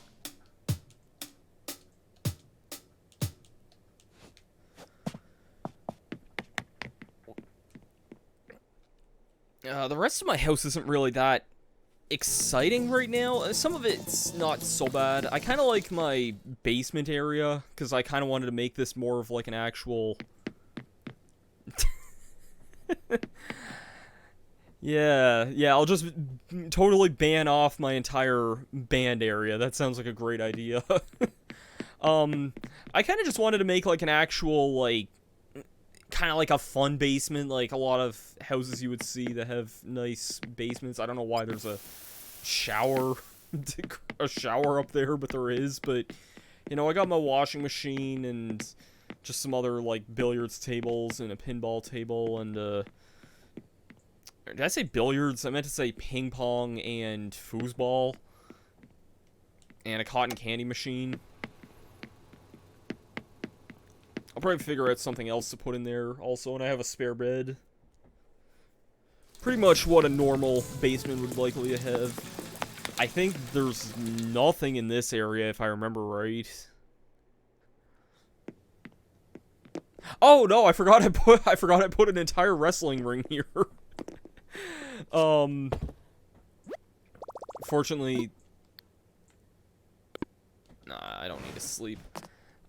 The rest of my house isn't really that exciting right now. Some of it's not so bad. I kind of like my basement area, because I kind of wanted to make this more of like an actual... Yeah, I'll just totally ban off my entire band area. That sounds like a great idea. I kind of just wanted to make like an actual, like, kind of like a fun basement, like a lot of houses you would see that have nice basements. I don't know why there's a shower up there, but there is. But, you know, I got my washing machine and just some other, like, billiards tables and a pinball table and, did I say billiards? I meant to say ping pong and foosball. And a cotton candy machine. I'll probably figure out something else to put in there also, and I have a spare bed. Pretty much what a normal basement would likely have. I think there's nothing in this area, if I remember right. Oh no, I forgot I put an entire wrestling ring here. Fortunately, nah, I don't need to sleep.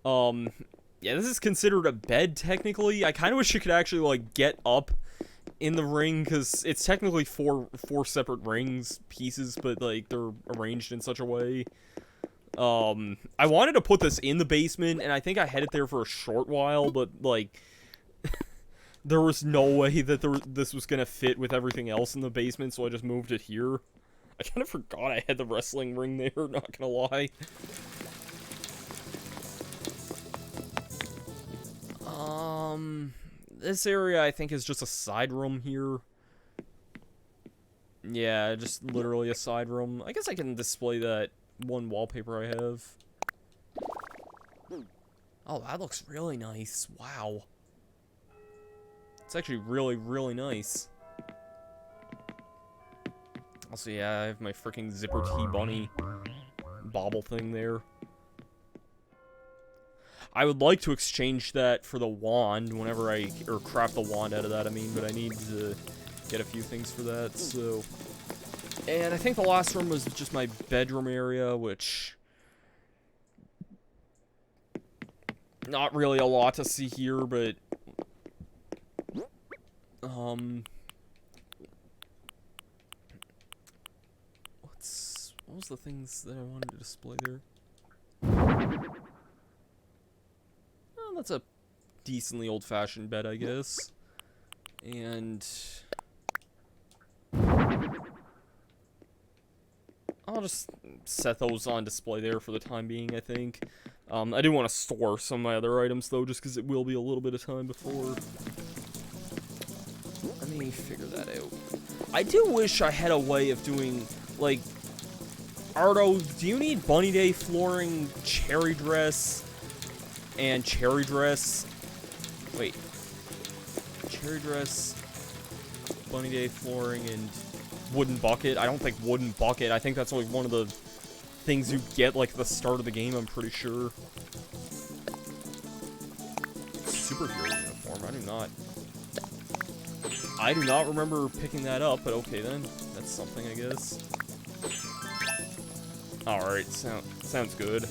Yeah, this is considered a bed, technically. I kind of wish you could actually, like, get up in the ring, because it's technically four separate rings pieces, but, like, they're arranged in such a way. I wanted to put this in the basement, and I think I had it there for a short while, but, like, there was no way that this was gonna fit with everything else in the basement, so I just moved it here. I kind of forgot I had the wrestling ring there, not gonna lie. This area, I think, is just a side room here. Yeah, just literally a side room. I guess I can display that one wallpaper I have. Oh, that looks really nice. Wow. It's actually really, really nice. Also, yeah, I have my freaking Zipper T Bunny bauble thing there. I would like to exchange that for the wand whenever or craft the wand out of that, I mean, but I need to get a few things for that, so. And I think the last room was just my bedroom area, which, not really a lot to see here, but, What was the things that I wanted to display there? Oh, that's a decently old-fashioned bed, I guess. And I'll just set those on display there for the time being, I think. I do want to store some of my other items, though, just because it will be a little bit of time before. Let me figure that out. I do wish I had a way of doing, like, Ardo, do you need Bunny Day flooring, cherry dress, and cherry dress? Wait. Cherry dress, Bunny Day flooring, and wooden bucket. I don't think wooden bucket. I think that's like one of the things you get like at the start of the game, I'm pretty sure. Superhero uniform. I do not remember picking that up, but okay then. That's something, I guess. Alright, sounds good.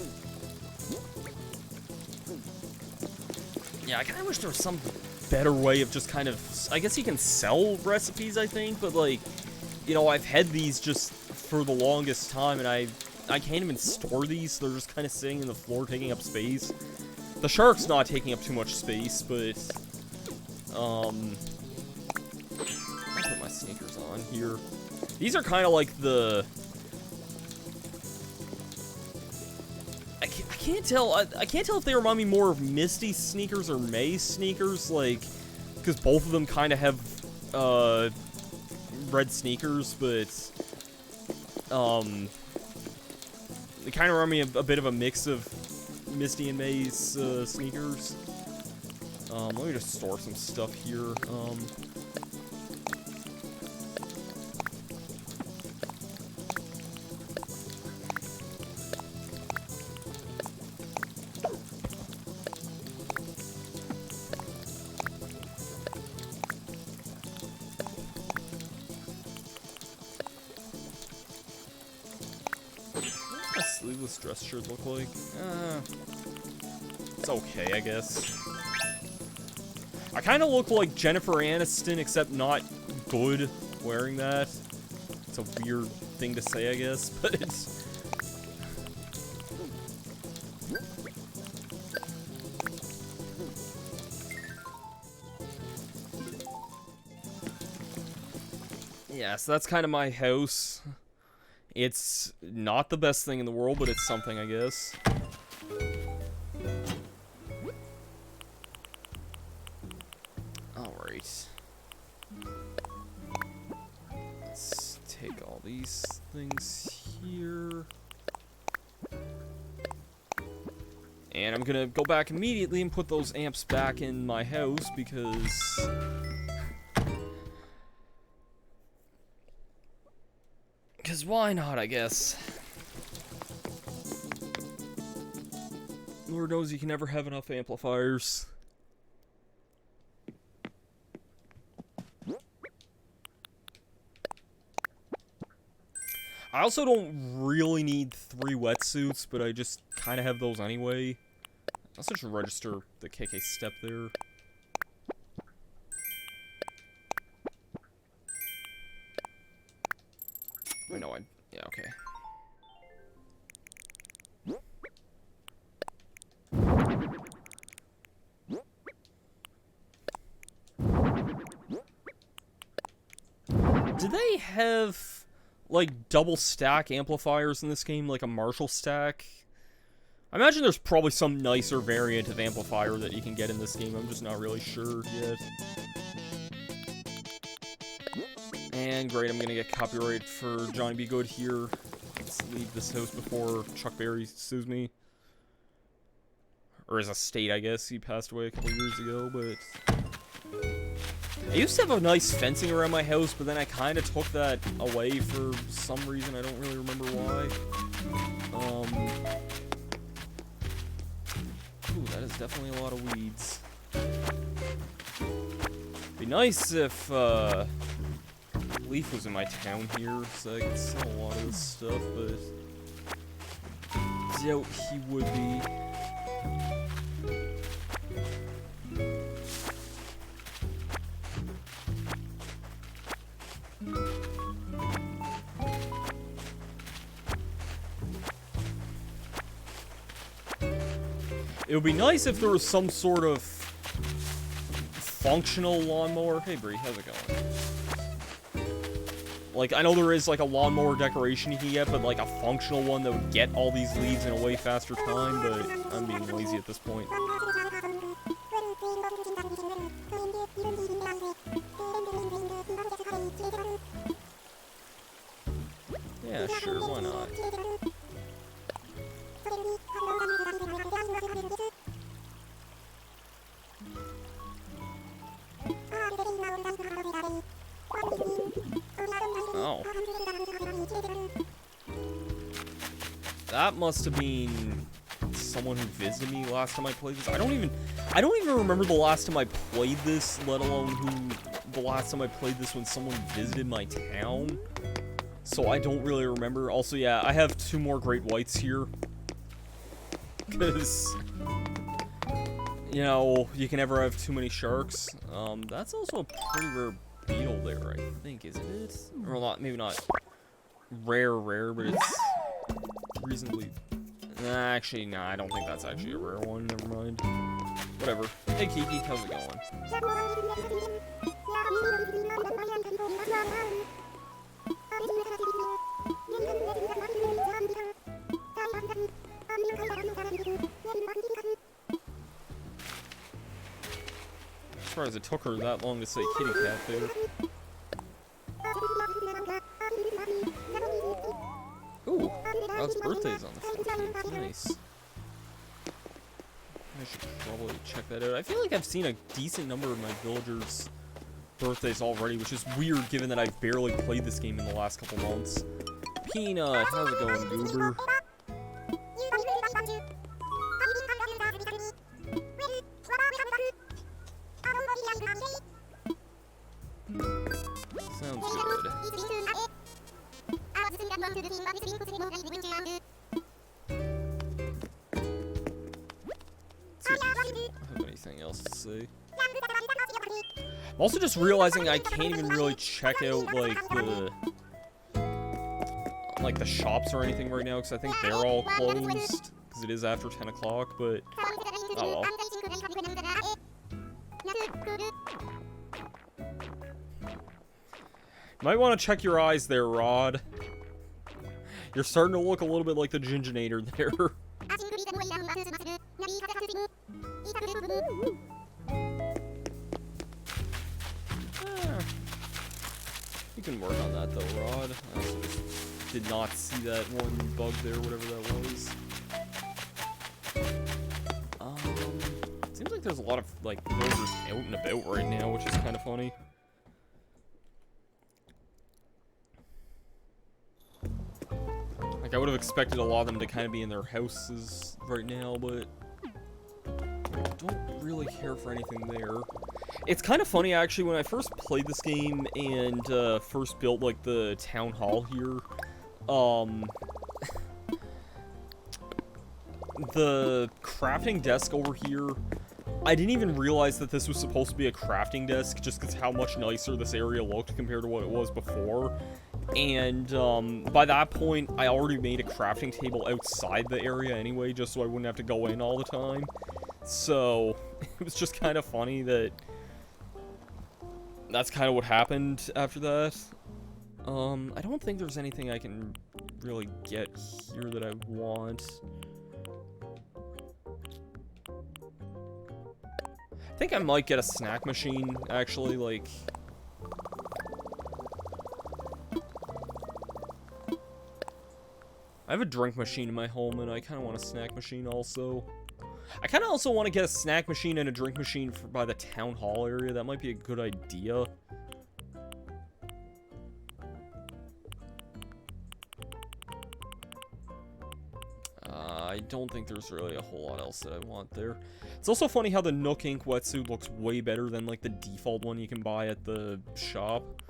Yeah, I kind of wish there was some better way of just kind of... I guess you can sell recipes, I think, but, like, you know, I've had these just for the longest time, and I can't even store these. They're just kind of sitting in the floor, taking up space. The shark's not taking up too much space, but... I'll put my sneakers on here. These are kind of like the... I can't tell. I can't tell if they remind me more of Misty sneakers or May sneakers, like, because both of them kind of have red sneakers, but they kind of remind me of a bit of a mix of Misty and May's sneakers. Let me just store some stuff here. Sleeveless dress shirt look like? It's okay, I guess. I kind of look like Jennifer Aniston, except not good wearing that. It's a weird thing to say, I guess, but it's... Yeah, so that's kind of my house. It's not the best thing in the world, but it's something, I guess. Alright. Let's take all these things here. And I'm gonna go back immediately and put those amps back in my house, because... Because why not, I guess. Lord knows you can never have enough amplifiers. I also don't really need 3 wetsuits, but I just kind of have those anyway. I also should register the KK step there. Wait, no, yeah, okay. Do they have, like, double stack amplifiers in this game, like a Marshall stack? I imagine there's probably some nicer variant of amplifier that you can get in this game. I'm just not really sure yet. And great, I'm gonna get copyrighted for Johnny B. Good here. Let's leave this house before Chuck Berry sues me. Or his estate, I guess. He passed away a couple years ago, but... I used to have a nice fencing around my house, but then I kind of took that away for some reason. I don't really remember why. Ooh, that is definitely a lot of weeds. Be nice if, Leaf was in my town here, so I could sell a lot of this stuff, but doubt he would be. It would be nice if there was some sort of functional lawnmower. Hey, Bree, how's it going? Like, I know there is, like, a lawnmower decoration you can get, but, like, a functional one that would get all these leaves in a way faster time, but I'm being lazy at this point. Yeah, sure, why not? Oh. That must have been someone who visited me last time I played this. I don't even remember the last time I played this, let alone the last time I played this when someone visited my town. So I don't really remember. Also, yeah, I have 2 more great whites here. Because, you know, you can never have too many sharks. That's also a pretty rare beetle there, I think, isn't it? Or not, maybe not rare, but it's reasonably... Actually, nah, I don't think that's actually a rare one. Never mind. Whatever. Hey, Kiki, how's it going? As far as it took her that long to say kitty cat there. Ooh, Rod's birthday's on the 14th. Nice. I should probably check that out. I feel like I've seen a decent number of my villagers' birthdays already, which is weird given that I've barely played this game in the last couple months. Peanut, how's it going, Goober? Sounds good. See if I have anything else to say. I'm also just realizing I can't even really check out, like the shops or anything right now, because I think they're all closed, because it is after 10 o'clock, but, oh well. Might want to check your eyes there, Rod. You're starting to look a little bit like the Ginginator there. You can work on that though, Rod. I also just did not see that one bug there, whatever that was. Seems like there's a lot of, like, villagers out and about right now, which is kind of funny. Like, I would have expected a lot of them to kind of be in their houses right now, but I don't really care for anything there. It's kind of funny, actually, when I first played this game and first built, like, the town hall here, the crafting desk over here, I didn't even realize that this was supposed to be a crafting desk, just because how much nicer this area looked compared to what it was before. And by that point, I already made a crafting table outside the area anyway, just so I wouldn't have to go in all the time. So, it was just kind of funny that that's kind of what happened after that. I don't think there's anything I can really get here that I want. I think I might get a snack machine, actually, like... I have a drink machine in my home, and I kind of want a snack machine also. I kind of also want to get a snack machine and a drink machine by the town hall area. That might be a good idea. I don't think there's really a whole lot else that I want there. It's also funny how the Nook Ink wetsuit looks way better than, like, the default one you can buy at the shop.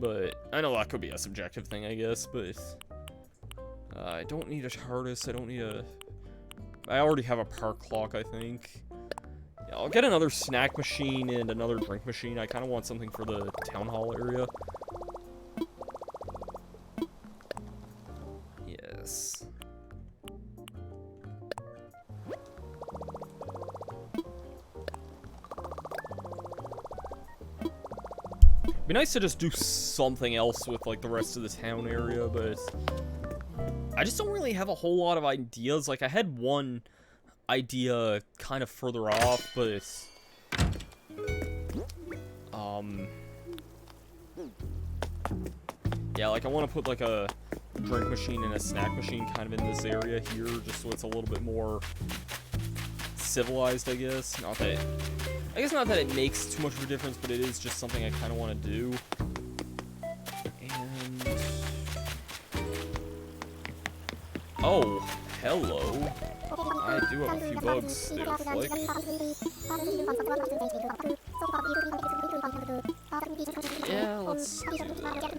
But I know that could be a subjective thing, I guess, but I don't need a TARDIS, I don't need a... I already have a park clock, I think. Yeah, I'll get another snack machine and another drink machine. I kind of want something for the town hall area. Yes. be nice to just do something else with, like, the rest of the town area, but I just don't really have a whole lot of ideas. Like, I had one idea kind of further off, but yeah, like, I want to put, like, a drink machine and a snack machine kind of in this area here, just so it's a little bit more civilized, I guess. Not that it makes too much of a difference, but it is just something I kind of want to do. And oh, hello. I do have a few bugs there, Flick. Yeah, let's do that.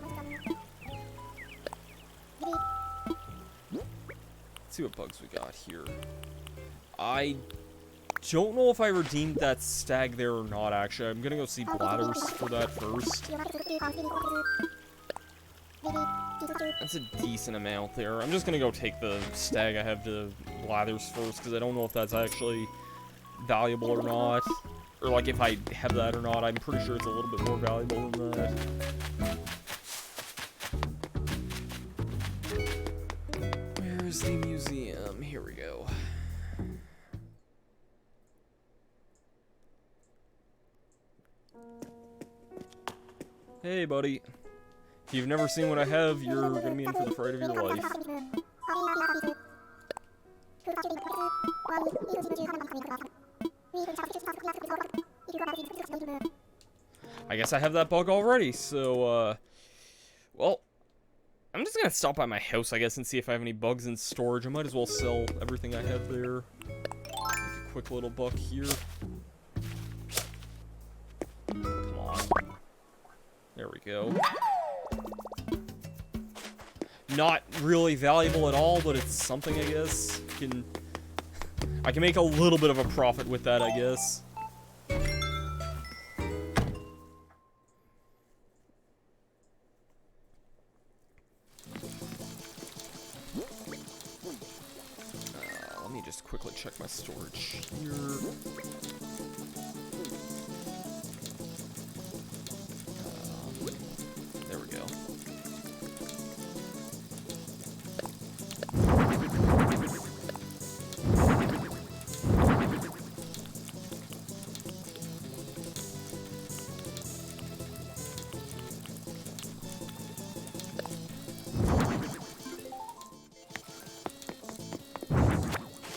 Let's see what bugs we got here. I don't know if I redeemed that stag there or not, actually. I'm gonna go see bladders for that first. That's a decent amount there. I'm just gonna go take the stag I have to bladders first, because I don't know if that's actually valuable or not. Or, like, if I have that or not. I'm pretty sure it's a little bit more valuable than that. Where's the museum? Here we go. Hey, buddy. If you've never seen what I have, you're gonna be in for the fright of your life. I guess I have that bug already, so, well, I'm just gonna stop by my house, I guess, and see if I have any bugs in storage. I might as well sell everything I have there. Make a quick little buck here. Come on. There we go. Not really valuable at all, but it's something, I guess. I can make a little bit of a profit with that, I guess. Let me just quickly check my storage here. There we go.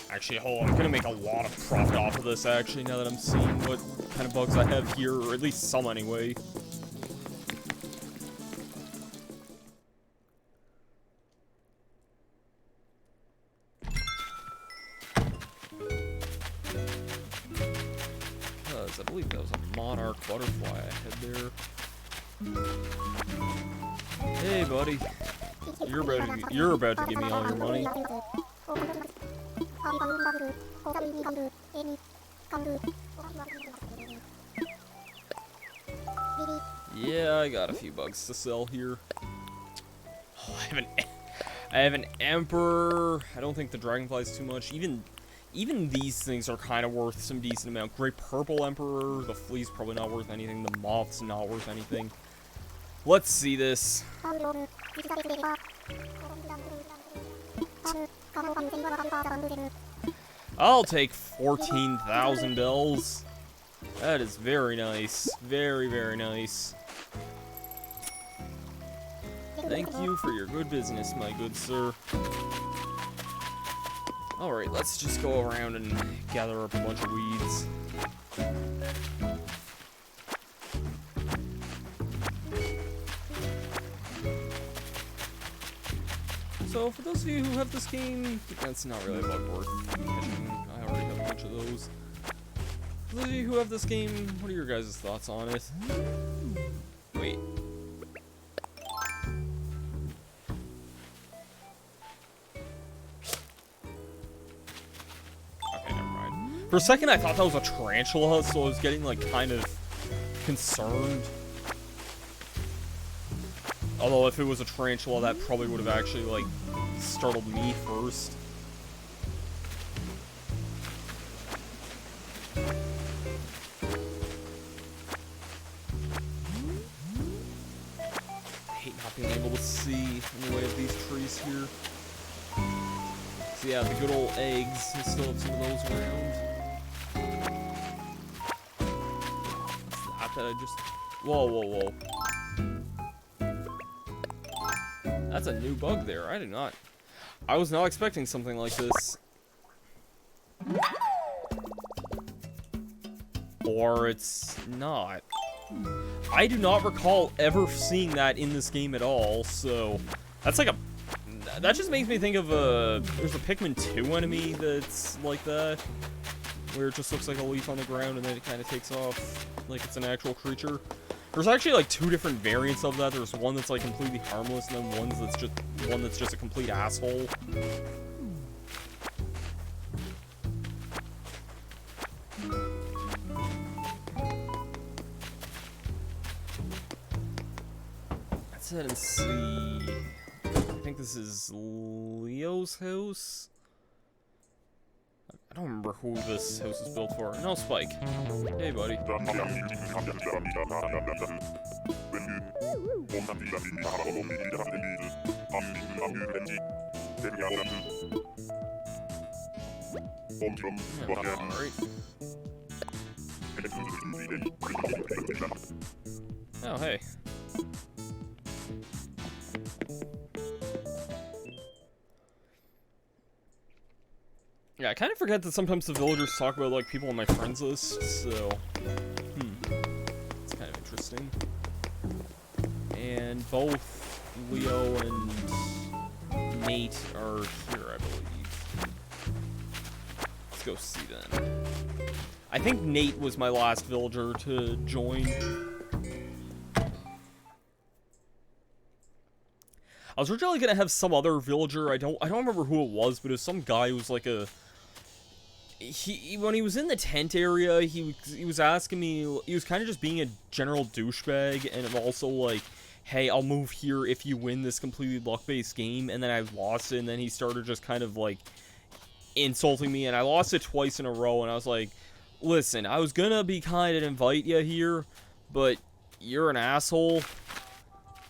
Actually, I'm gonna make a lot of profit off of this, actually, now that I'm seeing what kind of bugs I have here, or at least some anyway. Because I believe that was a monarch butterfly I had there. Hey, buddy. You're about to give me all your money. Yeah, I got a few bugs to sell here. Oh, I have an emperor. I don't think the dragonfly's too much. Even these things are kind of worth some decent amount. Great purple emperor. The flea's probably not worth anything. The moth's not worth anything. Let's see this. I'll take 14,000 bells. That is very nice. Very, very nice. Thank you for your good business, my good sir. Alright, let's just go around and gather up a bunch of weeds. So, for those of you who have this game, that's not really a bug worth catching. I already have a bunch of those. For those of you who have this game, what are your guys' thoughts on it? Wait. Okay, never mind. For a second, I thought that was a tarantula, so I was getting, like, kind of concerned. Although, if it was a tarantula, that probably would have actually, like, startled me first. in the way of these trees here. So yeah, the good old eggs. I still have some of those around. What's that I just... Whoa, whoa, whoa. That's a new bug there. I was not expecting something like this. Or it's not. I do not recall ever seeing that in this game at all, so... That's like a... That just makes me think of a... There's a Pikmin 2 enemy that's like that. Where it just looks like a leaf on the ground and then it kind of takes off like it's an actual creature. There's actually like 2 different variants of that. There's one that's like completely harmless and then one that's just a complete asshole. Let's head and see. I think this is Leo's house. I don't remember who this house is built for. No, Spike. Hey, buddy. Alright. Oh, hey. Yeah, I kind of forget that sometimes the villagers talk about, like, people on my friends list, so... It's kind of interesting. And both Leo and Nate are here, I believe. Let's go see them. I think Nate was my last villager to join. I was originally gonna have some other villager, I don't remember who it was, but it was some guy who was like a... when he was in the tent area, he was asking me, he was kind of just being a general douchebag, and also like, hey, I'll move here if you win this completely luck-based game, and then I lost it, and then he started just kind of like insulting me, and I lost it twice in a row, and I was like, listen, I was gonna be kind and invite you here, but you're an asshole,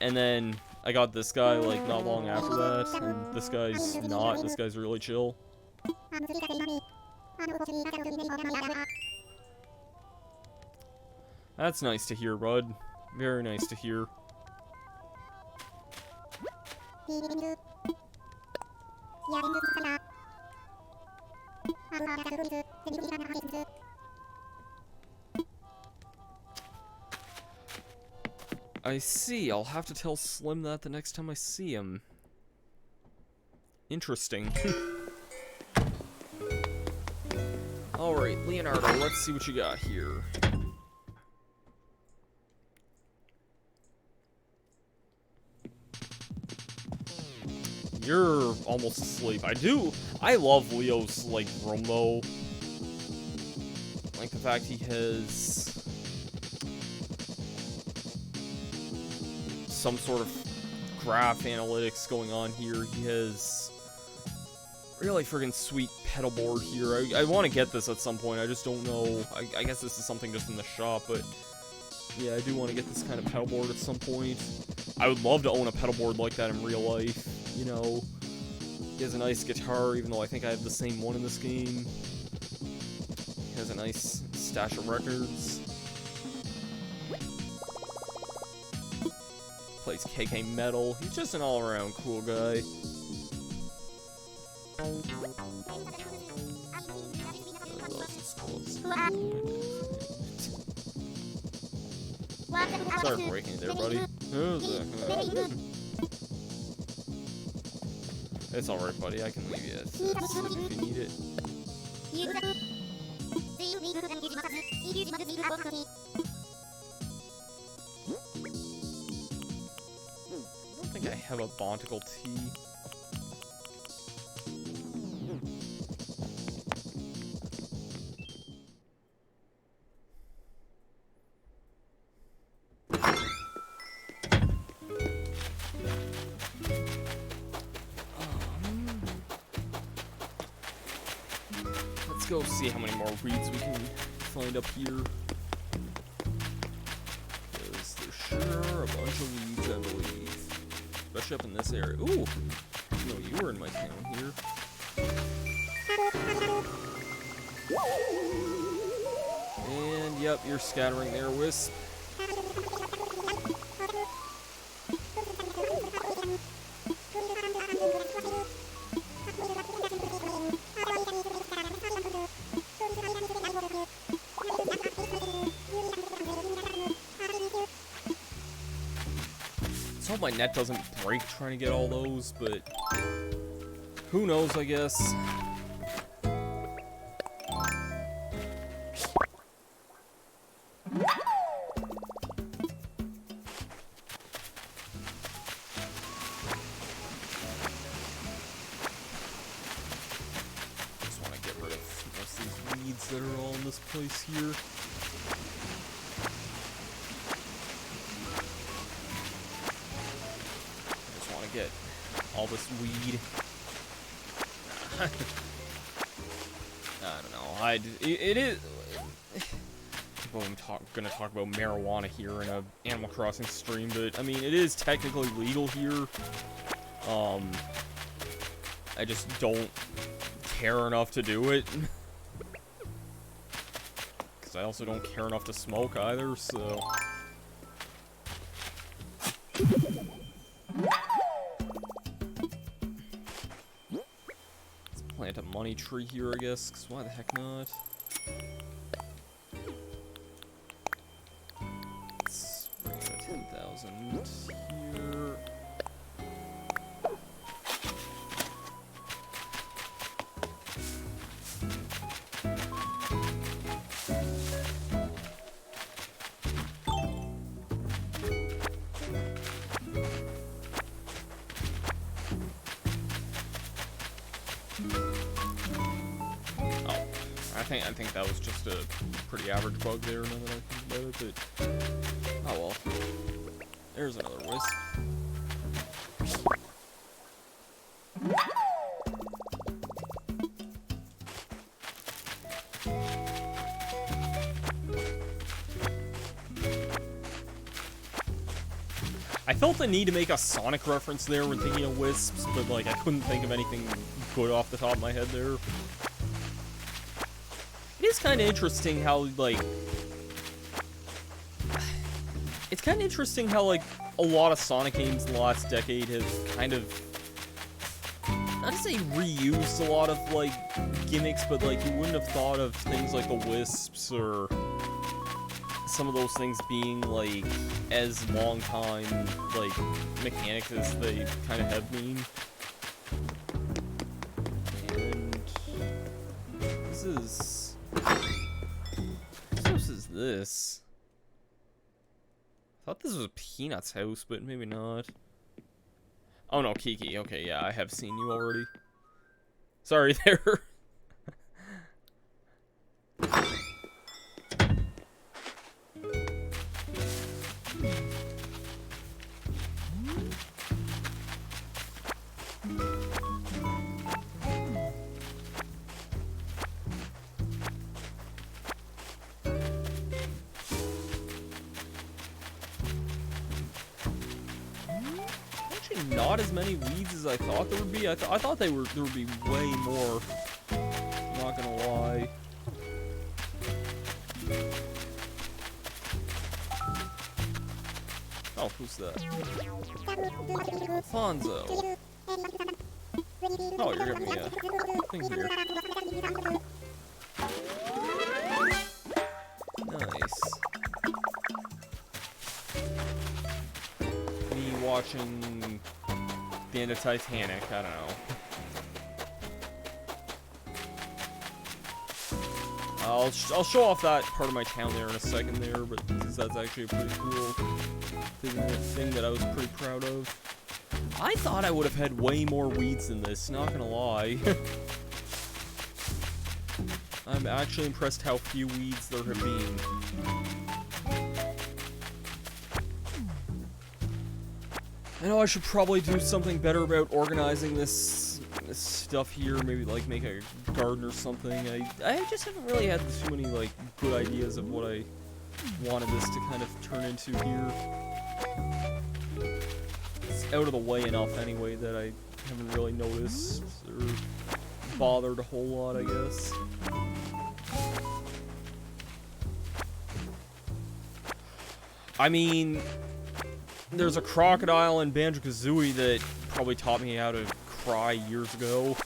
and then I got this guy like not long after that, and this guy's really chill. That's nice to hear, bud. Very nice to hear. I see. I'll have to tell Slim that the next time I see him. Interesting. Alright, Leonardo, let's see what you got here. You're almost asleep. I love Leo's, like, room, though. Like, the fact he has some sort of graph analytics going on here. He has really friggin' sweet pedal board here. I want to get this at some point. I just don't know. I guess this is something just in the shop, but yeah, I do want to get this kind of pedal board at some point. I would love to own a pedal board like that in real life. You know, he has a nice guitar, even though I think I have the same one in this game. He has a nice stash of records. Plays KK Metal. He's just an all-around cool guy. Sorry for breaking it there, buddy. It's alright, buddy. I can leave you at 6 if you need it. I don't think I have a Bonticle Tea. Let's go see how many more reeds we can find up here. Because there sure are a bunch of weeds, I believe. finish up in this area. Ooh! No, you were in my town here. And, yep, you're scattering there, Wisp. Let's hope my net doesn't break trying to get all those, but who knows, I guess. Just want to get rid of most of these weeds that are all in this place here. Get all this weed. I don't know. It is. Well, I'm gonna talk about marijuana here in a Animal Crossing stream, but I mean, it is technically legal here. I just don't care enough to do it. Because I also don't care enough to smoke either, so. Plant a money tree here, I guess, because why the heck not? Let's bring in a 10,000 here. I think that was just a pretty average bug there, now that I think about it, but oh well. There's another wisp. I felt the need to make a Sonic reference there when thinking of wisps, but like I couldn't think of anything good off the top of my head there. It is kind of interesting how, like, it's kind of interesting how, like, a lot of Sonic games in the last decade have kind of, not to say reused a lot of, like, gimmicks, but, like, you wouldn't have thought of things like the Wisps or some of those things being, like, as long time, like, mechanics as they kind of have been. And this is... Whose house is this? I thought this was Peanut's house, but maybe not. Oh no, Kiki. Okay, yeah, I have seen you already. Sorry there. Not as many weeds as I thought there would be. I thought there would be way more. I'm not gonna lie. Oh, who's that? Alfonso. Oh, you're giving me a thing here. Nice. Me watching the end of Titanic, I don't know. I'll show off that part of my town there in a second there, but because that's actually a pretty cool thing that I was pretty proud of. I thought I would have had way more weeds than this, not gonna lie. I'm actually impressed how few weeds there have been. I know I should probably do something better about organizing this stuff here, maybe like make a garden or something. I just haven't really had too many like good ideas of what I wanted this to kind of turn into here. Let's out of the way enough anyway that I haven't really noticed or bothered a whole lot, I guess. I mean, there's a crocodile in Banjo-Kazooie that probably taught me how to cry years ago.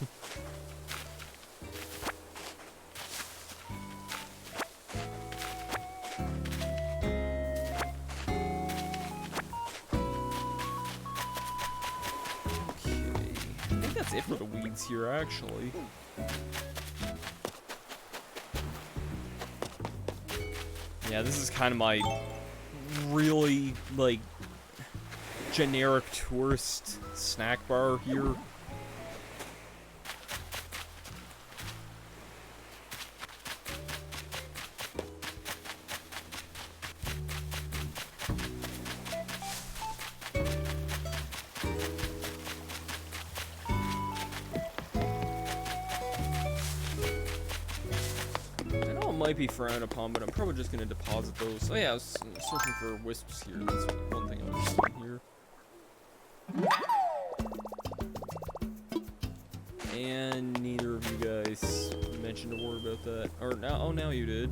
That's it for the weeds here, actually. Yeah, this is kind of my really, like, generic tourist snack bar here. Might be frowned upon, but I'm probably just gonna deposit those. Oh yeah, I was searching for wisps here. That's one thing I was doing here. And neither of you guys mentioned a word about that. Or now, oh, now you did.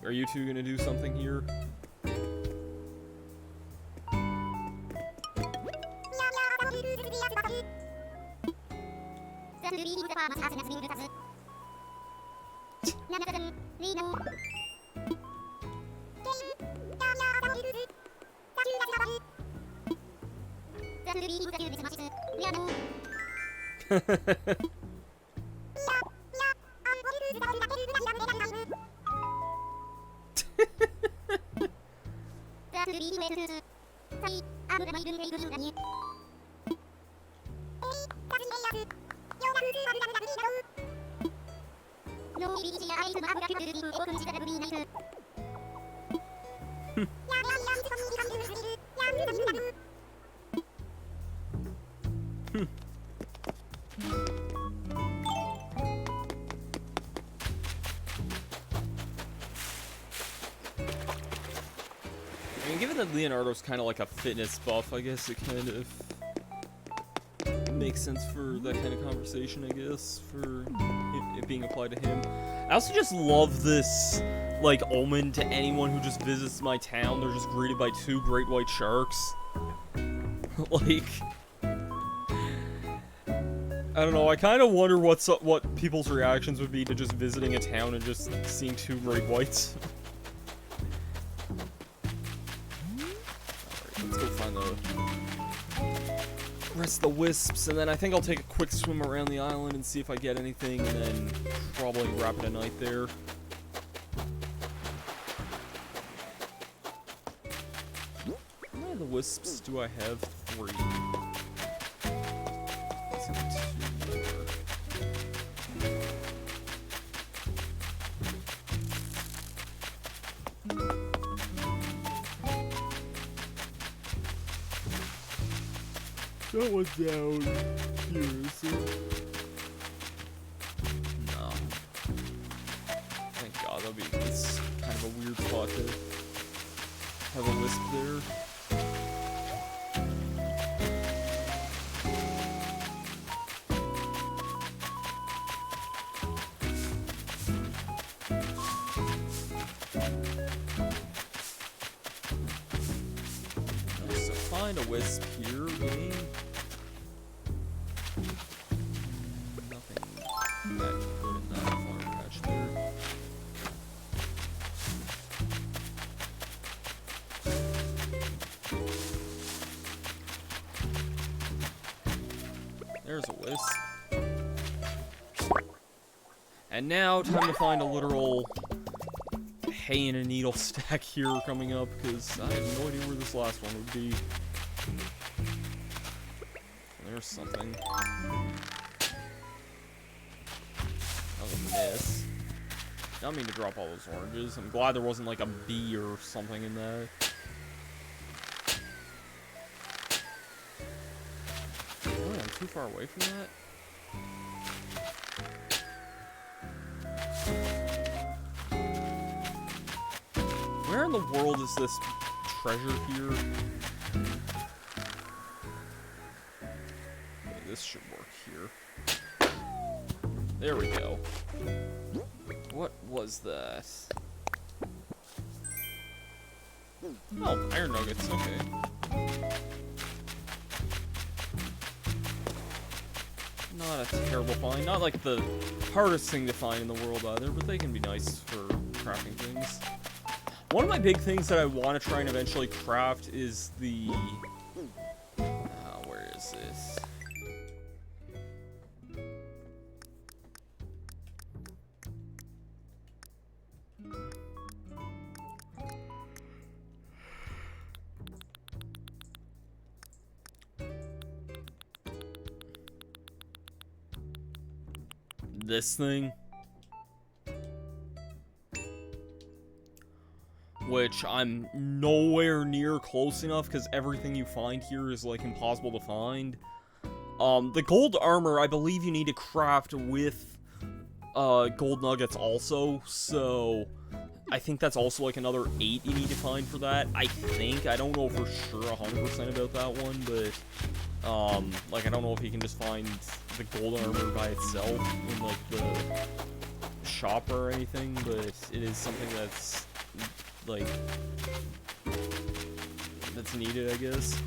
Are you two gonna do something here? I mean, given that Leonardo's kind of like a fitness buff, I guess it kind of makes sense for that kind of conversation, I guess, for it being applied to him. I also just love this, like, omen to anyone who just visits my town. They're just greeted by 2 great white sharks. Like, I don't know, I kind of wonder what people's reactions would be to just visiting a town and just seeing 2 great whites. Let's go find the rest of the wisps, and then I think I'll take a quick swim around the island and see if I get anything, and then probably wrap it a night there. How many of the wisps do I have? 3. Let's have 2 more. That one's down here, is it? No. Thank God, it's kind of a weird spot to have a wisp there. So find a wisp here, really. There's a wisp. And now, time to find a literal hay and a needle stack here coming up, because I have no idea where this last one would be. There's something. That was a miss. Don't mean to drop all those oranges. I'm glad there wasn't like a bee or something in that. Too far away from that? Where in the world is this treasure here? this should work here. There we go. What was that? Oh, iron nuggets, okay. Not a terrible find. Not like the hardest thing to find in the world either, but they can be nice for crafting things. One of my big things that I want to try and eventually craft is the... where is this? This thing. Which I'm nowhere near close enough because everything you find here is like impossible to find. The gold armor, I believe you need to craft with gold nuggets also, so I think that's also like another 8 you need to find for that. I think, I don't know for sure 100% about that one, but like I don't know if you can just find the gold armor by itself in like the shop or anything, but it is something that's like that's needed, I guess.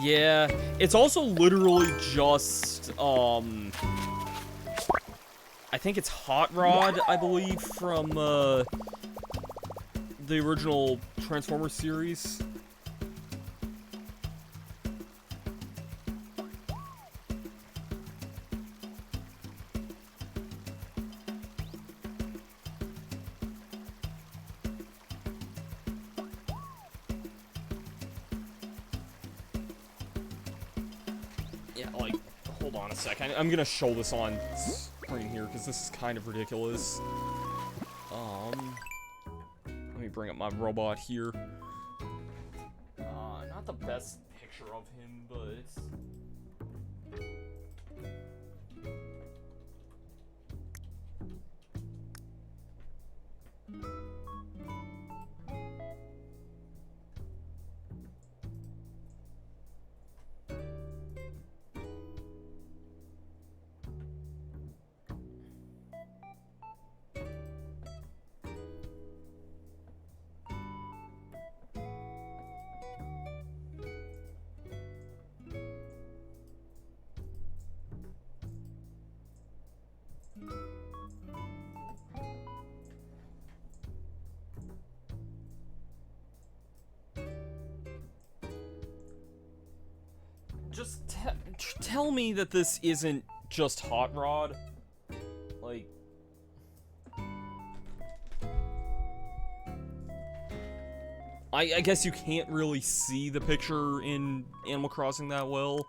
Yeah, it's also literally just I think it's Hot Rod, I believe, from the original Transformers series. Yeah, like, hold on a sec. I'm gonna show this on screen here, because this is kind of ridiculous. Let me bring up my robot here. Not the best picture of him, but... Just tell me that this isn't just Hot Rod. Like... I guess you can't really see the picture in Animal Crossing that well.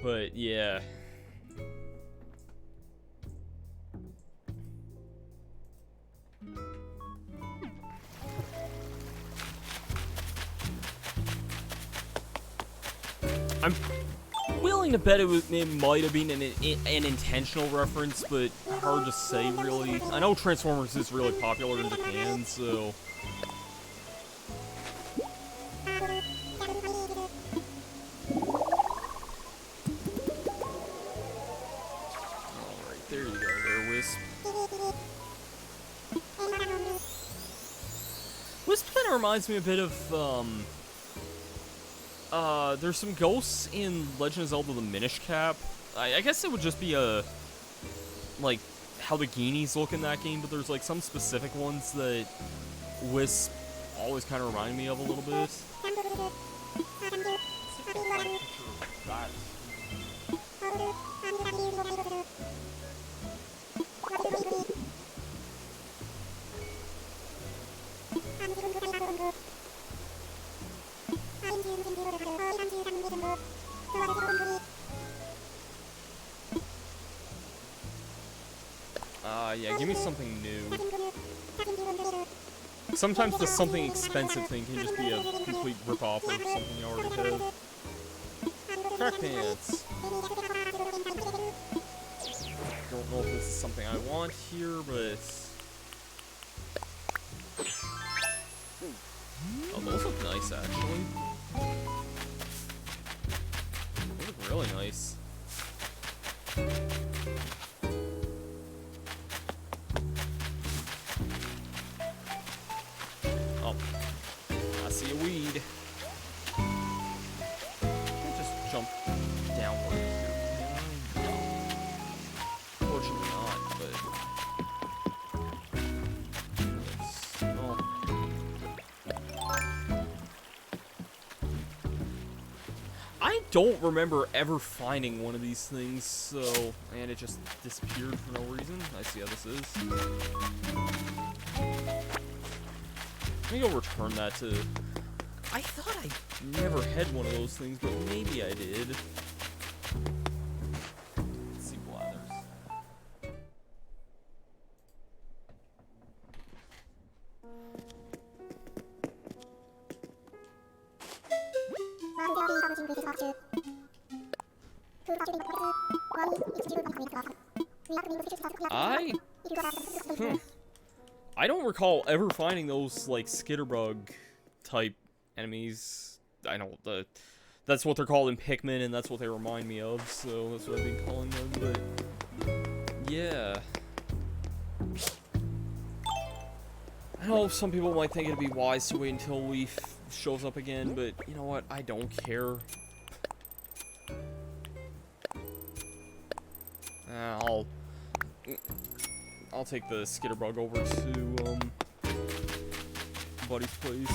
But, yeah. I'm willing to bet it might have been an intentional reference, but hard to say, really. I know Transformers is really popular in Japan, so... Alright, there you go there, Wisp. Wisp kind of reminds me a bit of, there's some ghosts in Legend of Zelda the Minish Cap. I guess it would just be like, how the Geenies look in that game, but there's, like, some specific ones that Wisp always kind of remind me of a little bit. Yeah, give me something new. Sometimes the something expensive thing can just be a complete rip-off of something you already have. Track pants. Don't know if this is something I want here, but... nice, actually. They look really nice. Oh, I see a weed. Can't just jump downward here. No. Fortunately not, but... Well... I don't remember ever finding one of these things, so... And it just disappeared for no reason. I see how this is. Let me go return that to... I thought I never had one of those things, but maybe I did. Let's see, Blathers. I don't recall ever finding those, like, skitterbug type enemies. I know that's what they're called in Pikmin, and that's what they remind me of, so that's what I've been calling them, but yeah. I know some people might think it'd be wise to wait until Leaf shows up again, but you know what? I don't care. I'll take the skitterbug over to Buddy's place.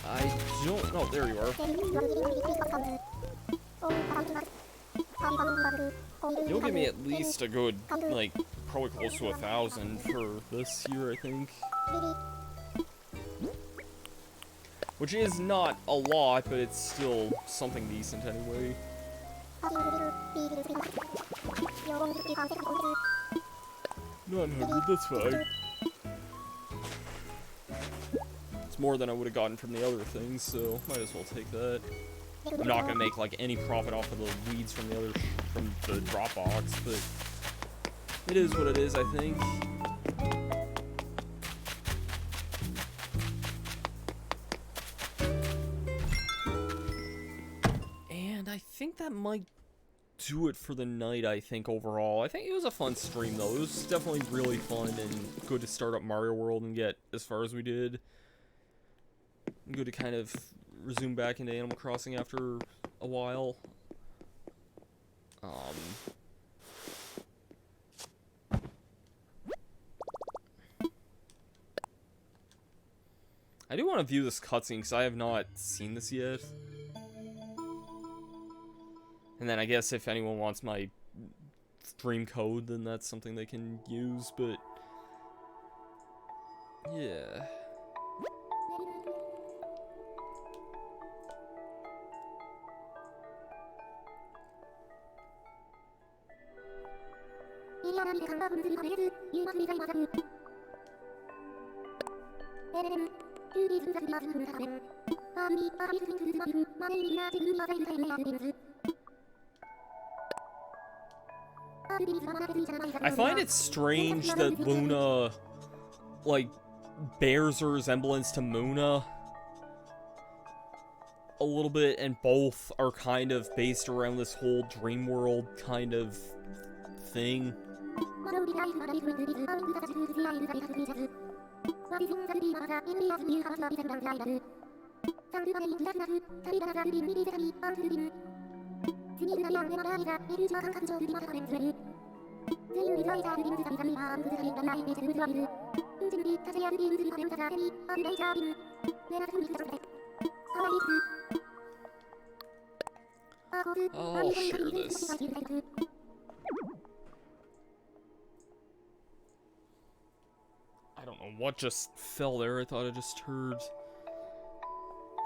I don't know. There you are. You'll give me at least a good, like, probably close to 1,000 for this year, I think. Which is not a lot, but it's still something decent anyway. $900, that's fine. It's more than I would have gotten from the other things, so might as well take that. I'm not gonna make like any profit off of the weeds from the from the drop box, but it is what it is, I think. And I think that might do it for the night, I think, overall. I think it was a fun stream, though. It was definitely really fun and good to start up Mario World and get as far as we did. Good to kind of resume back into Animal Crossing after a while. I do want to view this cutscene because I have not seen this yet. And then I guess if anyone wants my stream code, then that's something they can use, but yeah. I find it strange that Luna, like, bears her resemblance to Muna a little bit, and both are kind of based around this whole dream world kind of thing. I'll share this. I don't know what just fell there. I thought I just heard...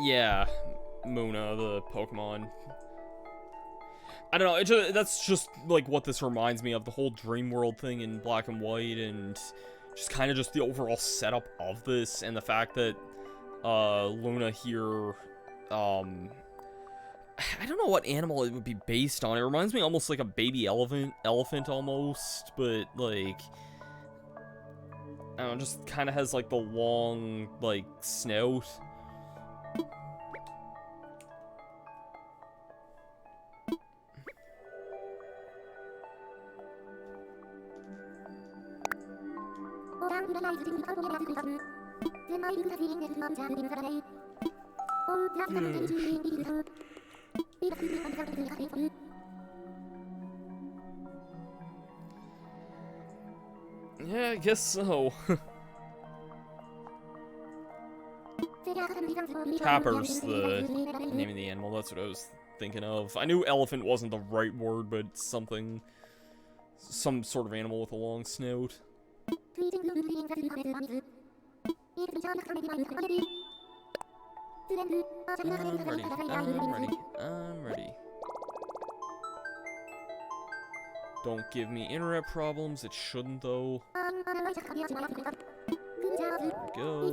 Yeah, Muna, the Pokemon. I don't know, that's just, like, what this reminds me of, the whole Dream World thing in Black and White, and just kind of just the overall setup of this, and the fact that, Luna here, I don't know what animal it would be based on. It reminds me almost like a baby elephant almost, but like, I don't know, just kind of has like the long like snout. Yeah, I guess so. Tapper's the name of the animal, that's what I was thinking of. I knew elephant wasn't the right word, but something... some sort of animal with a long snout. I'm ready. Don't give me internet problems, it shouldn't though. There we go.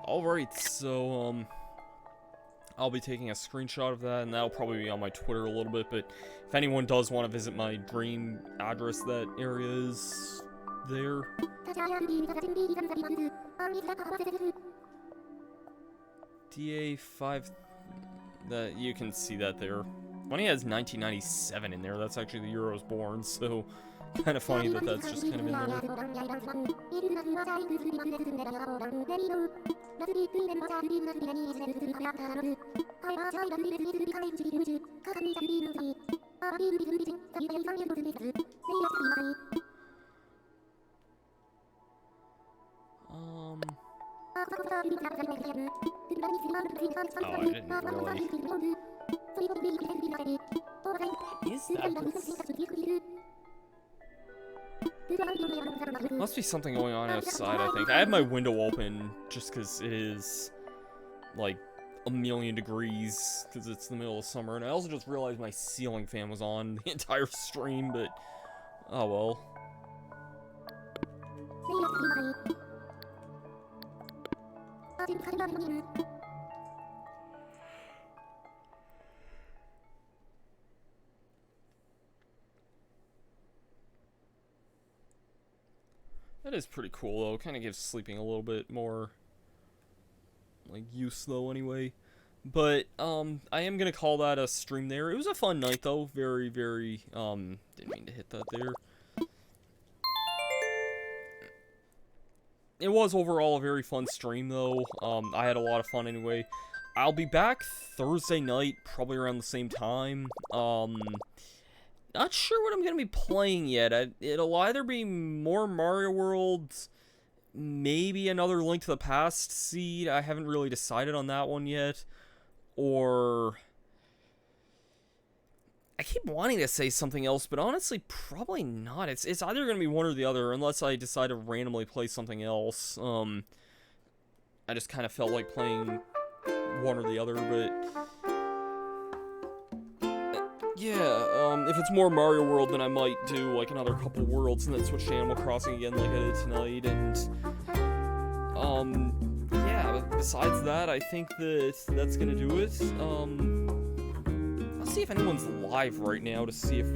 Alright, so, I'll be taking a screenshot of that, and that'll probably be on my Twitter a little bit, but if anyone does want to visit my dream address, that area is there. DA5, that you can see that there. Funny has 1997 in there, that's actually the year I was born, so kind of funny that that's just kind of in there. Oh, I didn't really. Is that must be something going on outside, I think. I have my window open just because it is, like, 1,000,000 degrees because it's the middle of summer. And I also just realized my ceiling fan was on the entire stream, but, oh well. That is pretty cool, though. Kind of gives sleeping a little bit more, like, use, though, anyway. But, I am gonna call that a stream there. It was a fun night, though. Very, very, didn't mean to hit that there. It was overall a very fun stream, though. I had a lot of fun anyway. I'll be back Thursday night, probably around the same time. Not sure what I'm going to be playing yet. It'll either be more Mario World, maybe another Link to the Past seed. I haven't really decided on that one yet. Or... I keep wanting to say something else, but honestly, probably not. It's either going to be one or the other, unless I decide to randomly play something else. I just kind of felt like playing one or the other, but... yeah, if it's more Mario World, then I might do, like, another couple worlds and then switch to Animal Crossing again like I did tonight, and, yeah, besides that, I think that's gonna do it. Let's see if anyone's live right now to see if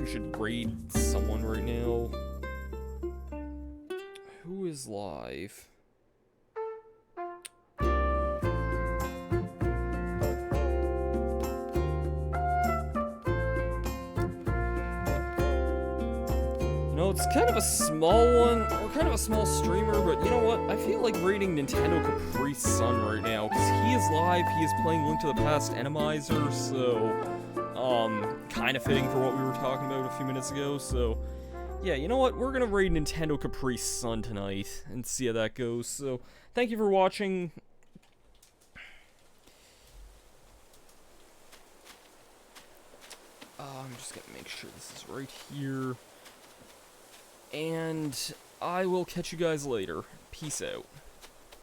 we should raid someone right now. Who is live? It's kind of a small one, or kind of a small streamer, but you know what? I feel like raiding Nintendo Capri Sun right now, because he is live, he is playing Link to the Past Enemizer, so, kind of fitting for what we were talking about a few minutes ago, so, yeah, you know what? We're gonna raid Nintendo Capri Sun tonight, and see how that goes, so, thank you for watching. I'm just gonna make sure this is right here. And I will catch you guys later. Peace out.